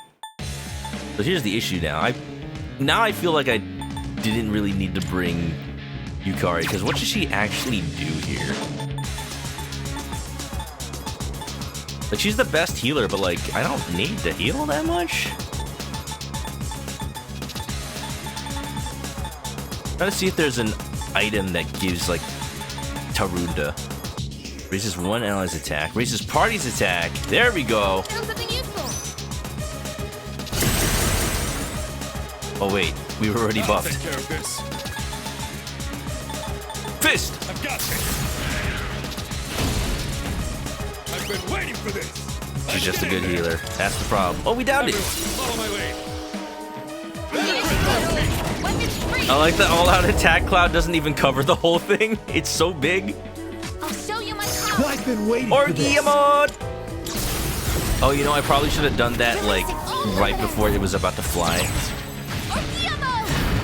So here's the issue now. Now I feel like I didn't really need to bring Yukari, because what does she actually do here? Like, she's the best healer, but like, I don't need to heal that much. Trying to see if there's an item that gives like Tarunda. Raises one ally's attack. Raises party's attack. There we go. Found something useful. Oh wait, we were already I'll buffed. take care of this. Fist! I've got this. I've been waiting for this. She's just a good healer. That's the problem. Oh, we downed it. Follow my lead. I like that all-out attack Cloud doesn't even cover the whole thing. It's so big. I'll show you my power. I've been waiting for this. Orgiamon! Oh, you know, I probably should have done that, like, right before it was about to fly.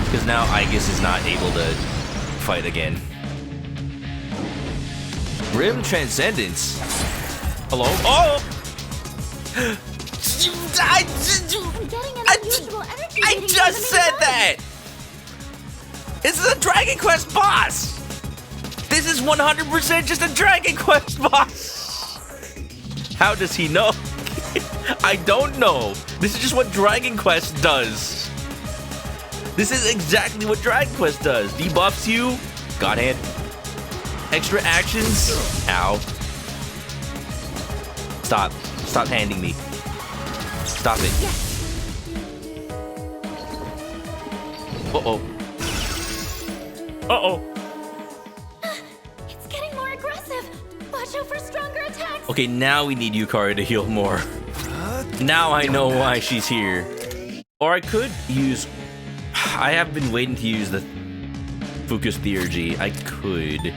Because now Aegis is not able to fight again. Grim Transcendence. Hello? Oh! I just said that! This is a Dragon Quest boss! This is 100% just a Dragon Quest boss! How does he know? I don't know. This is just what Dragon Quest does. This is exactly what Dragon Quest does. Debuffs you. God hand. Extra actions. Ow. Stop. Stop handing me. Stop it. Uh-oh. Uh-oh. It's getting more aggressive. Watch out for stronger attacks. Okay, now we need Yukari to heal more. Now I know why she's here. Or I could use... I have been waiting to use the Focus Theurgy. I could.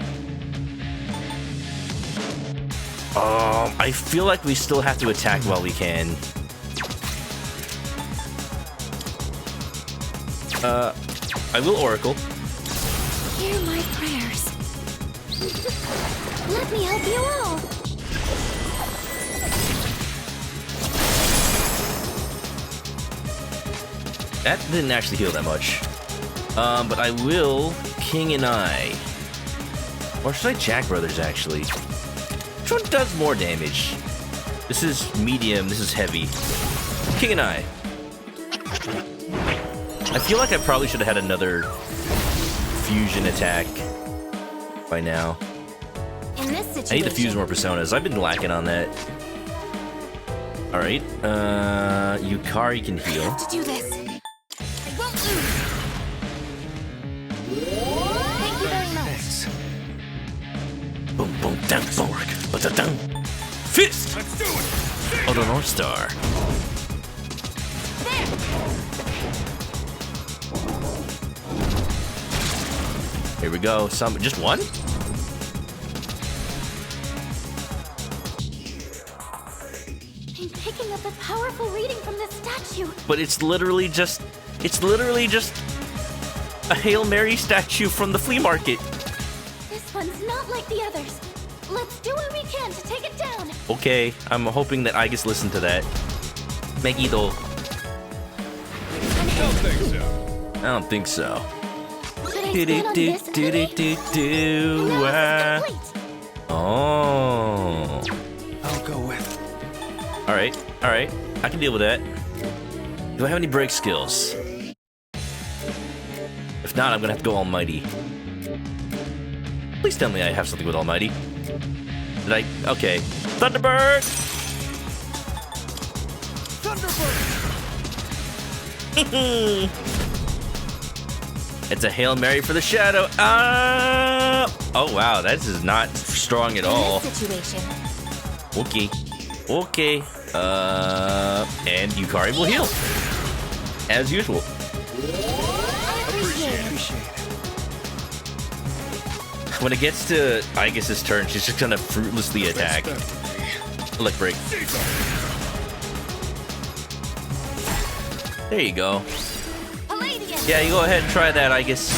I feel like we still have to attack while we can. I will Oracle. Hear my prayers. Let me help you all. That didn't actually heal that much. But I will King and I. Or should I Jack Brothers, actually? Which one does more damage? This is medium, this is heavy. King and I. I feel like I probably should have had another fusion attack by now. In this situation, I need to fuse more personas. I've been lacking on that. Alright, Yukari can heal. I have to do this. I won't lose. Thank you very much. Boom, boom, down, boom, down. Fist! Let's do it! Oh, the North Star. Here we go. Just one? I'm picking up a powerful reading from this statue. But it's literally just a Hail Mary statue from the flea market. This one's not like the others. Let's do what we can to take it down. Okay, I'm hoping that Aigis listened to that. Megiddo. Don't think so. I don't think so. Should I stand on this enemy? Analysis complete. Oh. I'll go with. Alright. I can deal with that. Do I have any break skills? If not, I'm gonna have to go Almighty. Please tell me I have something with Almighty. Did I? Okay. Thunderbird! It's a Hail Mary for the Shadow. Oh wow, this is not strong at all. In this situation. Okay. And Yukari will heal. As usual. Appreciate it. When it gets to Aigis' turn, she's just gonna fruitlessly attack. Lick break. There you go. Palladium. Yeah, you go ahead and try that, Aigis.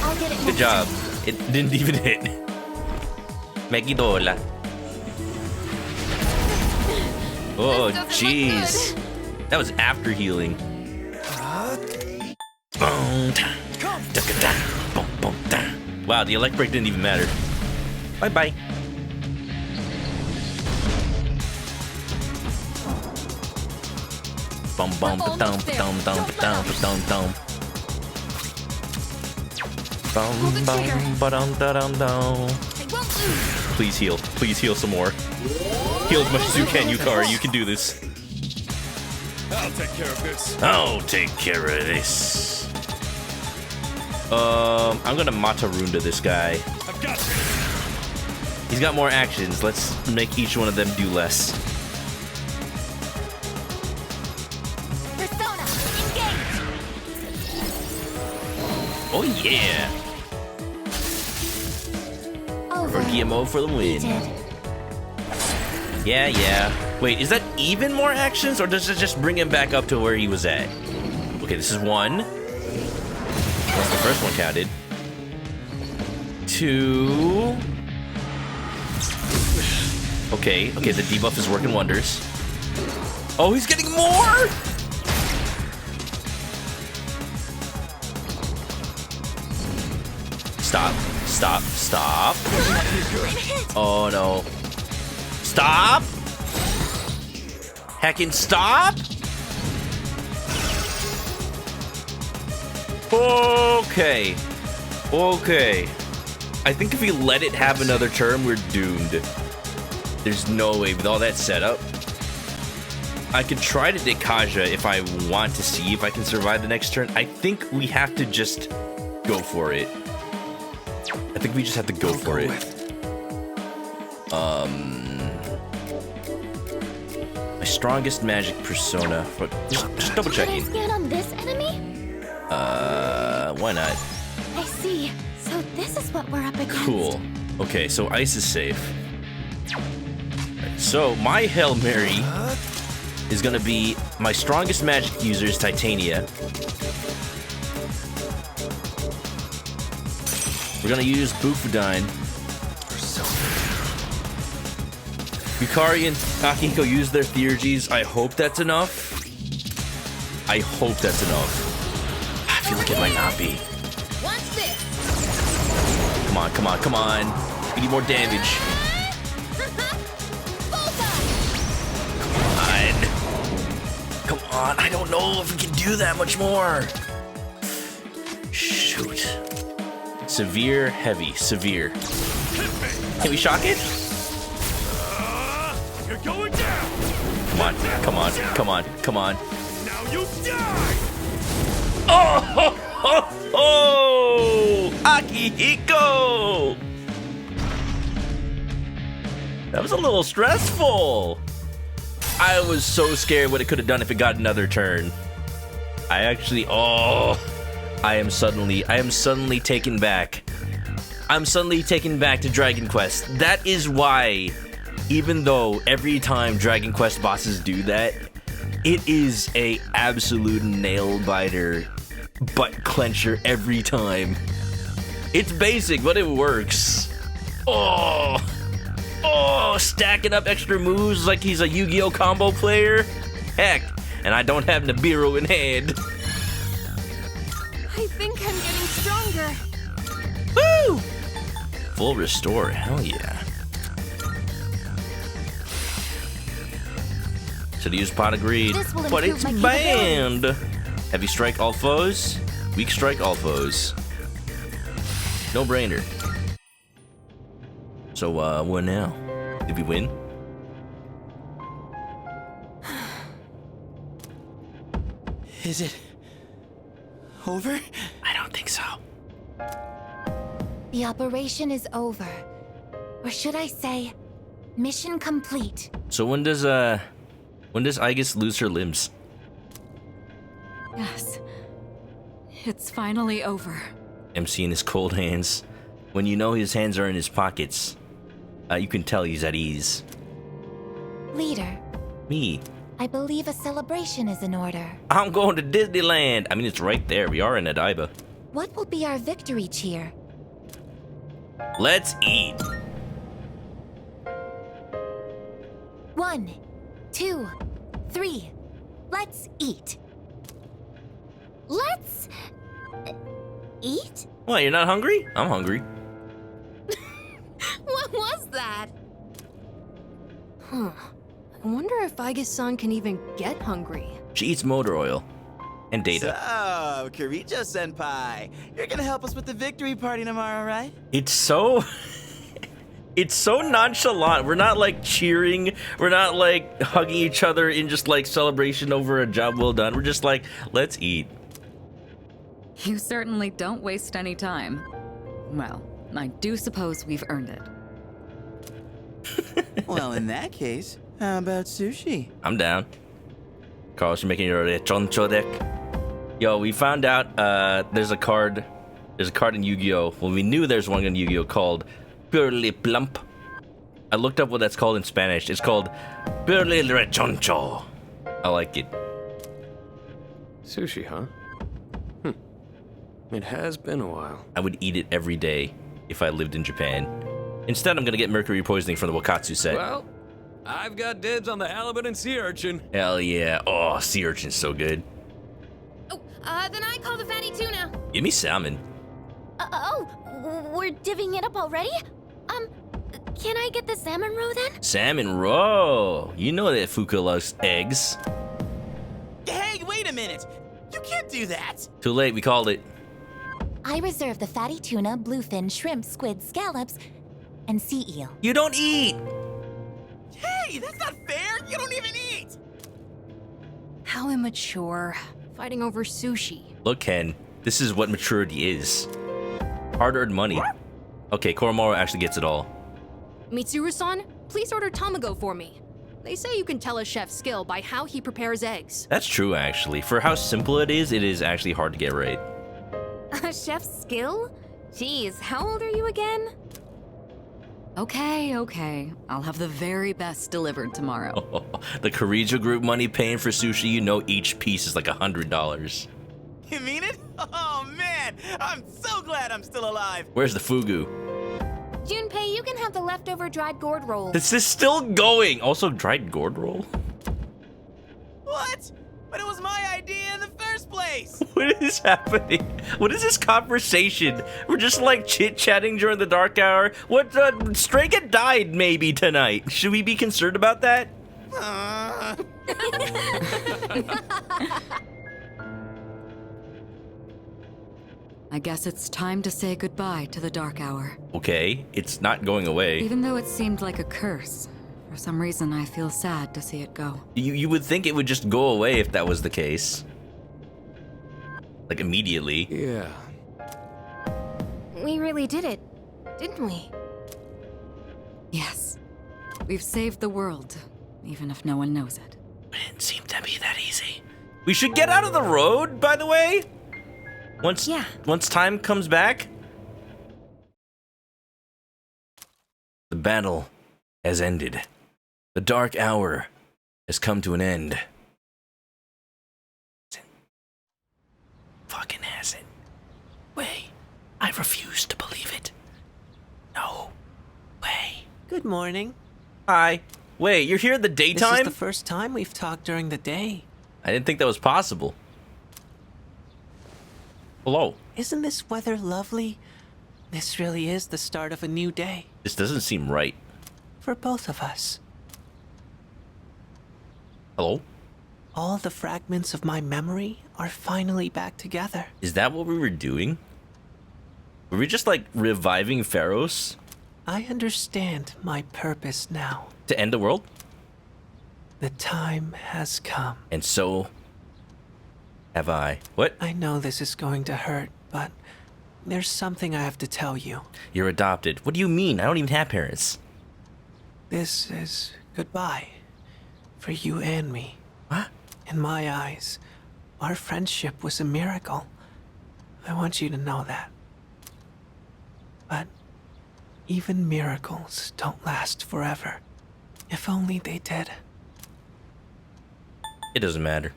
I'll get it Good next job. time. It didn't even hit. Megidola. Oh, jeez. That was after healing. Wow, the elect break didn't even matter. Bye-bye. Bum bum ba dum ba dum dum ba dum ba dum dum. Bum bum ba dum da dum dum. Please heal. Please heal some more. Heal as much as you can, Yukari. You can do this. I'll take care of this. I'll take care of this. I'm gonna Matarunda this guy. I've got this. He's got more actions. Let's make each one of them do less. Persona, engage. Oh yeah! Over. For Guillermo for the win. Did. Yeah. Wait, is that even more actions, or does it just bring him back up to where he was at? Okay, this is one. Once the first one counted. 2. Okay, the debuff is working wonders. Oh, he's getting more! Stop. Oh no. Stop! Heckin' stop! Okay. I think if we let it have another turn, we're doomed. There's no way with all that setup. I could try to Dekaja if I want to see if I can survive the next turn. I think we have to just go for it. I think we just have to go for it. My strongest magic persona. Just double checking. Should I scan on this enemy? Why not? I see see. So this is what we're up against. Cool. Okay, so ice is safe. So my Hail Mary is gonna be my strongest magic user is Titania. We're gonna use Bufudine. Yukari and Akihiko use their Theurgies. I hope that's enough. I hope that's enough. I feel like it might not be. Watch this. Come on, come on, come on. We need more damage. Come on, I don't know if we can do that much more. Shoot. Severe, heavy, severe. Can we shock it? You're going down. Come on, come on, come on, come on. Now you die. Oh, ho, ho, ho! Akihiko! That was a little stressful. I was so scared what it could have done if it got another turn. I actually, I am suddenly taken back. I'm suddenly taken back to Dragon Quest. That is why, even though every time Dragon Quest bosses do that, it is a absolute nail biter, butt clencher every time. It's basic, but it works. Oh, stacking up extra moves like he's a Yu-Gi-Oh combo player. Heck, and I don't have Nibiru in hand. I think I'm getting stronger. Woo! Full restore, hell yeah. Should use Pot of Greed, but it's banned. Heavy strike all foes, weak strike all foes. No brainer. So, what now? Did we win? Is it over? I don't think so. The operation is over. Or should I say, mission complete. So when does Aigis lose her limbs? Yes. It's finally over. MC in his cold hands. When you know his hands are in his pockets, you can tell he's at ease. Leader, Me. I believe a celebration is in order. I'm going to Disneyland. I mean, it's right there. We are in Odaiba. What will be our victory cheer? Let's eat. 1, 2, 3. Let's eat. Let's eat? What, you're not hungry? I'm hungry. What was that? Huh. I wonder if Aigis-san can even get hungry. She eats motor oil. And data. So, Kiricho-senpai, you're gonna help us with the victory party tomorrow, right? It's so... It's so nonchalant. We're not like cheering. We're not like hugging each other in just like celebration over a job well done. We're just like, let's eat. You certainly don't waste any time. Well, I do suppose we've earned it. Well, in that case, how about sushi? I'm down. Carlos, you're making your choncho deck. Yo, we found out there's a card in Yu-Gi-Oh! Well, we knew there's one in Yu-Gi-Oh! Called Purely Plump. I looked up what that's called in Spanish. It's called Purely Rechoncho. I like it. Sushi, huh? It has been a while. I would eat it every day if I lived in Japan. Instead, I'm gonna get mercury poisoning from the Wakatsu set. Well, I've got dibs on the halibut and sea urchin. Hell yeah. Oh, sea urchin's so good. Oh, then I call the fatty tuna. Give me salmon. We're divvying it up already? Can I get the salmon roe then? Salmon roe. You know that Fuka loves eggs. Hey, wait a minute! You can't do that! Too late, we called it. I reserve the fatty tuna, bluefin, shrimp, squid, scallops, and sea eel. You don't eat! Hey, that's not fair! You don't even eat! How immature. Fighting over sushi. Look, Ken, this is what maturity is. Hard-earned money. Okay, Koromaru actually gets it all. Mitsuru-san, please order tamago for me. They say you can tell a chef's skill by how he prepares eggs. That's true, actually. For how simple it is actually hard to get right. A chef's skill? Geez, how old are you again? Okay. I'll have the very best delivered tomorrow. The Karijo group money paying for sushi, you know each piece is like $100. You mean it? Oh man, I'm so glad I'm still alive. Where's the fugu? Junpei, you can have the leftover dried gourd roll. This is still going. Also, dried gourd roll? What? But it was my idea in the first place. What is happening? What is this conversation? We're just like chit-chatting during the dark hour. What, Strega died maybe tonight. Should we be concerned about that? I guess it's time to say goodbye to the dark hour. Okay, it's not going away. Even though it seemed like a curse, for some reason I feel sad to see it go. You would think it would just go away if that was the case. Like immediately. Yeah. We really did it, didn't we? Yes. We've saved the world, even if no one knows it. It didn't seem to be that easy. We should get out of the road, by the way. Once time comes back. The battle has ended. The dark hour has come to an end. Fucking hasn't. Way. I refuse to believe it. No way. Good morning. Hi. Wait, you're here in the daytime? This is the first time we've talked during the day. I didn't think that was possible. Hello. Isn't this weather lovely? This really is the start of a new day. This doesn't seem right. For both of us. Hello? All the fragments of my memory are finally back together. Is that what we were doing? Were we just like reviving Pharos? I understand my purpose now. To end the world? The time has come. And so have I. What? I know this is going to hurt, but there's something I have to tell you. You're adopted. What do you mean? I don't even have parents. This is goodbye. For you and me. What? In my eyes, our friendship was a miracle. I want you to know that. But even miracles don't last forever. If only they did. It doesn't matter.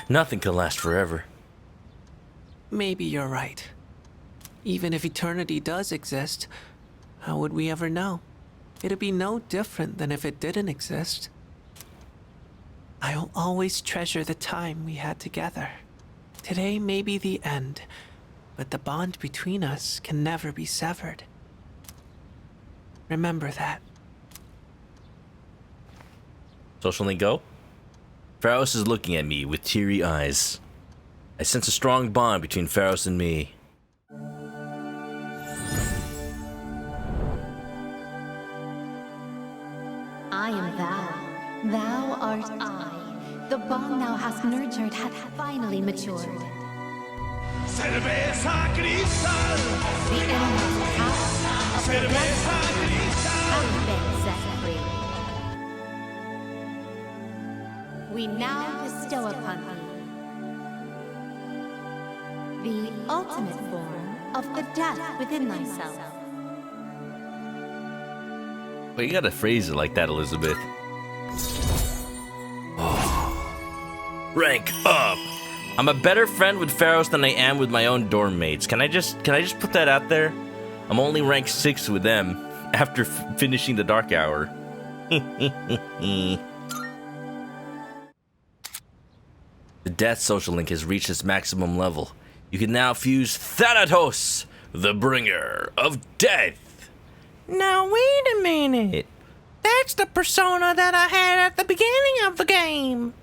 Nothing can last forever. Maybe you're right. Even if eternity does exist, how would we ever know? It'd be no different than if it didn't exist. I'll always treasure the time we had together. Today may be the end, but the bond between us can never be severed. Remember that. Social link go? Pharos is looking at me with teary eyes. I sense a strong bond between Pharos and me. I am thou. Thou art I. The bond thou hast nurtured hath finally matured. Cerveza cristal. The immortal power of the blessed have been set free. We now bestow upon thee the ultimate form of the death within thyself. Well, you gotta phrase it like that, Elizabeth. Oh. Rank up! I'm a better friend with Pharos than I am with my own dorm mates. Can I just put that out there? I'm only rank 6 with them after finishing the dark hour. The death social link has reached its maximum level. You can now fuse Thanatos, the bringer of death. Now wait a minute. That's the persona that I had at the beginning of the game.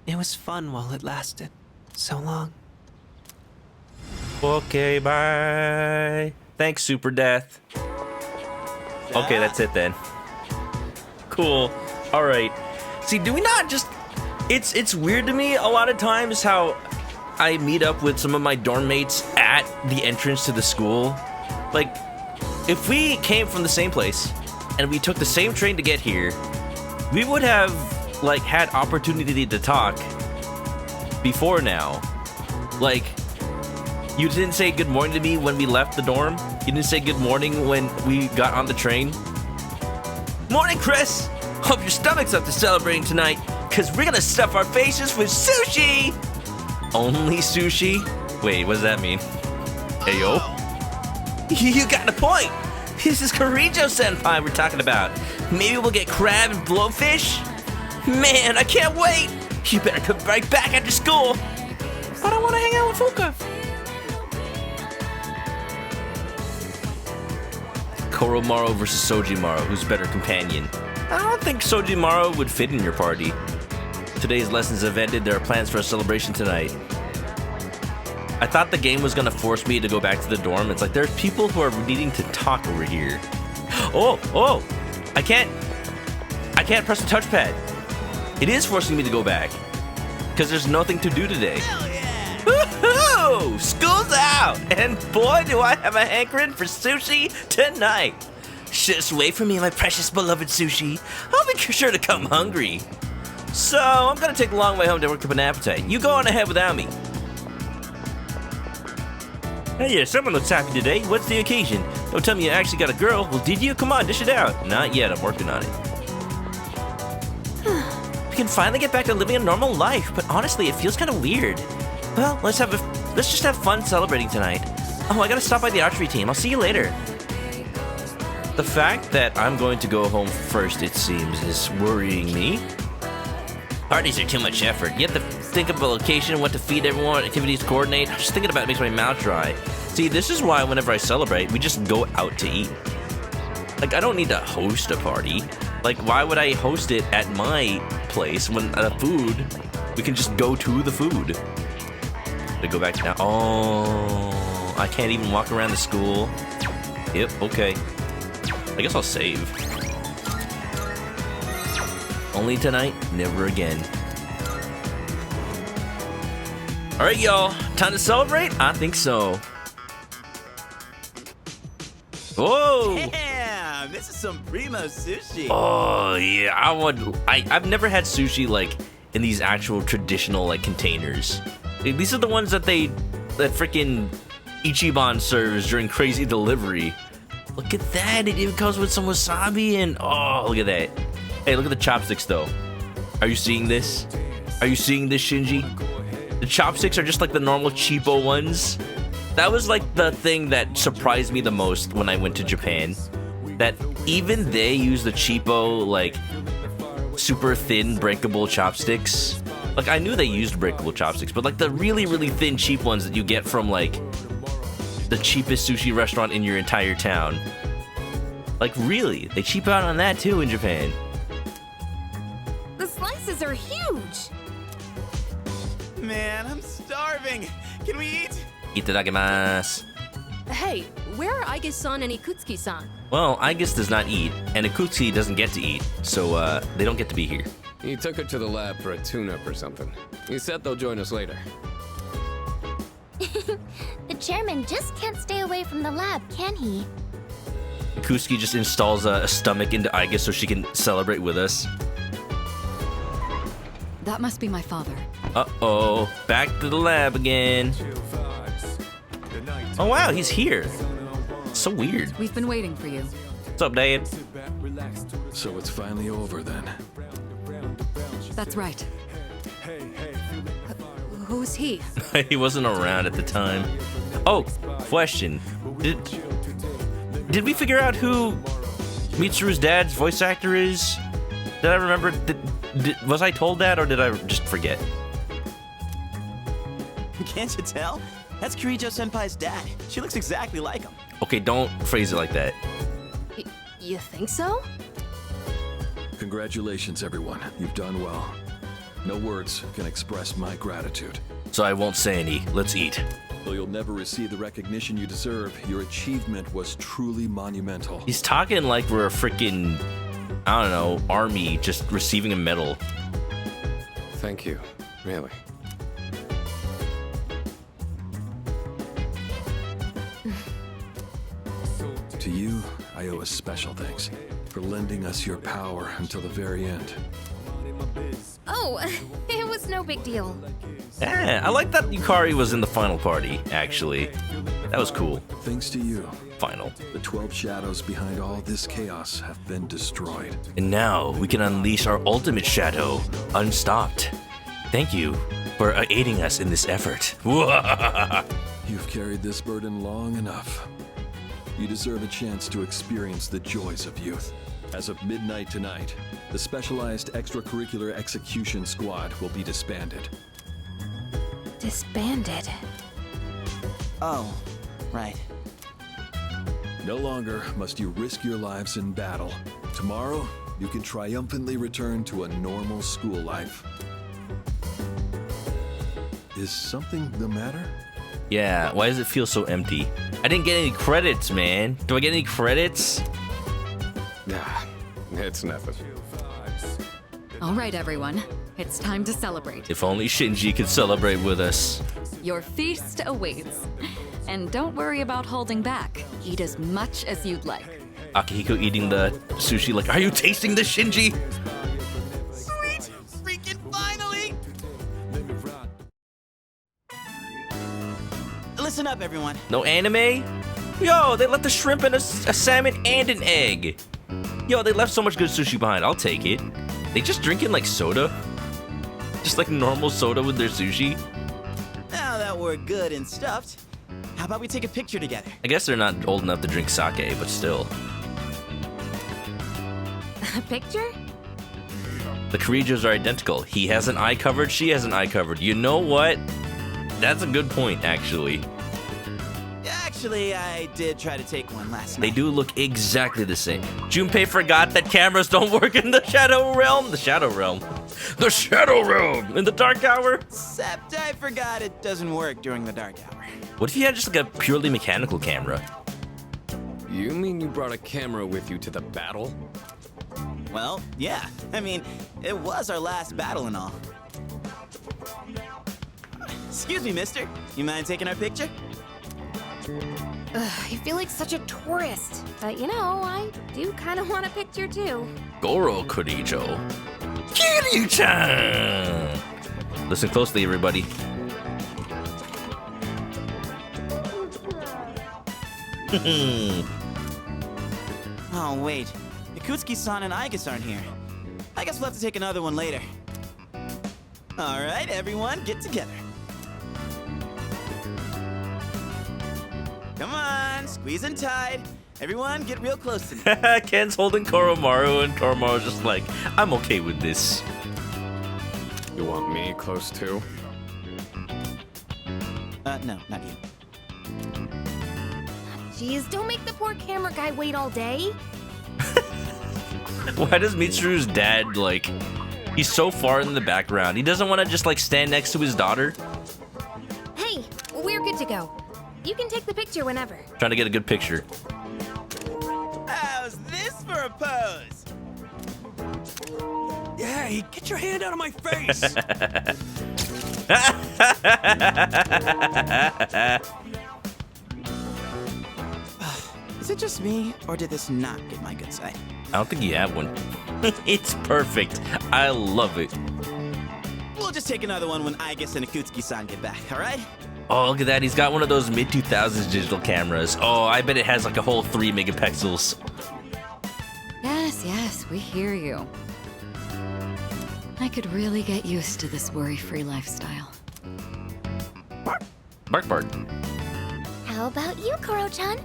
It was fun while it lasted. So long. Okay, bye. Thanks, Super Death. Okay, that's it then. Cool. Alright. See, do we not just... It's weird to me a lot of times how I meet up with some of my dorm mates at the entrance to the school. Like, if we came from the same place and we took the same train to get here, we would have, like, had opportunity to talk before now. Like, You didn't say good morning to me when we left the dorm? You didn't say good morning when we got on the train? Morning, Chris! Hope your stomach's up to celebrating tonight, because we're gonna stuff our faces with sushi! Only sushi? Wait, what does that mean? Hey, yo. You got a point! This is Kirijo-senpai we're talking about. Maybe we'll get crab and blowfish? Man, I can't wait! You better come right back after school! But I want to hang out with Fuka! Koromaru versus Sojimaru, who's better companion? I don't think Sojimaru would fit in your party. Today's lessons have ended. There are plans for a celebration tonight. I thought the game was gonna force me to go back to the dorm. It's like there's people who are needing to talk over here. Oh! I can't press the touchpad. It is forcing me to go back because there's nothing to do today. Hell yeah! Woohoo! School's out, and boy, do I have a hankering for sushi tonight. Just wait for me, my precious beloved sushi. I'll be sure to come hungry. So I'm gonna take the long way home to work up an appetite. You go on ahead without me. Hey, someone looks happy today. What's the occasion? Don't tell me you actually got a girl. Well, did you? Come on, dish it out. Not yet, I'm working on it. We can finally get back to living a normal life, but honestly, it feels kind of weird. Well, let's just have fun celebrating tonight. Oh, I gotta stop by the archery team. I'll see you later. The fact that I'm going to go home first, it seems, is worrying me. Parties are too much effort. You have to think of a location, what to feed everyone, activities to coordinate. Just thinking about it makes my mouth dry. See, this is why whenever I celebrate, we just go out to eat. Like, I don't need to host a party. Like, why would I host it at my place when food, we can just go to the food. To go back now. Oh, I can't even walk around the school. Yep, okay. I guess I'll save. Only tonight, never again. Alright, y'all. Time to celebrate? I think so. Whoa! Damn, this is some primo sushi. Oh, yeah. I've never had sushi, like, in these actual traditional, like, containers. These are the ones that freaking Ichiban serves during Crazy Delivery. Look at that. It even comes with some wasabi and... Oh, look at that. Hey, look at the chopsticks, though. Are you seeing this? Are you seeing this, Shinji? The chopsticks are just like the normal cheapo ones. That was like the thing that surprised me the most when I went to Japan. That even they use the cheapo, like, super thin, breakable chopsticks. Like, I knew they used breakable chopsticks, but like the really, really thin, cheap ones that you get from, like, the cheapest sushi restaurant in your entire town. Like, really? They cheap out on that, too, in Japan. The slices are huge! Man, I'm starving. Can we eat? Itadakimasu. Hey, where are Aigis-san and Ikutsuki-san? Well, Aigis does not eat, and Ikutsuki doesn't get to eat, so they don't get to be here. He took her to the lab for a tune-up or something. He said they'll join us later. The chairman just can't stay away from the lab, can he? Ikutsuki just installs a stomach into Aigis so she can celebrate with us. That must be my father. Uh-oh, back to the lab again. Oh wow, he's here. So weird. We've been waiting for you. What's up, Dad? So it's finally over then. That's right. Who's he? He wasn't around at the time. Oh, question. Did we figure out who Mitsuru's dad's voice actor is? Did I remember? Was I told that, or did I just forget? Can't you tell? That's Kirijo-senpai's dad. She looks exactly like him. Okay, don't phrase it like that. You think so? Congratulations, everyone. You've done well. No words can express my gratitude. So I won't say any. Let's eat. Though you'll never receive the recognition you deserve, your achievement was truly monumental. He's talking like we're a freaking, I don't know, army just receiving a medal. Thank you. Really. To you, I owe a special thanks for lending us your power until the very end. Oh, it was no big deal. Yeah, I like that Yukari was in the final party, actually. That was cool. Thanks to you, Final. the 12 shadows behind all this chaos have been destroyed. And now we can unleash our ultimate shadow, unstopped. Thank you for aiding us in this effort. You've carried this burden long enough. You deserve a chance to experience the joys of youth. As of midnight tonight, the Specialized Extracurricular Execution Squad will be disbanded. Disbanded. Oh, right. No longer must you risk your lives in battle. Tomorrow, you can triumphantly return to a normal school life. Is something the matter? Yeah, why does it feel so empty? I didn't get any credits, man. Do I get any credits? Nah, it's nothing. All right, everyone. It's time to celebrate. If only Shinji could celebrate with us. Your feast awaits. And don't worry about holding back. Eat as much as you'd like. Akihiko eating the sushi like, are you tasting this, Shinji? Sweet! Freaking finally! Listen up, everyone. No anime? Yo, they left the shrimp and a salmon and an egg. Yo, they left so much good sushi behind. I'll take it. They just drinking like soda? Just like normal soda with their sushi? Now that we're good and stuffed, how about we take a picture together? I guess they're not old enough to drink sake, but still. A picture? The Korijos are identical. He has an eye covered, she has an eye covered. You know what? That's a good point, actually. Actually, I did try to take one last They night. do look exactly the same. Junpei forgot that cameras don't work in the Shadow Realm. The Shadow Realm. The Shadow Realm! In the Dark Hour? Except I forgot it doesn't work during the dark hour. What if you had just like a purely mechanical camera? You mean you brought a camera with you to the battle? Well, yeah. I mean, it was our last battle and all. Excuse me, mister. You mind taking our picture? I feel like such a tourist. But you know, I do kind of want a picture too. Goro Korijo. Kiryu-chan! Listen closely, everybody. Oh, wait. Ikutsuki-san and Aigus aren't here. I guess we'll have to take another one later. All right, everyone, get together. Come on, squeeze in tight. Everyone, get real close to me. Ken's holding Koromaru, and Koromaru's just like, I'm okay with this. You want me close too? No, not you. Jeez, don't make the poor camera guy wait all day. Why does Mitsuru's dad, like, he's so far in the background. He doesn't want to just, like, stand next to his daughter. Hey, we're good to go. You can take the picture whenever. Trying to get a good picture. How's this for a pose? Hey, get your hand out of my face! Is it just me, or did this not get my good side? I don't think you have one. It's perfect. I love it. We'll just take another one when Aigus and Ikutsuki-san get back, all right? Oh, look at that. He's got one of those mid-2000s digital cameras. Oh, I bet it has like a whole 3 megapixels. Yes, yes, we hear you. I could really get used to this worry-free lifestyle. Bark, bark. How about you, Koro-chan?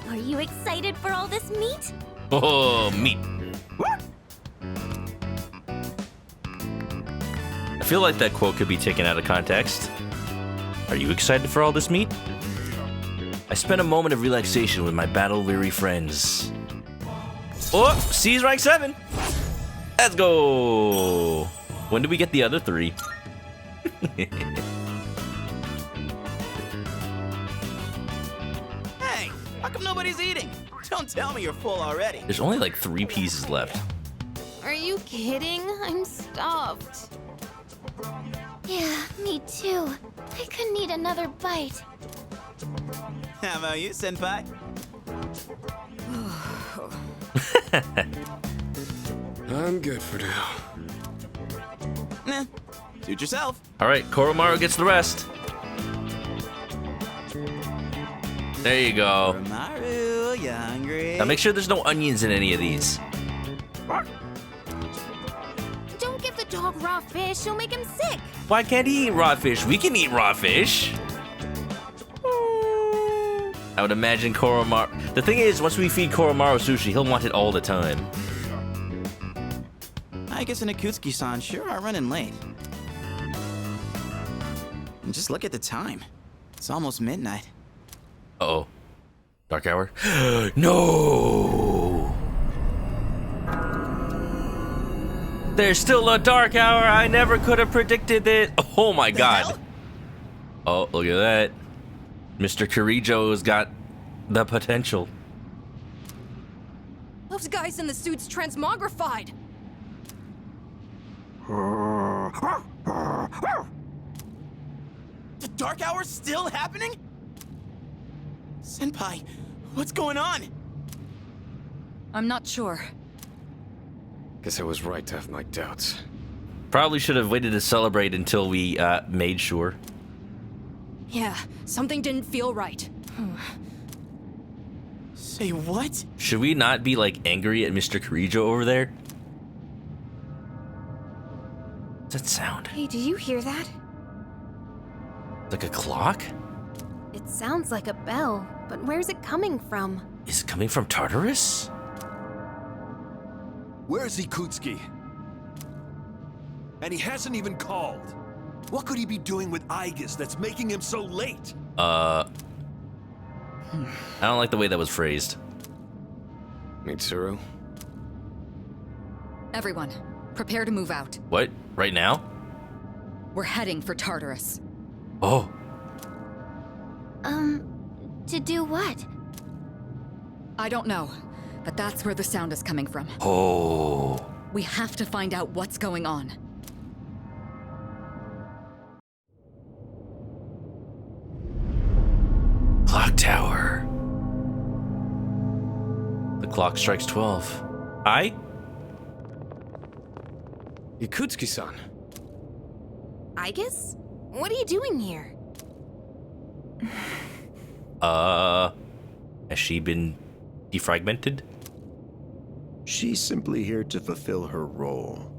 Are you excited for all this meat? Oh, meat. I feel like that quote could be taken out of context. Are you excited for all this meat? I spent a moment of relaxation with my battle-weary friends. Oh, C's rank 7. Let's go. When do we get the other 3? Hey, how come nobody's eating? Don't tell me you're full already. There's only like 3 pieces left. Are you kidding? I'm stuffed. Yeah, me too. I could need another bite. How about you, Senpai? I'm good for now. Suit yourself. All right, Koromaru gets the rest. There you go. Koromaru, you hungry? Now make sure there's no onions in any of these. Don't give the dog raw fish, you'll make him sick. Why can't he eat raw fish? We can eat raw fish. I would imagine Koromaru. The thing is, once we feed Koromaru sushi, he'll want it all the time. Aigus and Akutsuki-san sure are running late. And just look at the time. It's almost midnight. Uh-oh. Dark hour? No! There's still a dark hour. I never could have predicted it. Oh my god. Oh, look at that. Mr. Kirijo's got the potential. Those guys in the suits transmogrified. The Dark Hour's still happening? Senpai, what's going on? I'm not sure. Guess I was right to have my doubts. Probably should have waited to celebrate until we made sure. Yeah, something didn't feel right. Say what? Should we not be like angry at Mr. Kirijo over there? What's that sound? Hey, do you hear that? Like a clock? It sounds like a bell, but where's it coming from? Is it coming from Tartarus? Where's Ikutsuki? And he hasn't even called. What could he be doing with Aigus that's making him so late? I don't like the way that was phrased. Mitsuru? Everyone, prepare to move out. What? Right now? We're heading for Tartarus. Oh. To do what? I don't know, but that's where the sound is coming from. Oh. We have to find out what's going on. Clock tower. The clock strikes 12. Aye? Ikutsuki-san. Aigus? What are you doing here? Has she been defragmented? She's simply here to fulfill her role.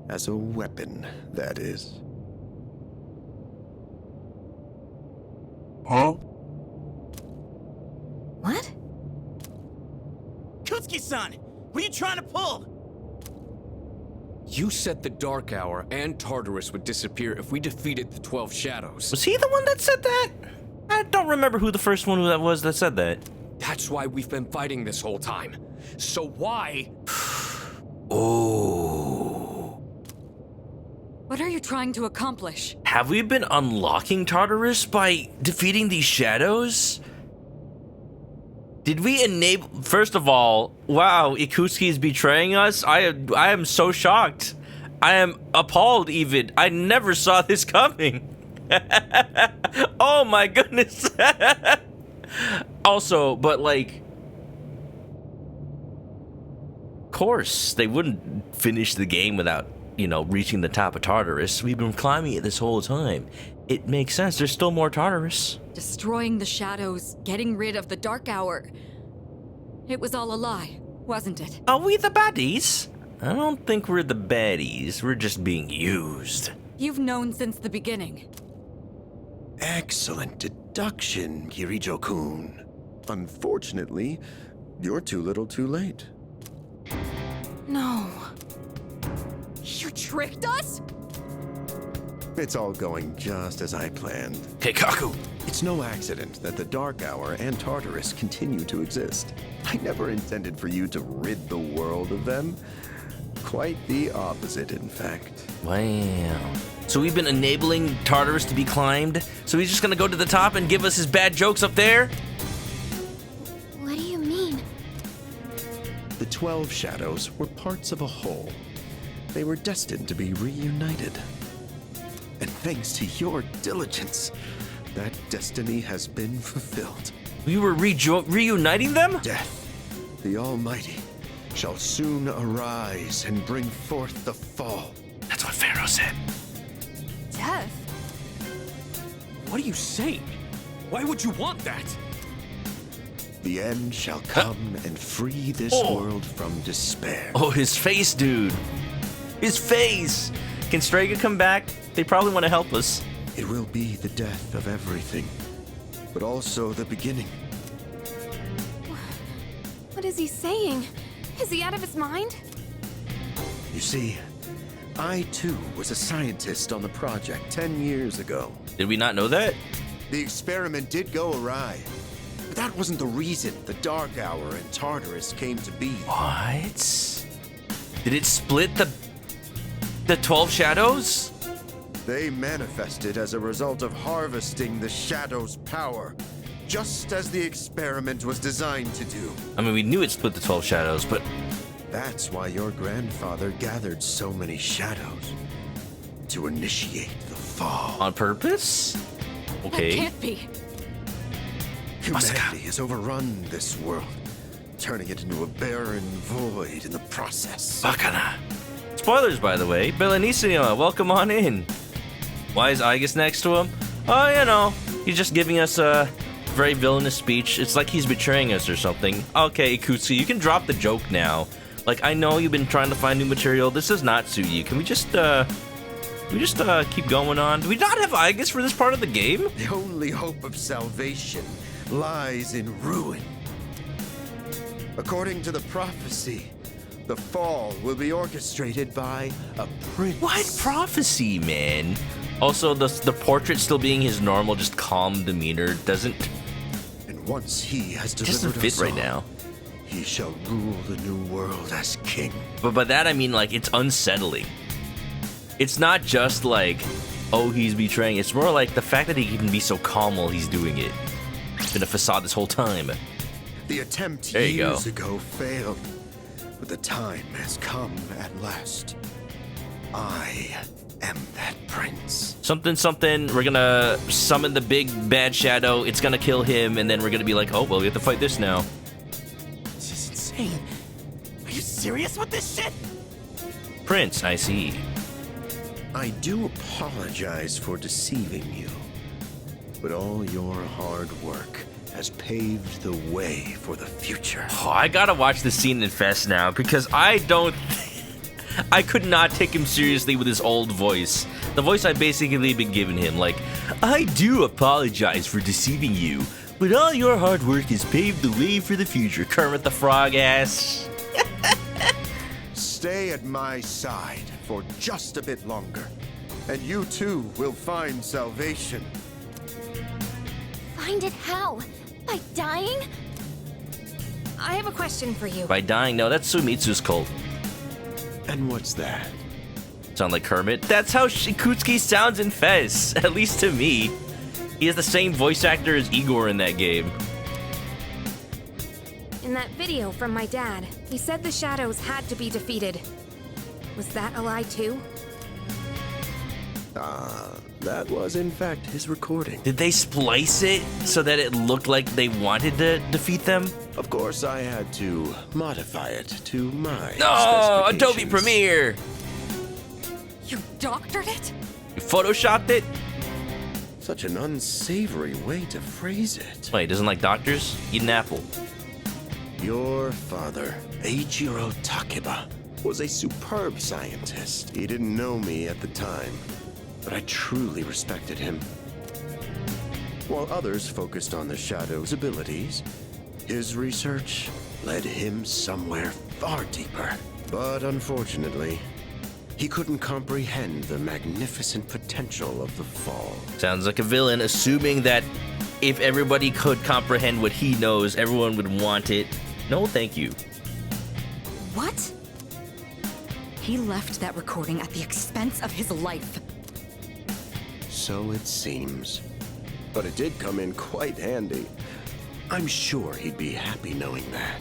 As a weapon, that is. Huh? What? Kutsuki-san! What are you trying to pull? You said the Dark Hour and Tartarus would disappear if we defeated the 12 Shadows. Was he the one that said that? I don't remember who the first one that was that said that. That's why we've been fighting this whole time. So why? Oh. What are you trying to accomplish? Have we been unlocking Tartarus by defeating these shadows? Did we enable... First of all, wow, Ikutsuki is betraying us? I am so shocked. I am appalled even. I never saw this coming. Oh my goodness. Also, but like... Of course, they wouldn't finish the game without, you know, reaching the top of Tartarus. We've been climbing it this whole time. It makes sense. There's still more Tartarus. Destroying the shadows, getting rid of the Dark Hour. It was all a lie, wasn't it? Are we the baddies? I don't think we're the baddies. We're just being used. You've known since the beginning. Excellent deduction, Kirijo-kun. Unfortunately, you're too little too late. No. You tricked us? It's all going just as I planned. Keikaku! It's no accident that the Dark Hour and Tartarus continue to exist. I never intended for you to rid the world of them. Quite the opposite, in fact. Wow. So we've been enabling Tartarus to be climbed? So he's just gonna go to the top and give us his bad jokes up there? What do you mean? The 12 Shadows were parts of a whole. They were destined to be reunited. And thanks to your diligence, that destiny has been fulfilled. We were reuniting them? Death, the Almighty, shall soon arise and bring forth the fall. That's what Pharaoh said. death. What are you saying? Why would you want that? The end shall come and free this world from despair. Oh, his face, dude. His face. Can Strega come back? They probably want to help us. It will be the death of everything, but also the beginning. What is he saying? Is he out of his mind? You see, I too was a scientist on the project 10 years ago. Did we not know that? The experiment did go awry, but that wasn't the reason the Dark Hour and Tartarus came to be. What? Did it split the 12 shadows? They manifested as a result of harvesting the Shadow's power, just as the experiment was designed to do. I mean, we knew it split the 12 shadows, but... That's why your grandfather gathered so many shadows. To initiate the fall. On purpose? Okay. That can't be. Humanity has overrun this world, turning it into a barren void in the process. Bacana. Spoilers, by the way. Bellinicio, welcome on in. Why is Aigis next to him? Oh, you know, he's just giving us a very villainous speech. It's like he's betraying us or something. Okay, Ikutsuki, you can drop the joke now. Like, I know you've been trying to find new material. This does not suit you. Can we just keep going on? Do we not have Aigis for this part of the game? The only hope of salvation lies in ruin. According to the prophecy, the fall will be orchestrated by a prince. What prophecy, man? Also, the portrait still being his normal, just calm demeanor doesn't... And once he has delivered doesn't fit us right all, now. he shall rule the new world as king. But by that, I mean, like, it's unsettling. It's not just like, oh, he's betraying. It's more like the fact that he can be so calm while he's doing it. It's been a facade this whole time. The attempt There you years go. ago failed, but the time has come at last. I am that prince. Something, something, we're gonna summon the big bad shadow. It's gonna kill him, and then we're gonna be like, oh, well, we have to fight this now. This is insane. Are you serious with this shit? Prince, I see. I do apologize for deceiving you, but all your hard work has paved the way for the future. Oh, I gotta watch the scene in Fest now, because I could not take him seriously with his old voice. The voice I've basically been giving him, like, I do apologize for deceiving you, but all your hard work has paved the way for the future, Kermit the Frog ass. Stay at my side for just a bit longer, and you too will find salvation. Find it how? By dying? I have a question for you. By dying, no, that's Sumitsu's cult. And what's that? Sound like Kermit? That's how Ikutsuki sounds in Fez, at least to me. He has the same voice actor as Igor in that game. In that video from my dad, he said the shadows had to be defeated. Was that a lie too? That was in fact his recording. Did they splice it so that it looked like they wanted to defeat them? Of course, I had to modify it to my No, Adobe specifications. Premiere! You doctored it? You photoshopped it? Such an unsavory way to phrase it. Wait, doesn't like doctors? Eat an apple. Your father, Eiichiro Takeba, was a superb scientist. He didn't know me at the time, but I truly respected him. While others focused on the Shadow's abilities, his research led him somewhere far deeper. But unfortunately, he couldn't comprehend the magnificent potential of the fall. Sounds like a villain, assuming that if everybody could comprehend what he knows, everyone would want it. No, thank you. What? He left that recording at the expense of his life. So it seems. But it did come in quite handy. I'm sure he'd be happy knowing that.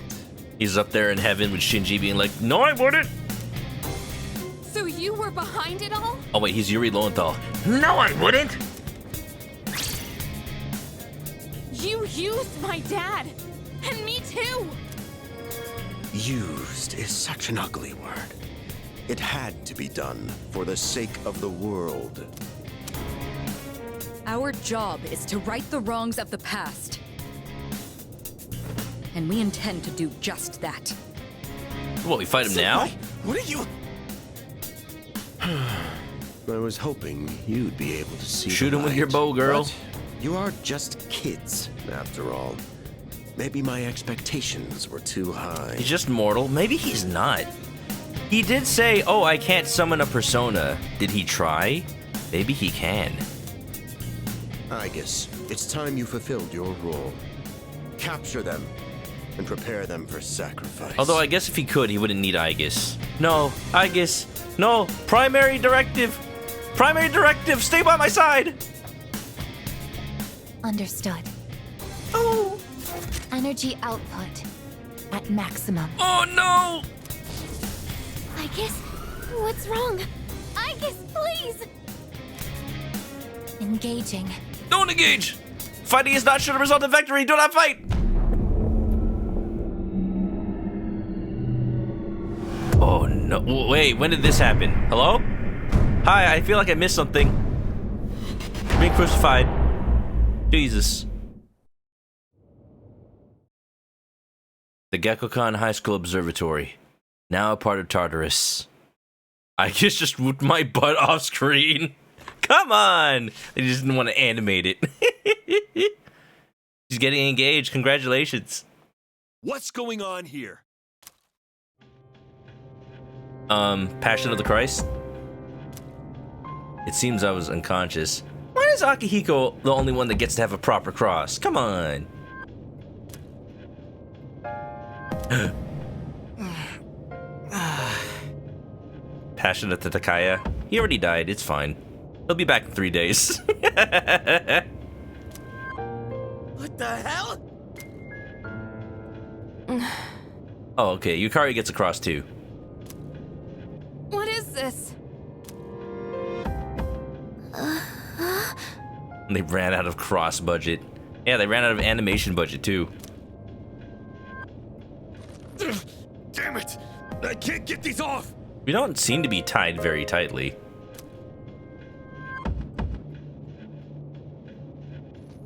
He's up there in heaven with Shinji being like, no, I wouldn't! So you were behind it all? Oh wait, he's Yuri Lowenthal. No, I wouldn't! You used my dad! And me too! Used is such an ugly word. It had to be done for the sake of the world. Our job is to right the wrongs of the past. And we intend to do just that. What, we fight him now? What are you? I was hoping you'd be able to see. Shoot the him with your light, bow, girl. but you are just kids, after all. Maybe my expectations were too high. He's just mortal. Maybe he's not. He did say, oh, I can't summon a persona. Did he try? Maybe he can. I guess it's time you fulfilled your role. Capture them and prepare them for sacrifice. Although I guess if he could, he wouldn't need Aegis. No, Aegis. No, primary directive. Primary directive, stay by my side. Understood. Oh. Energy output at maximum. Oh no! Aegis, what's wrong? Aegis, please! Engaging. Don't engage! Fighting is not sure to result in victory. Do not fight! Oh no. Wait, when did this happen? Hello? Hi, I feel like I missed something. Being crucified. Jesus. The Gekkokan High School Observatory. Now a part of Tartarus. I just whooped my butt off screen. Come on! They just didn't want to animate it. He's getting engaged. Congratulations. What's going on here? Passion of the Christ? It seems I was unconscious. Why is Akihiko the only one that gets to have a proper cross? Come on. Passion of the Takaya? He already died. It's fine. He'll be back in 3 days. What the hell? Oh, okay. Yukari gets a cross too. What is this? They ran out of cross budget. Yeah, they ran out of animation budget too. Damn it! I can't get these off! We don't seem to be tied very tightly.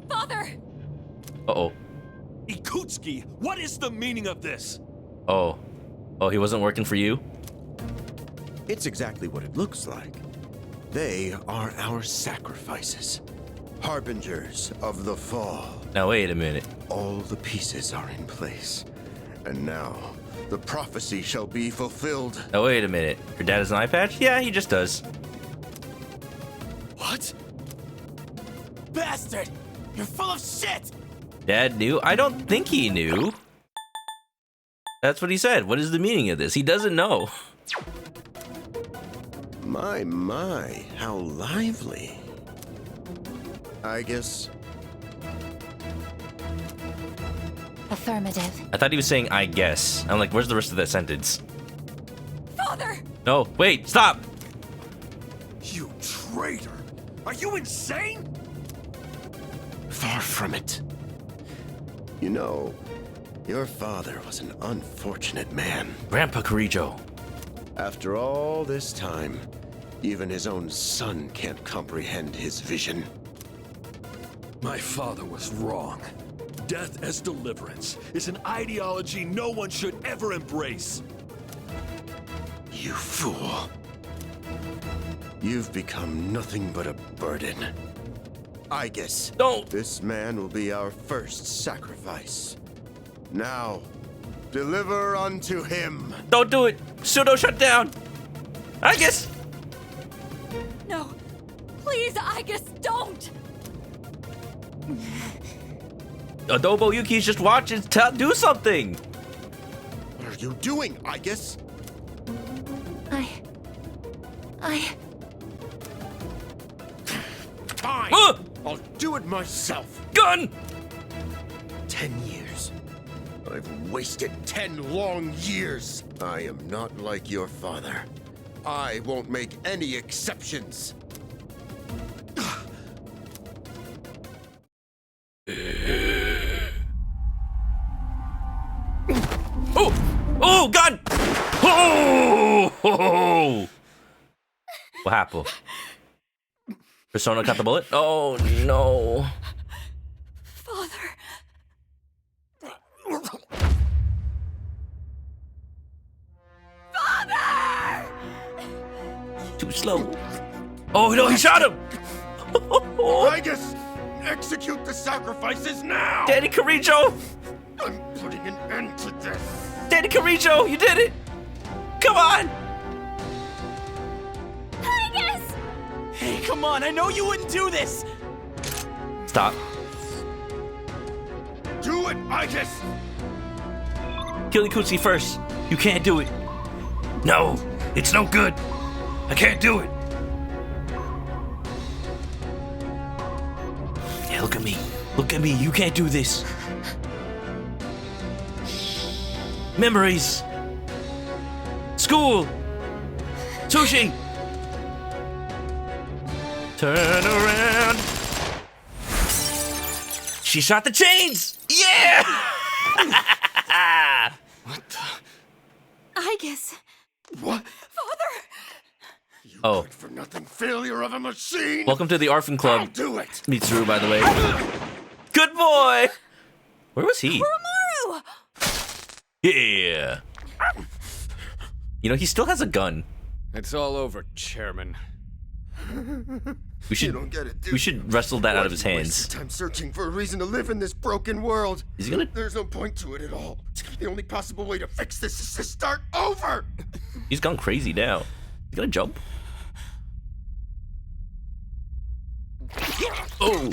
Father! Uh-oh. Ikutsuki, what is the meaning of this? Oh. Oh, he wasn't working for you? It's exactly what it looks like. They are our sacrifices. Harbingers of the fall. Now wait a minute. All the pieces are in place. And now, the prophecy shall be fulfilled. Now wait a minute. Your dad has an eye patch? Yeah, he just does. What? Bastard! You're full of shit! Dad knew? I don't think he knew. That's what he said. What is the meaning of this? He doesn't know. My, how lively. I guess. Affirmative. I thought he was saying, I guess. I'm like, where's the rest of that sentence? Father! No, wait, stop! You traitor! Are you insane? Far from it. You know, your father was an unfortunate man. Grandpa Kirijo. After all this time, even his own son can't comprehend his vision. My father was wrong. Death as deliverance is an ideology no one should ever embrace. You fool. You've become nothing but a burden. I guess. Don't. This man will be our first sacrifice. Now, deliver unto him. Don't do it. Pseudo shut down. I guess. No. Please, Aegis, don't! Adobo Yuki's just watching. Do something. What are you doing, I guess? Fine. I'll do it myself. Gun! 10 years. I've wasted 10 long years. I am not like your father. I won't make any exceptions. Oh! Oh, God! Oh! What happened? Persona caught the bullet? Oh, no. Father. Father! Too slow. Oh, no, he shot him! Argus, execute the sacrifices now! Danny Carrijo! I'm putting an end to this! Danny Carrijo, you did it! Come on! Argus! Hey, come on, I know you wouldn't do this! Stop. Do it, Argus! Kill Ikutsuki first. You can't do it. No, it's no good. I can't do it. Yeah, look at me. Look at me. You can't do this. Memories. School. Sushi. Turn around. She shot the chains. Yeah. What the? Argus. What? Father! Oh. For nothing failure of a machine! Welcome to the Orphan Club. I'll do it! Mitsuru, by the way. Good boy! Where was he? Oromaru! Yeah. You know, he still has a gun. It's all over, Chairman. We should, You don't get it, dude. we should wrestle that out of his Why do you hands. waste your time searching for a reason to live in this broken world. Is he gonna- There's no point to it at all. The only possible way to fix this is to start over! He's gone crazy now. He's gonna jump. Oh!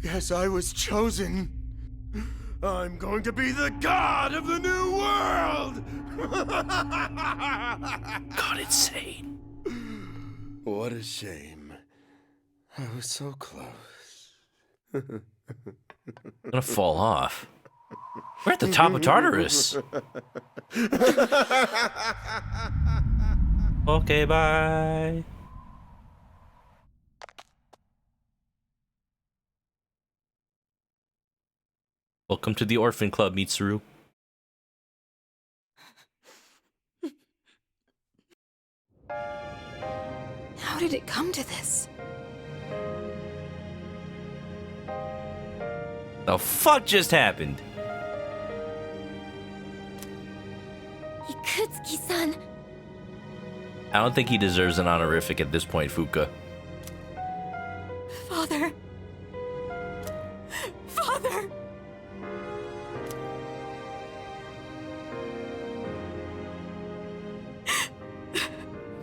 Yes, I was chosen. I'm going to be the god of the new world! God, insane. What a shame. I was so close. I'm gonna fall off. We're at the top of Tartarus. Okay, bye. Welcome to the Orphan Club, Mitsuru. How did it come to this? The fuck just happened? Ikutsuki-san. I don't think he deserves an honorific at this point, Fuka. Father. Father!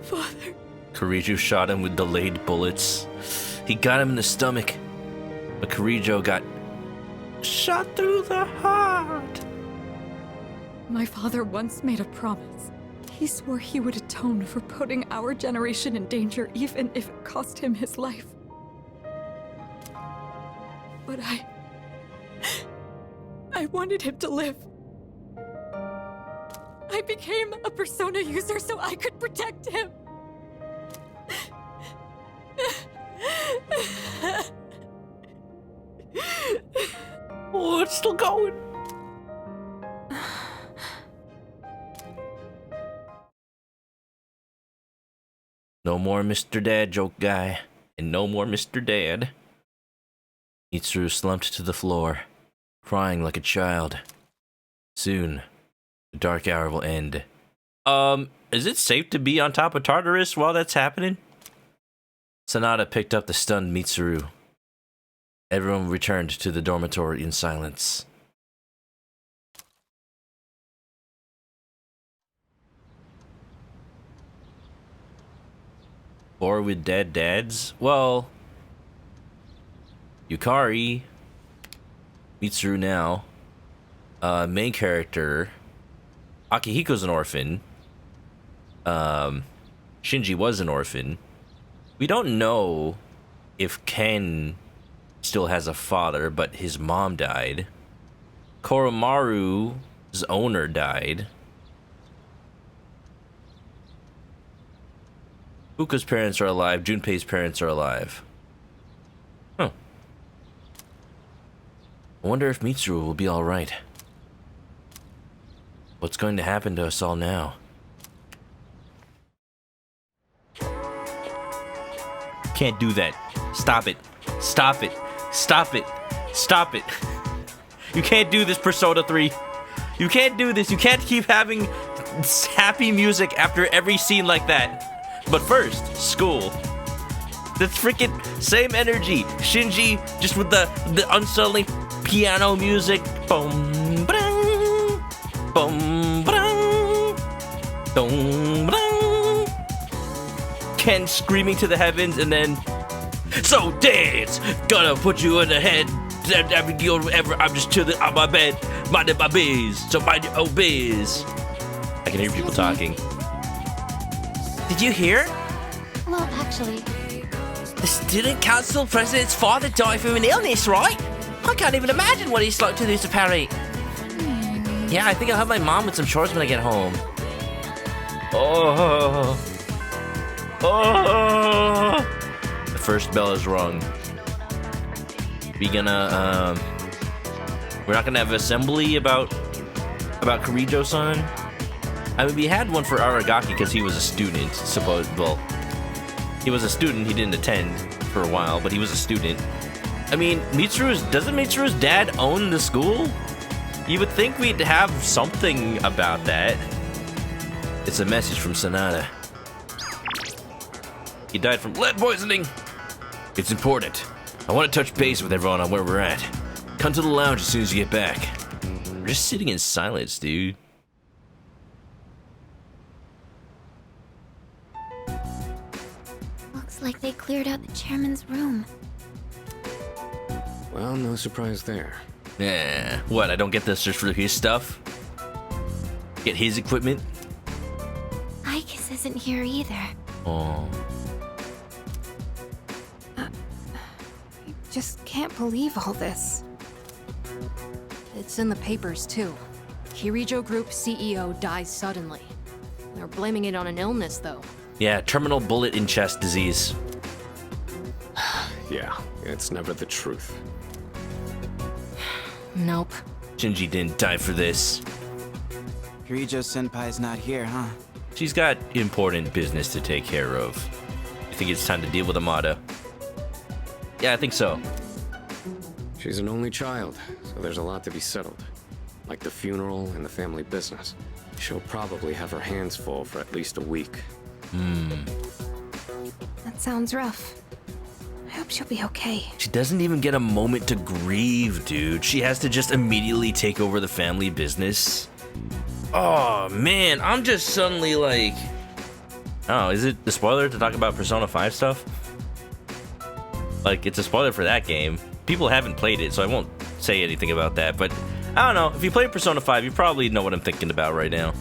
Father. Kirijo shot him with delayed bullets. He got him in the stomach, but Kirijo got shot through the heart. My father once made a promise. He swore he would atone for putting our generation in danger, even if it cost him his life. But I wanted him to live. I became a Persona user so I could protect him. Oh, it's still going. No more Mr. Dad joke guy, and no more Mr. Dad. Mitsuru slumped to the floor, crying like a child. Soon, the dark hour will end. Is it safe to be on top of Tartarus while that's happening? Sanada picked up the stunned Mitsuru. Everyone returned to the dormitory in silence. Or with dead dads? Well, Yukari, Mitsuru now, main character, Akihiko's an orphan, Shinji was an orphan. We don't know if Ken still has a father, but his mom died. Koromaru's owner died. Fuka's parents are alive. Junpei's parents are alive. Huh. I wonder if Mitsuru will be alright. What's going to happen to us all now? can't do that. Stop it. Stop it. Stop it. Stop it. You can't do this, Persona 3. You can't do this. You can't keep having happy music after every scene like that. But first, school. That's freaking same energy. Shinji just with the unsettling piano music. Boom, ba-dang, boom, ba-dang, boom, ba-dang. Ken screaming to the heavens, and then, so dance, gonna put you in the head. I'm just chilling on my bed, minding my biz, so mind your own biz. I can hear people talking. Did you hear? Well, actually, The student council president's father died from an illness, right? I can't even imagine what it's like to lose a parent. Yeah, I think I'll have my mom with some chores when I get home. Oh. Oh. The first bell is rung. We're not gonna have assembly about Kirijo-san. I mean, we had one for Aragaki because he was a student. Well, he was a student. He didn't attend for a while, but he was a student. I mean, doesn't Mitsuru's dad own the school? You would think we'd have something about that. It's a message from Sanada. He died from lead poisoning. It's important. I want to touch base with everyone on where we're at. Come to the lounge as soon as you get back. We're just sitting in silence, dude. looks like they cleared out the chairman's room. Well, no surprise there. Yeah. What, I don't get to search for his stuff? Get his equipment? Icus isn't here either. Oh. Just can't believe all this. It's in the papers, too. Kirijo Group CEO dies suddenly. They're blaming it on an illness, though. Yeah, terminal bullet in chest disease. Yeah, it's never the truth. Nope. Shinji didn't die for this. Kirijo-senpai's not here, huh? She's got important business to take care of. I think it's time to deal with Amada. Yeah, I think so. She's an only child, so there's a lot to be settled. Like the funeral and the family business. She'll probably have her hands full for at least a week. That sounds rough. I hope she'll be okay. She doesn't even get a moment to grieve, dude. She has to just immediately take over the family business. Oh, man, I'm just suddenly like... Oh, is it the spoiler to talk about Persona 5 stuff? Like, it's a spoiler for that game. People haven't played it, so I won't say anything about that, but I don't know. If you played Persona 5, you probably know what I'm thinking about right now.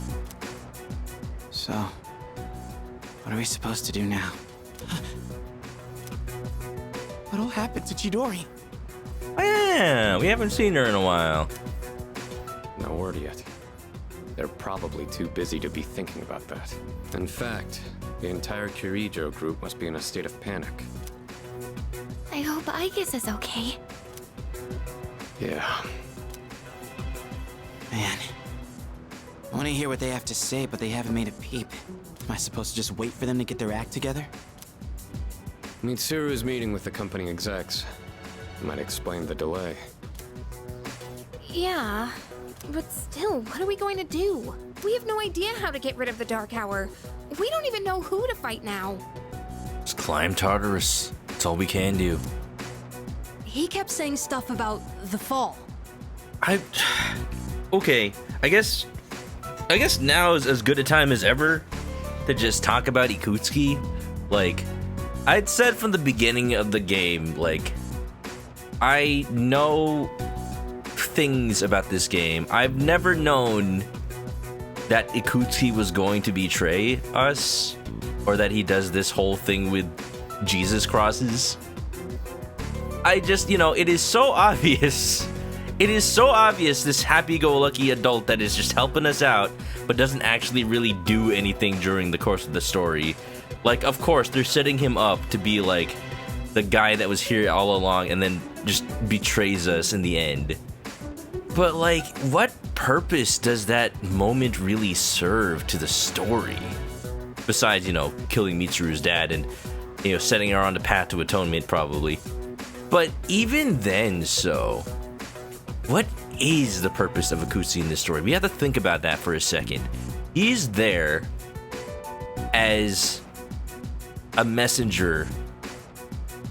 So, what are we supposed to do now? What all happened to Chidori? Oh, yeah, we haven't seen her in a while. No word yet. They're probably too busy to be thinking about that. In fact, the entire Kirijo group must be in a state of panic. I hope Icus is okay. Yeah. Man. I want to hear what they have to say, but they haven't made a peep. Am I supposed to just wait for them to get their act together? Mitsuru's meeting with the company execs. Might explain the delay. Yeah, but still, what are we going to do? We have no idea how to get rid of the Dark Hour. We don't even know who to fight now. Just climb Tartarus. That's all we can do. He kept saying stuff about the fall. Okay, I guess now is as good a time as ever to just talk about Ikutsuki. Like, I'd said from the beginning of the game, like, I know things about this game. I've never known that Ikutsuki was going to betray us, or that he does this whole thing with Jesus crosses. I just, it is so obvious. It is so obvious, this happy-go-lucky adult that is just helping us out, but doesn't actually really do anything during the course of the story. Like, of course, they're setting him up to be, like, the guy that was here all along and then just betrays us in the end. But, like, what purpose does that moment really serve to the story? Besides, killing Mitsuru's dad. And you know, setting her on the path to atonement, probably. But even then, so what is the purpose of Akutsuki in this story? We have to think about that for a second. He's there as a messenger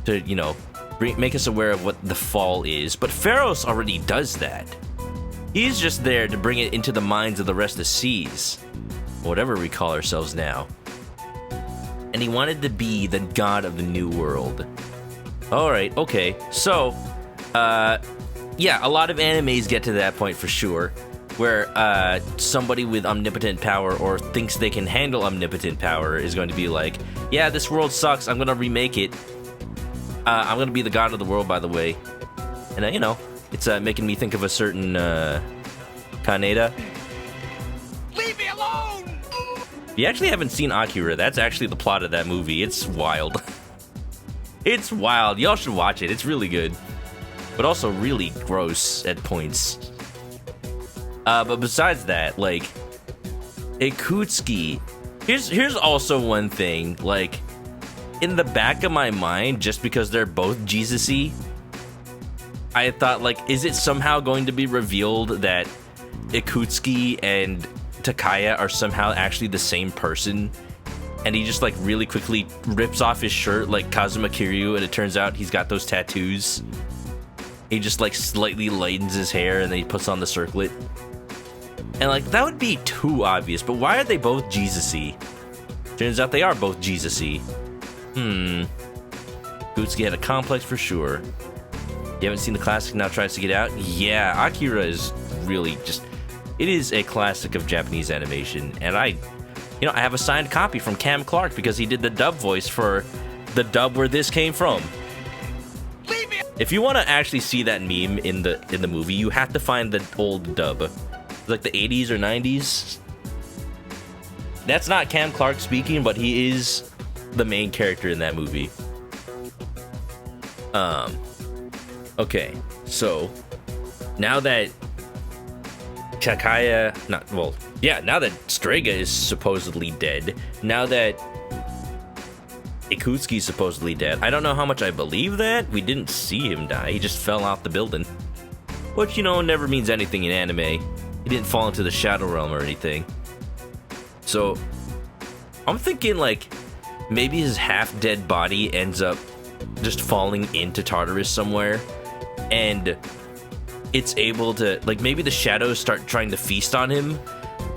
to, you know, make us aware of what the fall is, but Pharaohs already does that. He's just there to bring it into the minds of the rest of the seas, whatever we call ourselves now. And he wanted to be the god of the new world. Alright, okay, so, yeah, a lot of animes get to that point for sure, where somebody with omnipotent power or thinks they can handle omnipotent power is going to be like, yeah, this world sucks, I'm gonna remake it. I'm gonna be the god of the world, by the way. And, you know, it's making me think of a certain Kaneda. Leave me alone! If you actually haven't seen Akira, that's actually the plot of that movie. It's wild. It's wild. Y'all should watch it. It's really good. But also really gross at points. But besides that, like, Akutsuki, here's also one thing, like, in the back of my mind, just because they're both Jesus-y, I thought, like, is it somehow going to be revealed that Akutsuki and Takaya are somehow actually the same person? And he just, like, really quickly rips off his shirt like Kazuma Kiryu, and it turns out he's got those tattoos. He just, like, slightly lightens his hair, and then he puts on the circlet. And, like, that would be too obvious, but why are they both Jesus-y? Turns out they are both Jesus-y. Akutsuki had a complex for sure. You haven't seen the classic, now tries to get out? Yeah, Akira is really just... It is a classic of Japanese animation, and I have a signed copy from Cam Clark because he did the dub voice for the dub where this came from. If you want to actually see that meme in the movie, you have to find the old dub. Like the 80s or 90s. That's not Cam Clark speaking, but he is the main character in that movie. Okay, so now that now that Strega is supposedly dead, now that Akutsuki's supposedly dead, I don't know how much I believe that. We didn't see him die, he just fell out the building. Which, you know, never means anything in anime. He didn't fall into the Shadow Realm or anything. So, I'm thinking, like, maybe his half-dead body ends up just falling into Tartarus somewhere, and it's able to, like, maybe the shadows start trying to feast on him,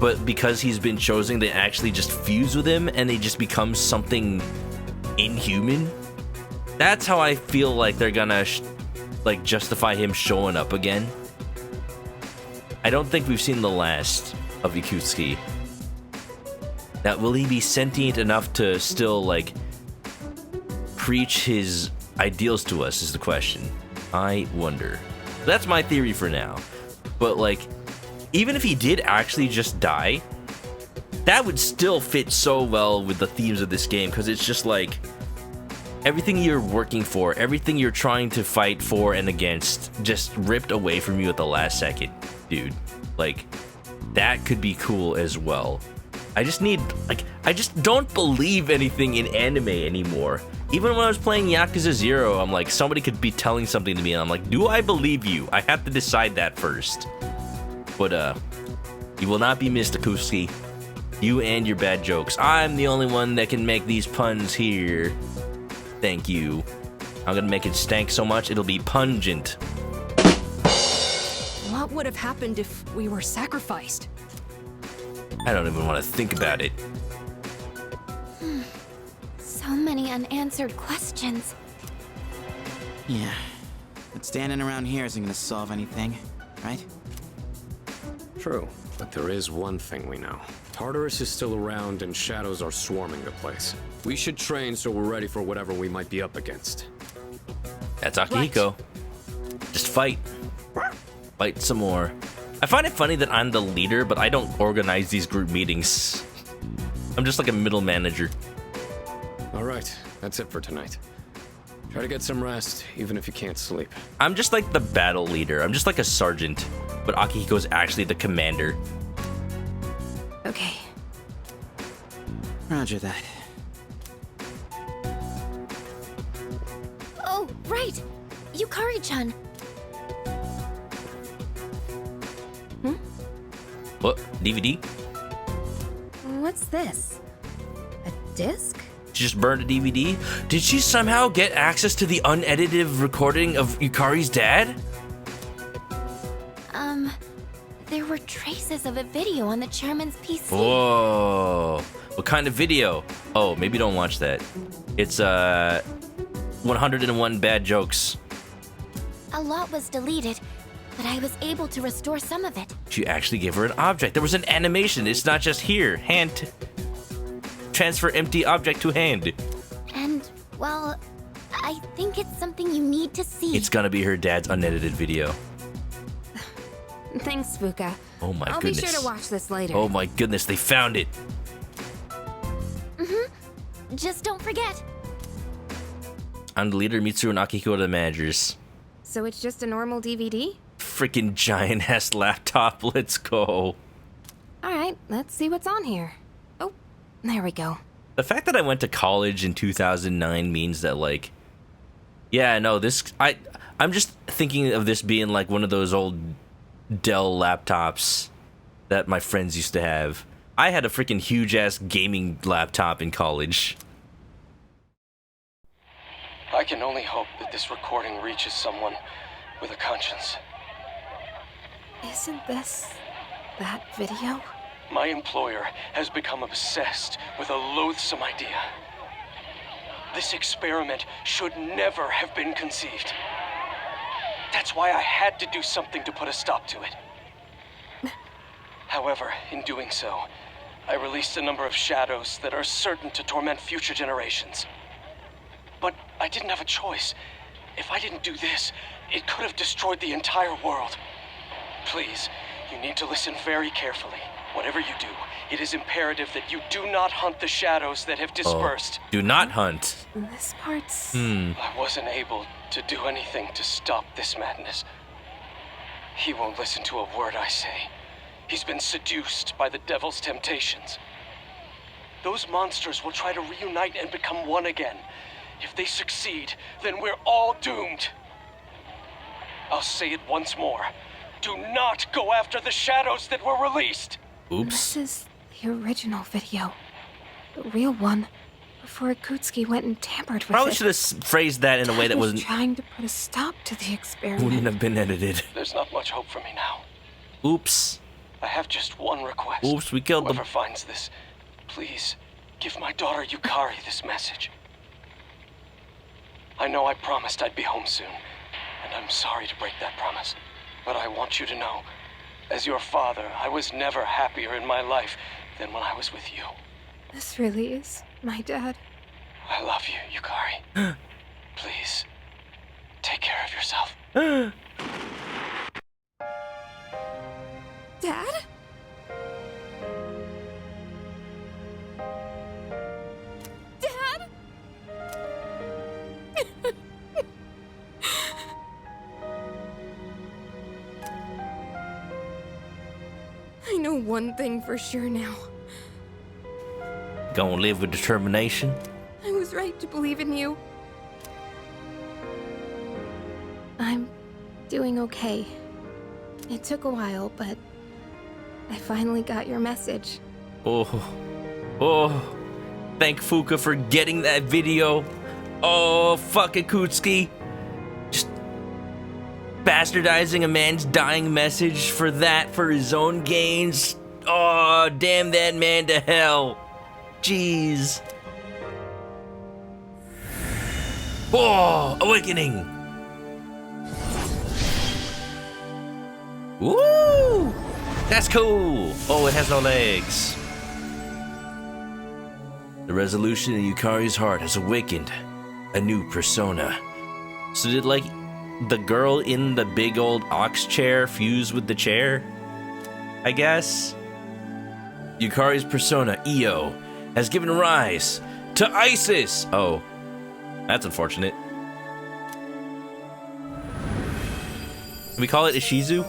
but because he's been chosen, they actually just fuse with him, and they just become something inhuman. That's how I feel like they're gonna, justify him showing up again. I don't think we've seen the last of Akutsuki. Now, will he be sentient enough to still, like, preach his ideals to us is the question. I wonder. That's my theory for now. But, like, even if he did actually just die, that would still fit so well with the themes of this game, because it's just like everything you're working for, everything you're trying to fight for and against, just ripped away from you at the last second, dude. Like, that could be cool as well. I just don't believe anything in anime anymore. Even when I was playing Yakuza 0, I'm like, somebody could be telling something to me, and I'm like, do I believe you? I have to decide that first. But, you will not be missed, Akutsuki. You and your bad jokes. I'm the only one that can make these puns here. Thank you. I'm gonna make it stank so much, it'll be pungent. What would have happened if we were sacrificed? I don't even want to think about it. So many unanswered questions. Yeah, but standing around here isn't gonna solve anything, right? True, but there is one thing we know. Tartarus is still around and shadows are swarming the place. We should train so we're ready for whatever we might be up against. That's Akihiko. Just fight. Fight some more. I find it funny that I'm the leader, but I don't organize these group meetings. I'm just like a middle manager. Alright, that's it for tonight. Try to get some rest, even if you can't sleep. I'm just like the battle leader. I'm just like a sergeant, but Akihiko's actually the commander. Okay. Roger that. right. Yukari-chan. What? DVD? What's this? A disc? She just burned a DVD? Did she somehow get access to the unedited recording of Yukari's dad? There were traces of a video on the chairman's PC. Whoa. What kind of video? Oh, maybe don't watch that. It's 101 bad jokes. A lot was deleted, but I was able to restore some of it. She actually gave her an object. There was an animation. It's not just here. Hand. Transfer empty object to hand. And, well, I think it's something you need to see. It's gonna be her dad's unedited video. Thanks, Fuka. Oh my I'll goodness. be sure to watch this later. Oh my goodness, they found it. Just don't forget. I'm the leader, Mitsuru and Akiko are the managers. So it's just a normal DVD? Freaking giant ass laptop. Let's go. Alright, let's see what's on here. Oh, there we go. The fact that I went to college in 2009 means that, like, yeah, no, I'm just thinking of this being like one of those old Dell laptops that my friends used to have. I had a freaking huge ass gaming laptop in college. I can only hope that this recording reaches someone with a conscience. Isn't this that video? My employer has become obsessed with a loathsome idea. This experiment should never have been conceived. That's why I had to do something to put a stop to it. However, in doing so, I released a number of shadows that are certain to torment future generations. But I didn't have a choice. If I didn't do this, it could have destroyed the entire world. Please, you need to listen very carefully. Whatever you do, it is imperative that you do not hunt the shadows that have dispersed. Do not hunt. This part's... I wasn't able to do anything to stop this madness. He won't listen to a word I say. He's been seduced by the devil's temptations. Those monsters will try to reunite and become one again. If they succeed, then we're all doomed. I'll say it once more. Do not go after the shadows that were released. Oops. This is the original video. The real one. Before Akutsuki went and tampered with Probably it. should have phrased that in a way that was wasn't... trying to put a stop to the experiment. Wouldn't have been edited. There's not much hope for me now. Oops. I have just one request. Oops, we killed them. Whoever finds this, please give my daughter Yukari this message. I know I promised I'd be home soon, and I'm sorry to break that promise. But I want you to know, as your father, I was never happier in my life than when I was with you. This really is my dad. I love you, Yukari. Please, take care of yourself. Dad? Dad? I know one thing for sure now. Gonna live with determination. I was right to believe in you. I'm doing okay. It took a while, but I finally got your message. Oh. Thank Fuka for getting that video. Oh, fuck Akutsuki. Just bastardizing a man's dying message for his own gains. Oh, damn that man to hell. Jeez. Oh, awakening. Woo! That's cool. Oh, it has no legs. The resolution in Yukari's heart has awakened a new persona. So did, like, the girl in the big old ox chair fuse with the chair? I guess? Yukari's persona, Io, has given rise to Isis! Oh, that's unfortunate. Can we call it Ishizu?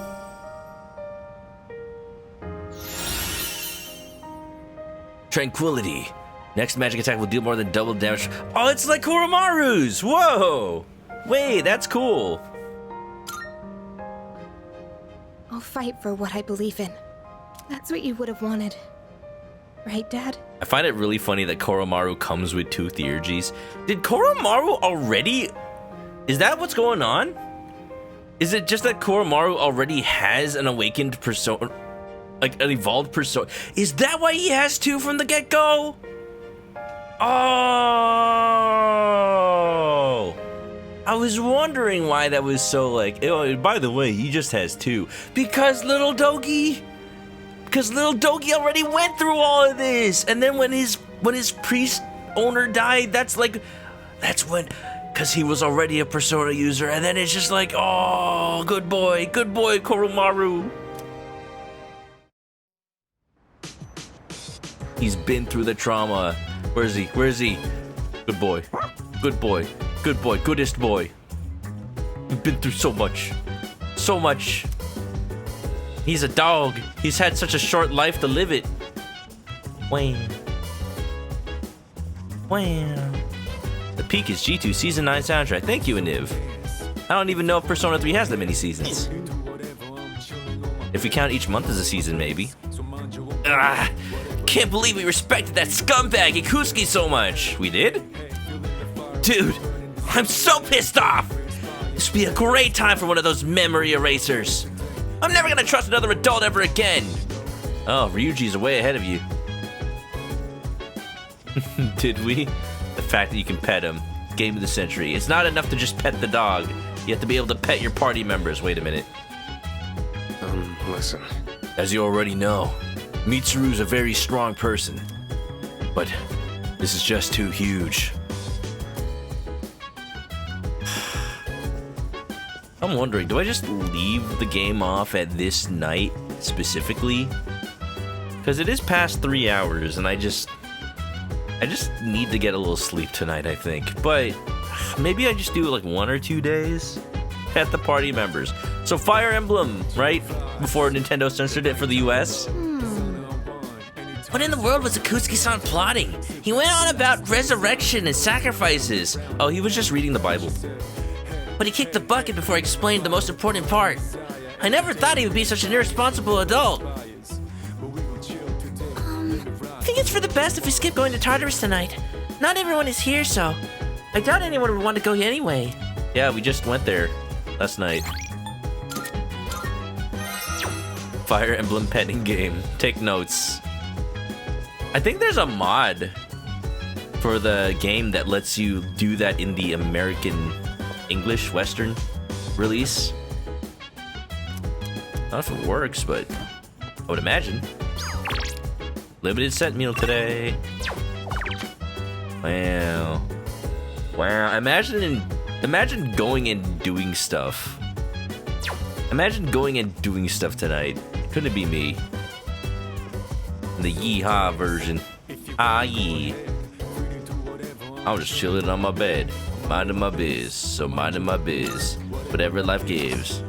Tranquility. Next magic attack will deal more than double damage. Oh, it's like Koromaru's! Whoa! Wait, that's cool. I'll fight for what I believe in. That's what you would have wanted. Right, Dad? I find it really funny that Koromaru comes with 2 Theurgies. Did Koromaru already... Is that what's going on? Is it just that Koromaru already has an awakened persona? Like, an evolved persona? Is that why he has 2 from the get-go? Oh! I was wondering why that was so like, oh, by the way, he just has 2. Because little Dogi already went through all of this. And then when his priest owner died, that's when, because he was already a persona user. And then it's just like, oh, good boy, Koromaru. He's been through the trauma. Where is he? Good boy, goodest boy. You've been through so much. He's a dog. He's had such a short life to live it. Wham. The peak is G2 Season 9 soundtrack. Thank you, Aniv. I don't even know if Persona 3 has that many seasons. If we count each month as a season, maybe. Can't believe we respected that scumbag Ikusuke so much. We did? Dude, I'm so pissed off. This would be a great time for one of those memory erasers. I'm never gonna trust another adult ever again. Oh, Ryuji's way ahead of you. Did we? The fact that you can pet him. Game of the century. It's not enough to just pet the dog. You have to be able to pet your party members. Wait a minute. Listen. As you already know, Mitsuru's a very strong person. But this is just too huge. I'm wondering, do I just leave the game off at this night specifically? Because it is past 3 hours and I just need to get a little sleep tonight, I think. But maybe I just do like 1 or 2 days. Pet the party members. So Fire Emblem, right? Before Nintendo censored it for the US. What in the world was Ikusuke-san plotting? He went on about resurrection and sacrifices. Oh, he was just reading the Bible. But he kicked the bucket before he explained the most important part. I never thought he would be such an irresponsible adult. I think it's for the best if we skip going to Tartarus tonight. Not everyone is here, so I doubt anyone would want to go anyway. Yeah, we just went there last night. Fire Emblem petting game. Take notes. I think there's a mod for the game that lets you do that in the American English Western release. Not if it works, but I would imagine. Limited set meal today. Wow. Imagine going and doing stuff. Imagine going and doing stuff tonight. Couldn't it be me? The yeehaw version. Ah, yeah. I was just chilling on my bed, minding my biz. So minding my biz, whatever life gives.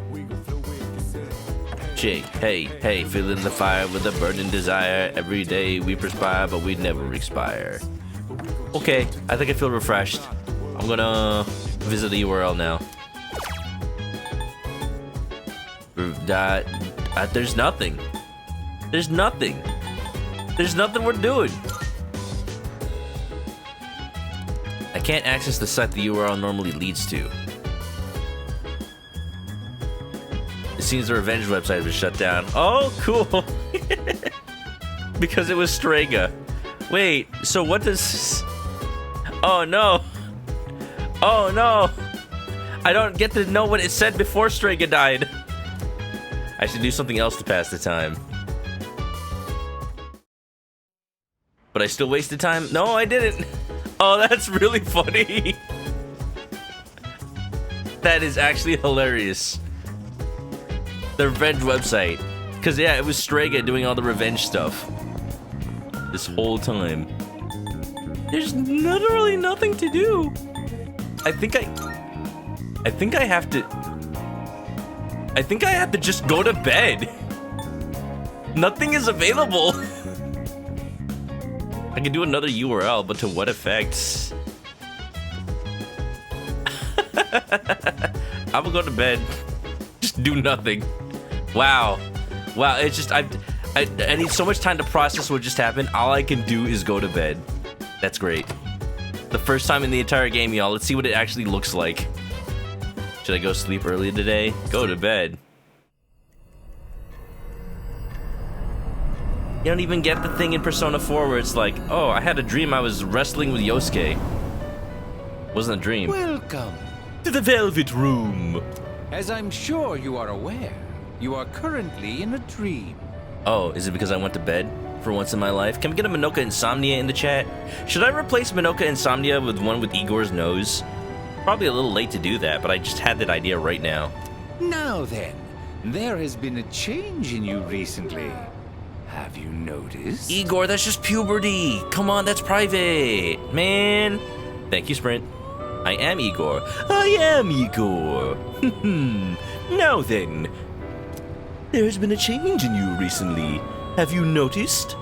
Jake, hey, feeling the fire with a burning desire. Every day we perspire, but we never expire. Okay, I think I feel refreshed. I'm gonna visit the URL now. There's nothing. There's nothing we're doing. I can't access the site the URL normally leads to. It seems the Revenge website was shut down. Oh, cool. Because it was Strega. Wait, so what does... Oh, no. Oh, no. I don't get to know what it said before Strega died. I should do something else to pass the time. But I still wasted time? No, I didn't. Oh, that's really funny. That is actually hilarious. The Revenge website. Because, yeah, it was Strega doing all the Revenge stuff. This whole time. There's literally nothing to do. I think I have to just go to bed. Nothing is available. I can do another URL, but to what effect? I'm gonna go to bed. Just do nothing. Wow. Wow, it's just, I need so much time to process what just happened. All I can do is go to bed. That's great. The first time in the entire game, y'all. Let's see what it actually looks like. Should I go sleep early today? Go to bed. You don't even get the thing in Persona 4 where it's like, oh, I had a dream I was wrestling with Yosuke. Wasn't a dream. Welcome to the Velvet Room. As I'm sure you are aware, you are currently in a dream. Oh, is it because I went to bed for once in my life? Can we get a Manoka Insomnia in the chat? Should I replace Manoka Insomnia with one with Igor's nose? Probably a little late to do that, but I just had that idea right now. Now then, there has been a change in you recently. Have you noticed? Igor, that's just puberty. Come on, that's private. Man. Thank you, Sprint. I am Igor. I am Igor. Now then. There's been a change in you recently. Have you noticed?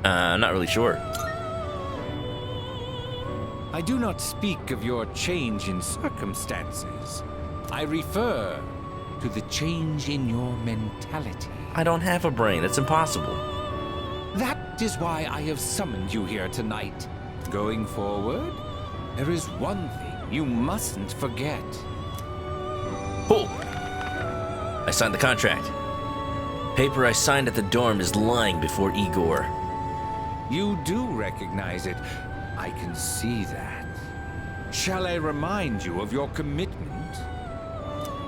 I'm not really sure. I do not speak of your change in circumstances. I refer to the change in your mentality. I don't have a brain. That's impossible. That is why I have summoned you here tonight. Going forward, there is one thing you mustn't forget. Oh! I signed the contract. Paper I signed at the dorm is lying before Igor. You do recognize it. I can see that. Shall I remind you of your commitment?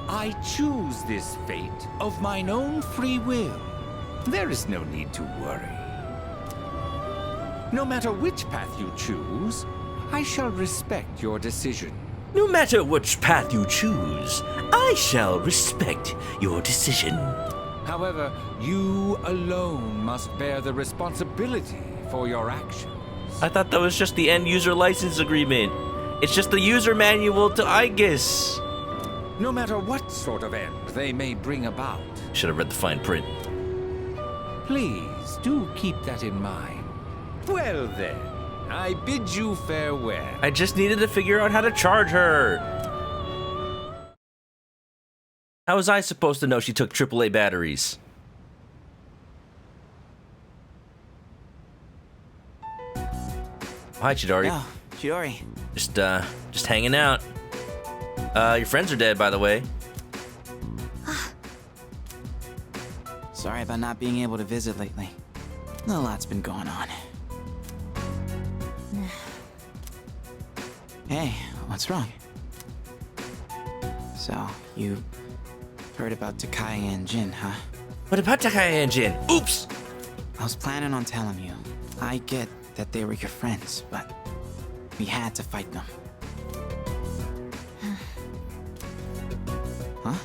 I choose this fate of mine own free will. There is no need to worry. No matter which path you choose, I shall respect your decision. No matter which path you choose, I shall respect your decision. However, you alone must bear the responsibility for your actions. I thought that was just the end user license agreement. It's just the user manual to Aegis. No matter what sort of end they may bring about. Should have read the fine print. Please do keep that in mind. Well then, I bid you farewell. I just needed to figure out how to charge her. How was I supposed to know she took AAA batteries? Hi, Chidori. Oh, Chidori. Just hanging out. Your friends are dead, by the way. Sorry about not being able to visit lately. A lot's been going on. Hey, what's wrong? So, you heard about Takai and Jin, huh? What about Takai and Jin? Oops! I was planning on telling you. I get that they were your friends, but we had to fight them. Huh?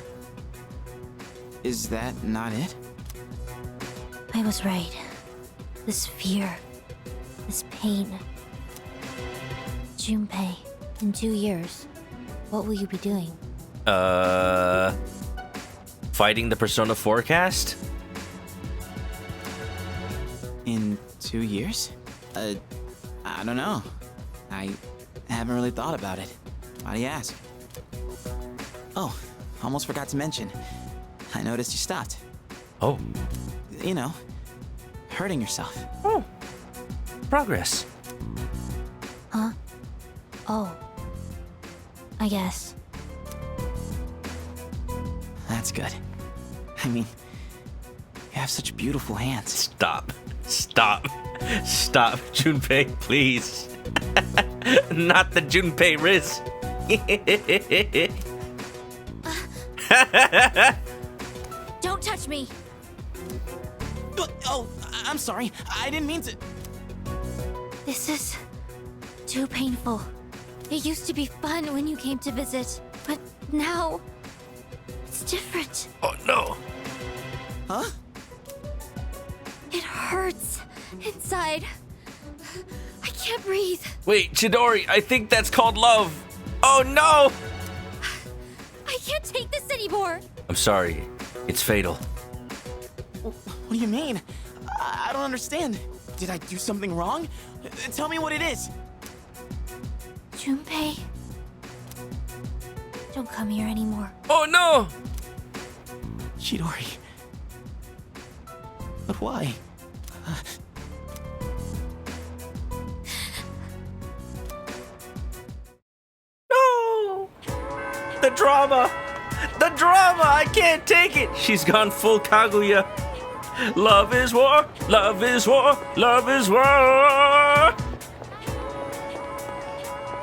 Is that not it? I was right. This fear, this pain. Junpei, in 2 years, what will you be doing? Fighting the Persona 4 cast? In 2 years? I don't know. I haven't really thought about it. Why do you ask? Oh, almost forgot to mention. I noticed you stopped. Oh. You know, hurting yourself. Oh. Progress. Huh? Oh. I guess. That's good. I mean, you have such beautiful hands. Stop. Stop. Stop, Junpei, please. Not the Junpei wrist. Don't touch me! Oh, I'm sorry. I didn't mean to. This is too painful. It used to be fun when you came to visit, but now it's different. Oh no. Huh? It hurts inside. I can't breathe. Wait, Chidori, I think that's called love. Oh no! I can't take this anymore. I'm sorry. It's fatal. What do you mean? I don't understand. Did I do something wrong? Tell me what it is. Junpei, Don't come here anymore. Oh no! Chidori. But why? No! The drama! The drama! I can't take it! She's gone full Kaguya. Love is war, love is war, love is war!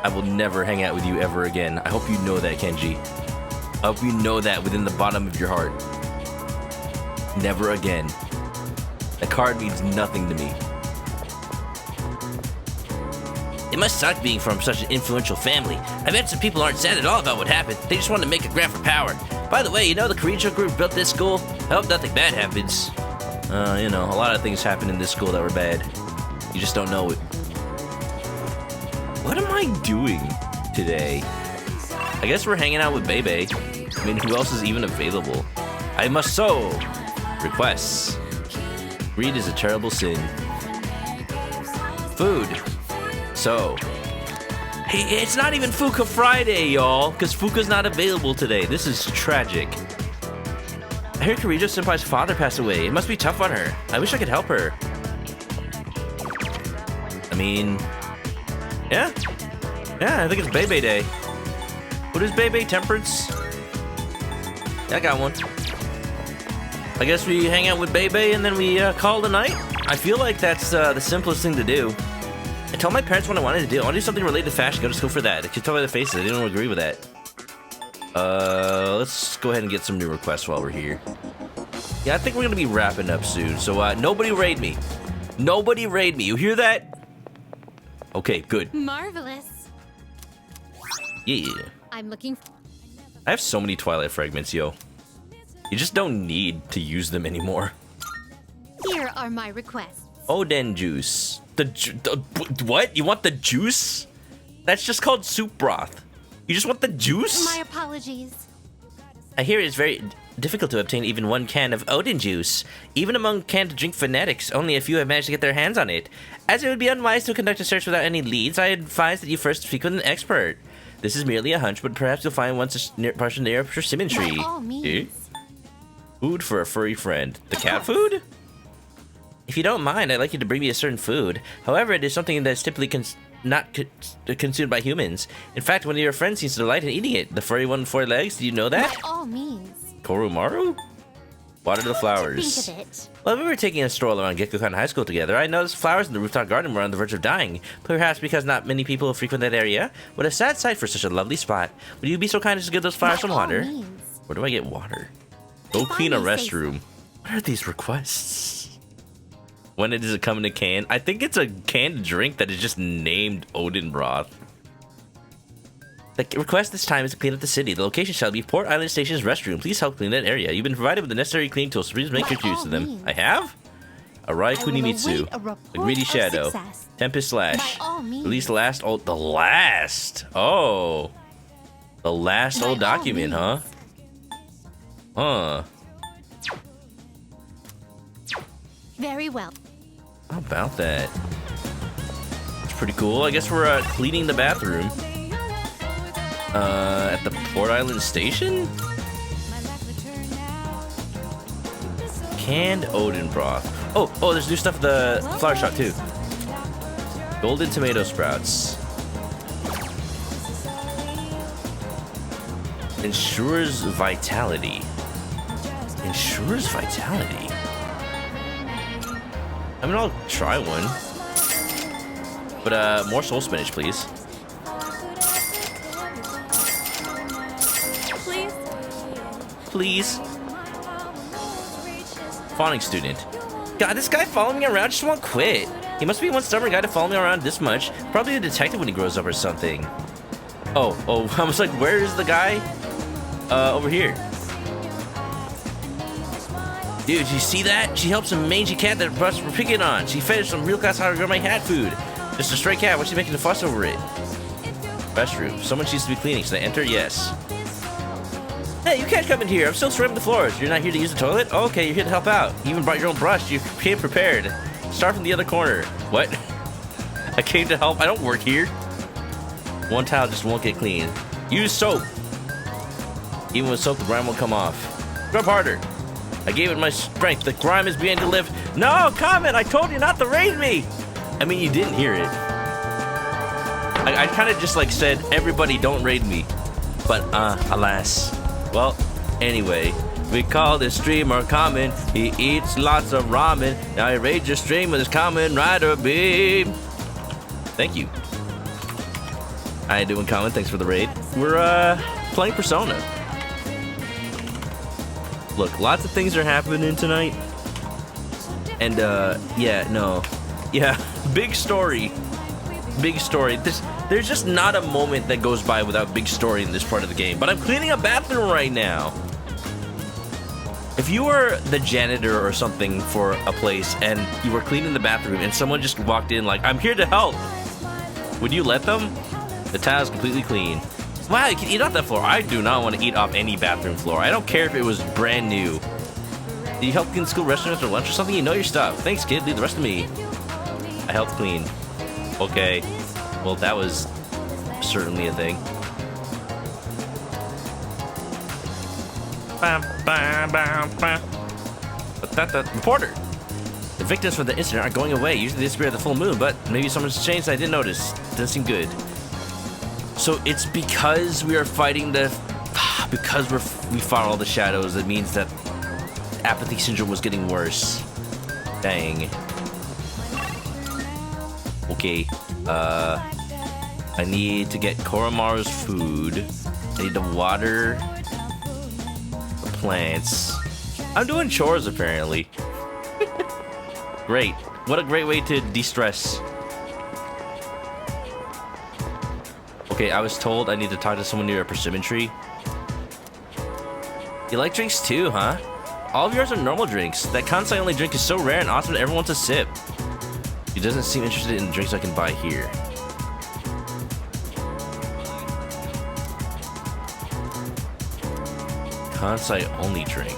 I will never hang out with you ever again. I hope you know that, Kenji. I hope you know that within the bottom of your heart. Never again. That card means nothing to me. It must suck being from such an influential family. I bet some people aren't sad at all about what happened. They just want to make a grab for power. By the way, you know the Kirijo group built this school? I hope nothing bad happens. You know, a lot of things happen in this school that were bad. You just don't know it. What am I doing today? I guess we're hanging out with Bebe. I mean, who else is even available? I must sow. Requests. Greed is a terrible sin. Food. So. Hey, it's not even Fuka Friday, y'all, because Fuka's not available today. This is tragic. I heard Kirijo Senpai's father passed away. It must be tough on her. I wish I could help her. I mean, yeah. Yeah, I think it's Bebe Day. What is Bebe? Temperance? Yeah, I got one. I guess we hang out with Bebe and then we call it a night. I feel like that's the simplest thing to do. I told my parents what I wanted to do. I want to do something related to fashion. Go just go for that. I could tell by the faces. They didn't agree with that. Let's go ahead and get some new requests while we're here. Yeah, I think we're gonna be wrapping up soon. So nobody raid me. Nobody raid me. You hear that? Okay, good. Marvelous. Yeah. I'm looking. I have so many Twilight fragments, yo. You just don't need to use them anymore. Here are my requests. Oden juice. What? You want the juice? That's just called soup broth. You just want the juice? My apologies. I hear it's very difficult to obtain even one can of Odin juice. Even among canned drink fanatics, only a few have managed to get their hands on it. As it would be unwise to conduct a search without any leads, I advise that you first speak with an expert. This is merely a hunch, but perhaps you'll find one person near a persimmon tree. By all means. Food for a furry friend. The cat food? If you don't mind, I'd like you to bring me a certain food. However, it is something that is typically not consumed by humans. In fact, one of your friends seems to delight in eating it. The furry one with 4 legs, do you know that? By all means. Korumaru? Water the flowers. Think of it. Well, we were taking a stroll around Gekukan High School together. I noticed flowers in the rooftop garden were on the verge of dying. Perhaps because not many people frequent that area. What a sad sight for such a lovely spot. Would you be so kind as to give those flowers some water? Where do I get water? Go clean a restroom. What are these requests? When does it come in a can? I think it's a canned drink that is just named Odin broth. The request this time is to clean up the city. The location shall be Port Island Station's restroom. Please help clean that area. You've been provided with the necessary cleaning tools, so please make good use of them. I have? Arai Kunimitsu. The Greedy Shadow. Tempest Slash. Release last old... The last? Oh. The last old document, huh? Huh. Very well. How about that? It's pretty cool. I guess we're cleaning the bathroom. At the Port Island Station? Canned Odin broth. Oh, there's new stuff at the flower shop too. Golden tomato sprouts. Ensures vitality. Ensures vitality. I mean, I'll try one. But more soul spinach, please. Please. Fawning student. God, this guy following me around just won't quit. He must be one stubborn guy to follow me around this much. Probably a detective when he grows up or something. Oh, I was like, where is the guy? Over here. Dude, you see that? She helped some mangy cat that Russ were picking on. She fed some real class hard gourmet cat food. Just a stray cat. What's she making a fuss over it? Restroom. Someone needs to be cleaning. Should I enter? Yes. Hey, you can't come in here. I'm still scrubbing the floors. You're not here to use the toilet? Oh, okay, you're here to help out. You even brought your own brush. You came prepared. Start from the other corner. What? I came to help. I don't work here. One towel just won't get clean. Use soap. Even with soap, the grime will come off. Scrub harder. I gave it my strength. The grime is beginning to lift. No, comment! I told you not to raid me! I mean, you didn't hear it. I kind of just like said, everybody don't raid me. But, alas. Well, anyway. We call this streamer Common. He eats lots of ramen. Now he raids your stream with his Kamen Rider beam. Thank you. How you doing, Common? Thanks for the raid. We're, playing Persona. Look, lots of things are happening tonight. And, yeah, no. Yeah, big story. Big story. There's just not a moment that goes by without big story in this part of the game. But I'm cleaning a bathroom right now. If you were the janitor or something for a place and you were cleaning the bathroom and someone just walked in like, I'm here to help, would you let them? The tile's completely clean. Wow, you can eat off that floor. I do not want to eat off any bathroom floor. I don't care if it was brand new. Do you help clean school restaurants or lunch or something? You know your stuff. Thanks, kid. Leave the rest of me. I helped clean. Okay. Well, that was certainly a thing. Reporter! The victims from the incident are going away. Usually they disappear at the full moon, but maybe someone's changed I didn't notice. Doesn't seem good. So it's because we are fighting the... Because we fought all the shadows, that means that apathy syndrome was getting worse. Dang. Okay. I need to get Koromaru's food. I need to water the plants. I'm doing chores, apparently. Great. What a great way to de-stress. Okay, I was told I need to talk to someone near a persimmon tree. You like drinks too, huh? All of yours are normal drinks. That Kansai only drink is so rare and awesome that everyone wants a sip. He doesn't seem interested in the drinks I can buy here. Kansai only drink.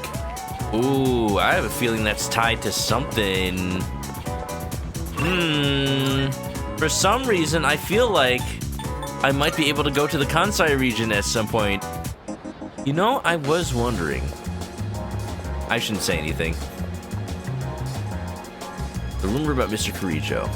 Ooh, I have a feeling that's tied to something. For some reason, I feel like I might be able to go to the Kansai region at some point. You know, I was wondering. I shouldn't say anything. The rumor about Mr. Kirijo.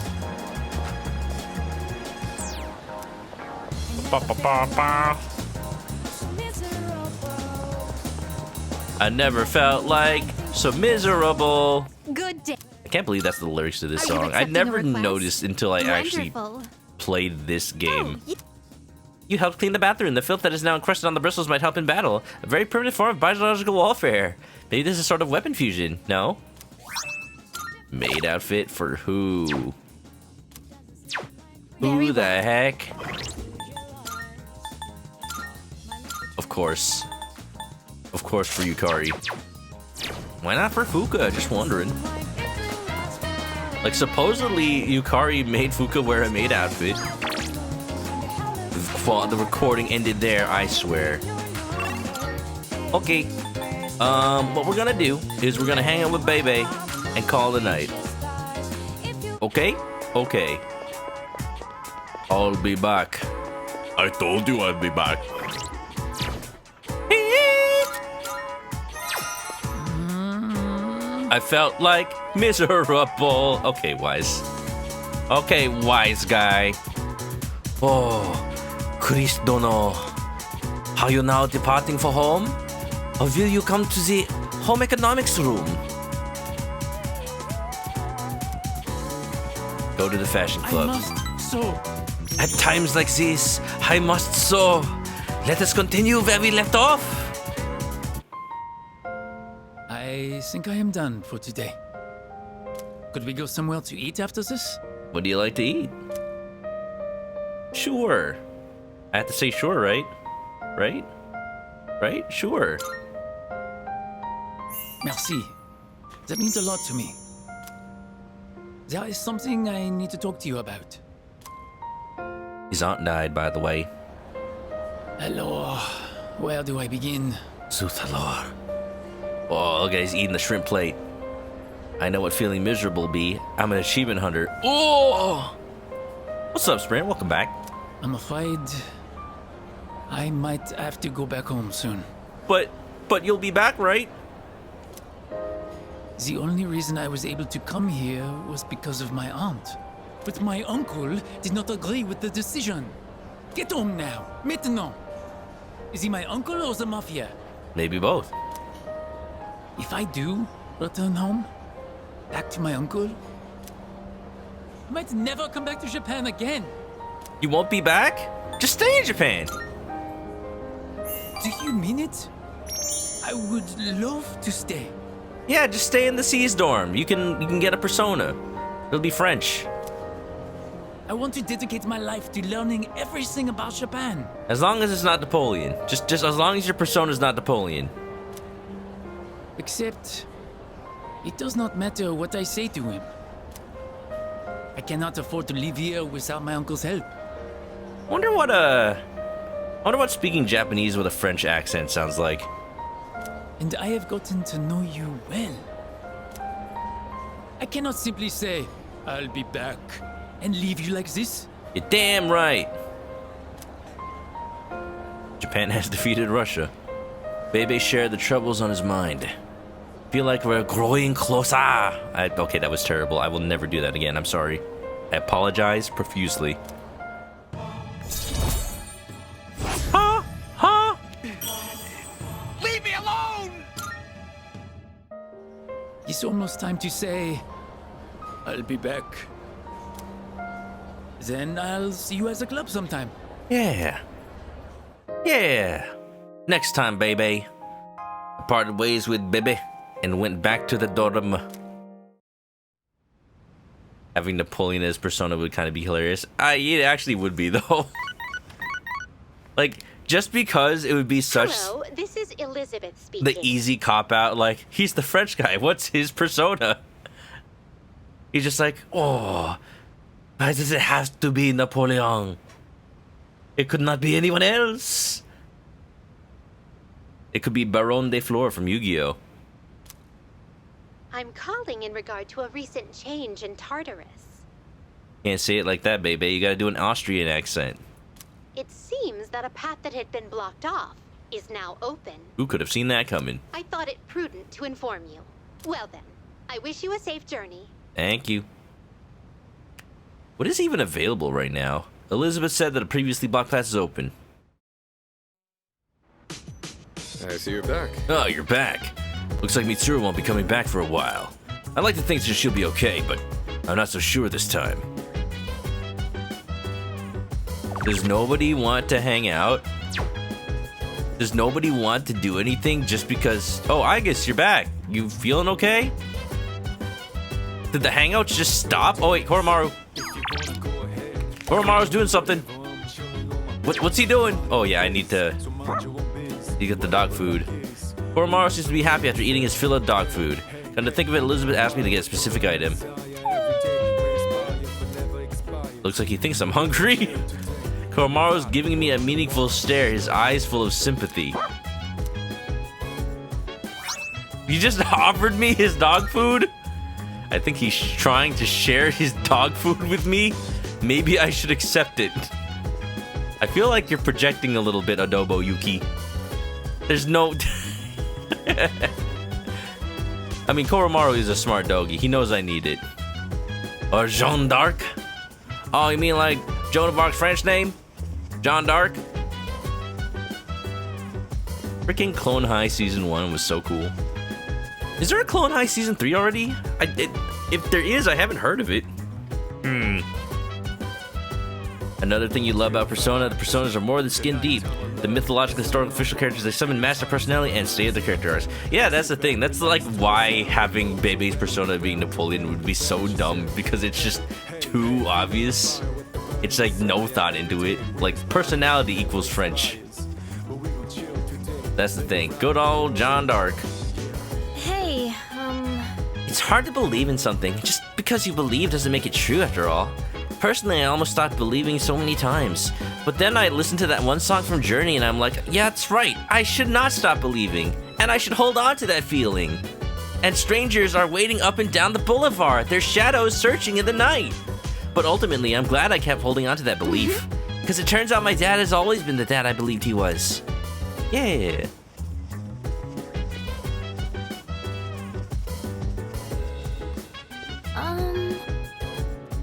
I never felt like so miserable. Good day. I can't believe that's the lyrics to this Are you song. I accepting never a request? noticed until I actually Wonderful. played this game. You helped clean the bathroom. The filth that is now encrusted on the bristles might help in battle. A very primitive form of biological warfare. Maybe this is a sort of weapon fusion. No? Maid outfit for who? Who the heck? Of course. Of course for Yukari. Why not for Fuka? Just wondering. Like, supposedly Yukari made Fuka wear a maid outfit. The recording ended there, I swear. Okay. What we're gonna do is we're gonna hang out with Bebe and call it a night. Okay? Okay. I'll be back. I told you I'd be back. I felt like miserable. Okay, Wise. Okay, Wise guy. Oh, Chris Dono. Are you now departing for home? Or will you come to the home economics room? Go to the fashion club. I must so. At times like this, I must so. Let us continue where we left off. I think I am done for today. Could we go somewhere to eat after this? What do you like to eat? Sure. I have to say sure, right? Right? Right? Sure. Merci. That means a lot to me. There is something I need to talk to you about. His aunt died, by the way. Hello. Where do I begin? Suthalor. Oh, look at he's eating the shrimp plate. I know what feeling miserable be. I'm an achievement hunter. Oh! What's up, Sprint? Welcome back. I'm afraid I might have to go back home soon. but you'll be back, right? The only reason I was able to come here was because of my aunt. But my uncle did not agree with the decision. Get home now, maintenant. Is he my uncle or the mafia? Maybe both. If I do return home, back to my uncle, I might never come back to Japan again. You won't be back? Just stay in Japan. Do you mean it? I would love to stay. Yeah, just stay in the C's dorm. You can get a persona. It'll be French. I want to dedicate my life to learning everything about Japan. As long as it's not Napoleon. Just as long as your persona's not Napoleon. Except, it does not matter what I say to him. I cannot afford to live here without my uncle's help. Wonder what speaking Japanese with a French accent sounds like. And I have gotten to know you well. I cannot simply say, I'll be back, and leave you like this. You're damn right. Japan has defeated Russia. Bebe shared the troubles on his mind. Feel like we're growing closer. Okay, that was terrible. I will never do that again. I'm sorry. I apologize profusely. Huh? Huh? Leave me alone! It's almost time to say, I'll be back. Then I'll see you at the club sometime. Yeah. Yeah. Next time, baby. I parted ways with Bebe and went back to the dorm. Having Napoleon as persona would kind of be hilarious. It actually would be, though. Like, just because it would be such... Hello, this is Elizabeth speaking. The easy cop-out, like, he's the French guy. What's his persona? He's just like, oh, why does it have to be Napoleon? It could not be anyone else. It could be Baron de Fleur from Yu-Gi-Oh! I'm calling in regard to a recent change in Tartarus. Can't say it like that, baby. You gotta do an Austrian accent. It seems that a path that had been blocked off is now open. Who could have seen that coming? I thought it prudent to inform you. Well then, I wish you a safe journey. Thank you. What is even available right now? Elizabeth said that a previously blocked path is open. I see you're back. Oh, you're back. Looks like Mitsuru won't be coming back for a while. I'd like to think that she'll be okay, but I'm not so sure this time. Does nobody want to hang out? Does nobody want to do anything just because... Oh, I guess you're back. You feeling okay? Did the hangouts just stop? Oh wait, Koromaru. Koromaru's doing something. What's he doing? Oh yeah, I need to... You get the dog food. Koromaru seems to be happy after eating his fill of dog food. Come to think of it, Elizabeth asked me to get a specific item. Looks like he thinks I'm hungry. Koromaru's giving me a meaningful stare, his eyes full of sympathy. You just offered me his dog food? I think he's trying to share his dog food with me. Maybe I should accept it. I feel like you're projecting a little bit, Adobo Yuki. There's no... I mean, Koromaru is a smart doggy. He knows I need it. Or Jeanne d'Arc? Oh, you mean like Joan of Arc's French name? Jeanne d'Arc? Freaking Clone High Season 1 was so cool. Is there a Clone High Season 3 already? If there is, I haven't heard of it. Another thing you love about Persona, the Personas are more than skin deep. The mythological, historical, official characters, they summon master personality and stay at the character arcs. Yeah, that's the thing. That's like why having Bebe's Persona being Napoleon would be so dumb, because it's just too obvious. It's like no thought into it. Like, personality equals French. That's the thing. Good old Jeanne d'Arc. Hey, It's hard to believe in something. Just because you believe doesn't make it true after all. Personally, I almost stopped believing so many times. But then I listened to that one song from Journey and I'm like, yeah, that's right. I should not stop believing. And I should hold on to that feeling. And strangers are waiting up and down the boulevard. Their shadows searching in the night. But ultimately, I'm glad I kept holding on to that belief. Because it turns out my dad has always been the dad I believed he was. Yeah.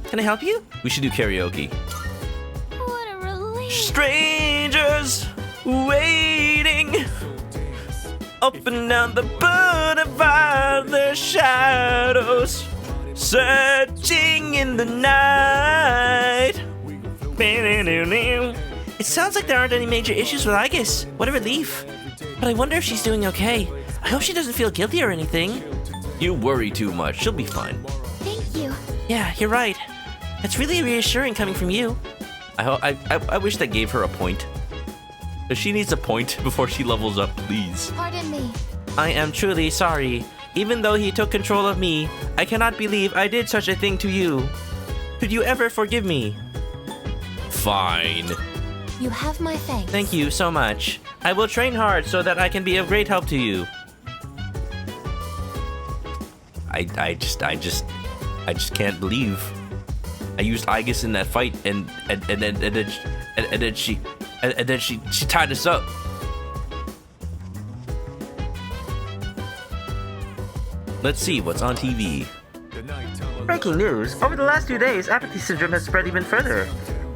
Can I help you? We should do karaoke. What a relief. Strangers waiting up and down the boulevard, the shadows searching in the night. It sounds like there aren't any major issues with Aigis. What a relief. But I wonder if she's doing okay. I hope she doesn't feel guilty or anything. You worry too much. She'll be fine. Thank you. Yeah, you're right. It's really reassuring coming from you. I wish that gave her a point. If she needs a point before she levels up, please. Pardon me. I am truly sorry. Even though he took control of me, I cannot believe I did such a thing to you. Could you ever forgive me? Fine. You have my thanks. Thank you so much. I will train hard so that I can be of great help to you. I just can't believe I used Aigis in that fight and then she tied us up. Let's see what's on TV. Breaking news! Over the last 2 days, apathy syndrome has spread even further.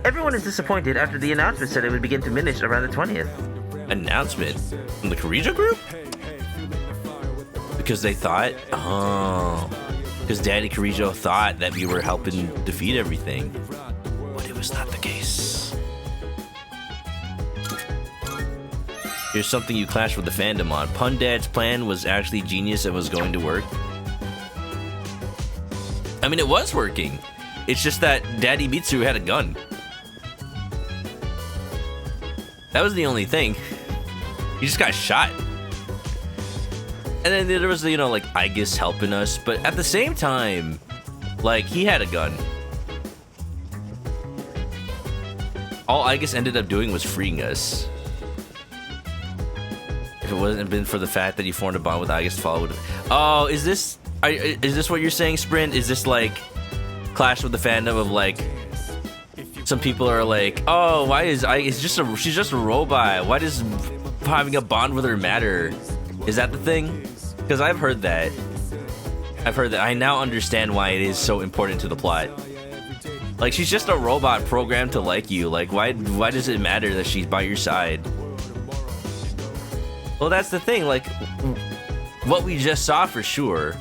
Everyone is disappointed after the announcement said it would begin to diminish around the 20th. Announcement? From the Kirijo group? Because they thought? Oh. Because Daddy Kirijo thought that we were helping defeat everything. But it was not the case. Here's something you clashed with the fandom on. Pun Dad's plan was actually genius and was going to work. I mean, it was working. It's just that Daddy Mitsu had a gun. That was the only thing. He just got shot. And then there was, you know, like, Aigis helping us. But at the same time, like, he had a gun. All Aigis ended up doing was freeing us. If it wasn't been for the fact that he formed a bond with Aigis to follow. Oh, is this what you're saying, Sprint? Is this like clash with the fandom of like some people are like, oh, why is she's just a robot? Why does having a bond with her matter? Is that the thing? Because I've heard that. I now understand why it is so important to the plot. Like, she's just a robot programmed to like you. Like, why does it matter that she's by your side? Well, that's the thing. Like, what we just saw for sure.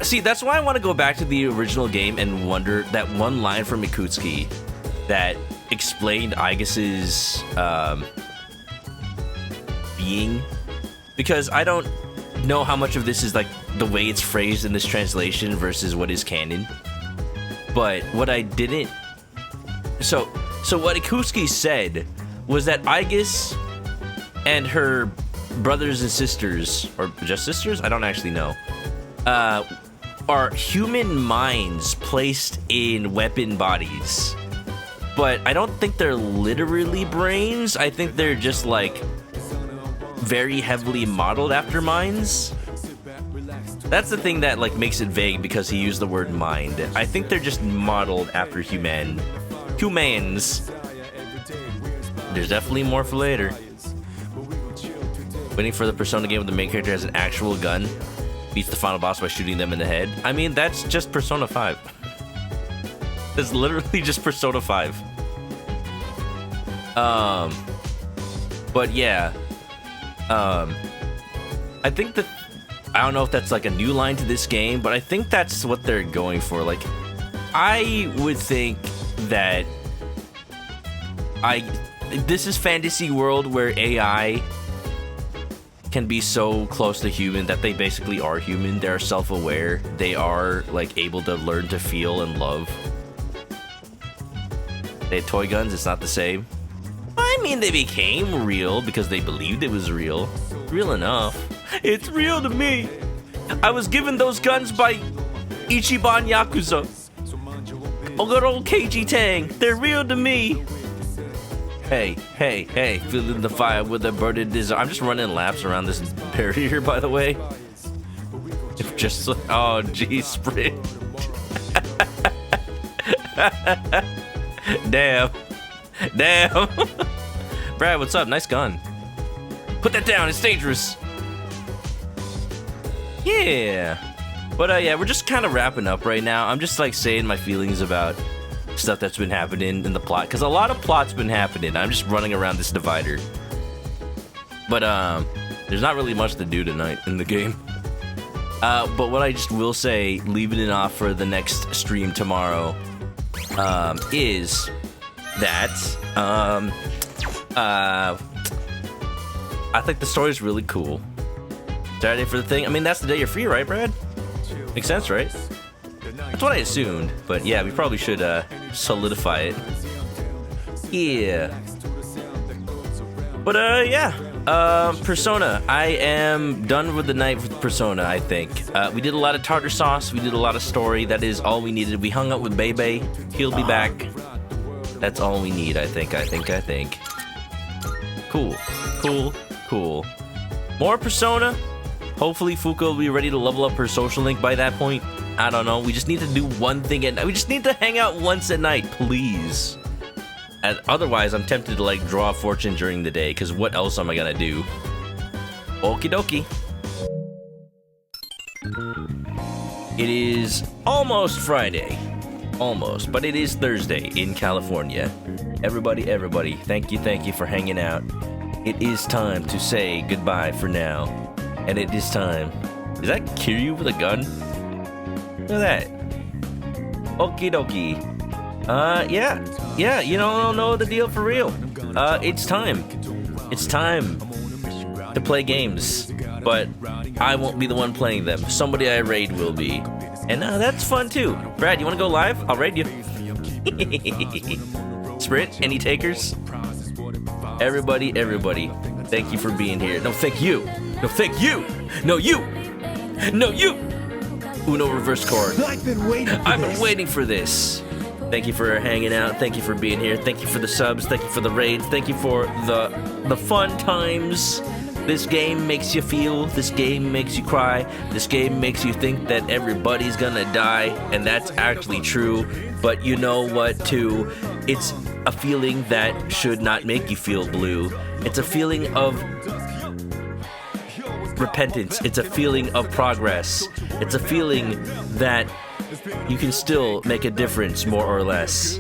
See, that's why I want to go back to the original game and wonder that one line from Mikutsuki that explained Aigis's being. Because I don't know how much of this is like the way it's phrased in this translation versus what is canon. But what I didn't... So what Ikusuke said was that Aigis and her brothers and sisters, or just sisters? I don't actually know. Are human minds placed in weapon bodies. But I don't think they're literally brains. I think they're just like very heavily modeled after minds. That's the thing that like makes it vague because he used the word mind. I think they're just modeled after humans. There's definitely more for later. Waiting for the Persona game where the main character has an actual gun, beats the final boss by shooting them in the head. I mean, that's just Persona 5. That's literally just Persona 5. But yeah. I think that, I don't know if that's like a new line to this game, but I think that's what they're going for. Like, I would think that this is fantasy world where AI can be so close to human that they basically are human. They're self-aware. They are like able to learn to feel and love. They had toy guns. It's not the same. I mean, they became real because they believed it was real. Real enough. It's real to me. I was given those guns by Ichiban Yakuza. Oh, good old KG Tang. They're real to me. Hey, feeling the fire with a burning desire. I'm just running laps around this barrier, by the way. Just, oh, geez, Sprint. Damn. Brad, what's up? Nice gun. Put that down, it's dangerous. Yeah. But yeah, we're just kind of wrapping up right now. I'm just like saying my feelings about stuff that's been happening in the plot, because a lot of plot's been happening. I'm just running around this divider. But there's not really much to do tonight in the game. But what I just will say, leaving it off for the next stream tomorrow, is that I think the story's really cool. Saturday for the thing. I mean, that's the day you're free, right, Brad? Makes sense, right? That's what I assumed. But yeah, we probably should solidify it. Yeah. But yeah. Persona. I am done with the night with Persona, I think. We did a lot of tartar sauce. We did a lot of story. That is all we needed. We hung out with Bebe. He'll be back. That's all we need, I think. Cool. More Persona. Hopefully Fuka will be ready to level up her social link by that point. I don't know. We just need to do one thing at night. We just need to hang out once at night, please. Otherwise, I'm tempted to like draw a fortune during the day, because what else am I gonna do? Okie dokie. It is almost Friday. Almost, but it is Thursday in California. Everybody, thank you for hanging out. It is time to say goodbye for now. And it is time. Is that Kiryu with a gun? Look at that. Okie dokie. Yeah, you don't know the deal for real. It's time. It's time to play games. But I won't be the one playing them. Somebody I raid will be. And that's fun too. Brad, you wanna go live? I'll raid you. Sprint, any takers? Everybody, thank you for being here. No, thank you. No, thank you. No, you. No, you. Uno reverse chord. I've been waiting for this. Thank you for hanging out. Thank you for being here. Thank you for the subs. Thank you for the raids. Thank you for the fun times. This game makes you feel. This game makes you cry. This game makes you think that everybody's gonna die, and that's actually true. But you know what, too? It's a feeling that should not make you feel blue. It's a feeling of repentance. It's a feeling of progress. It's a feeling that you can still make a difference, more or less.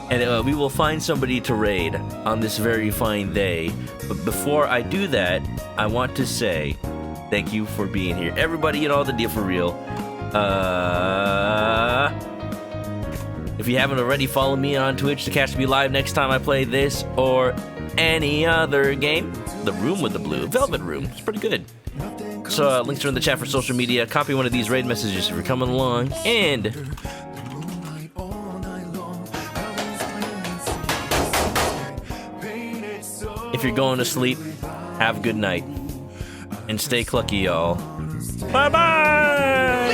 And we will find somebody to raid on this very fine day. But before I do that, I want to say thank you for being here. Everybody, you know the deal for real. If you haven't already, follow me on Twitch to catch me live next time I play this or any other game. The Room with the Blue. Velvet Room. It's pretty good. So links are in the chat for social media. Copy one of these raid messages if you're coming along. And if you're going to sleep, have a good night. And stay clucky, y'all. Bye-bye!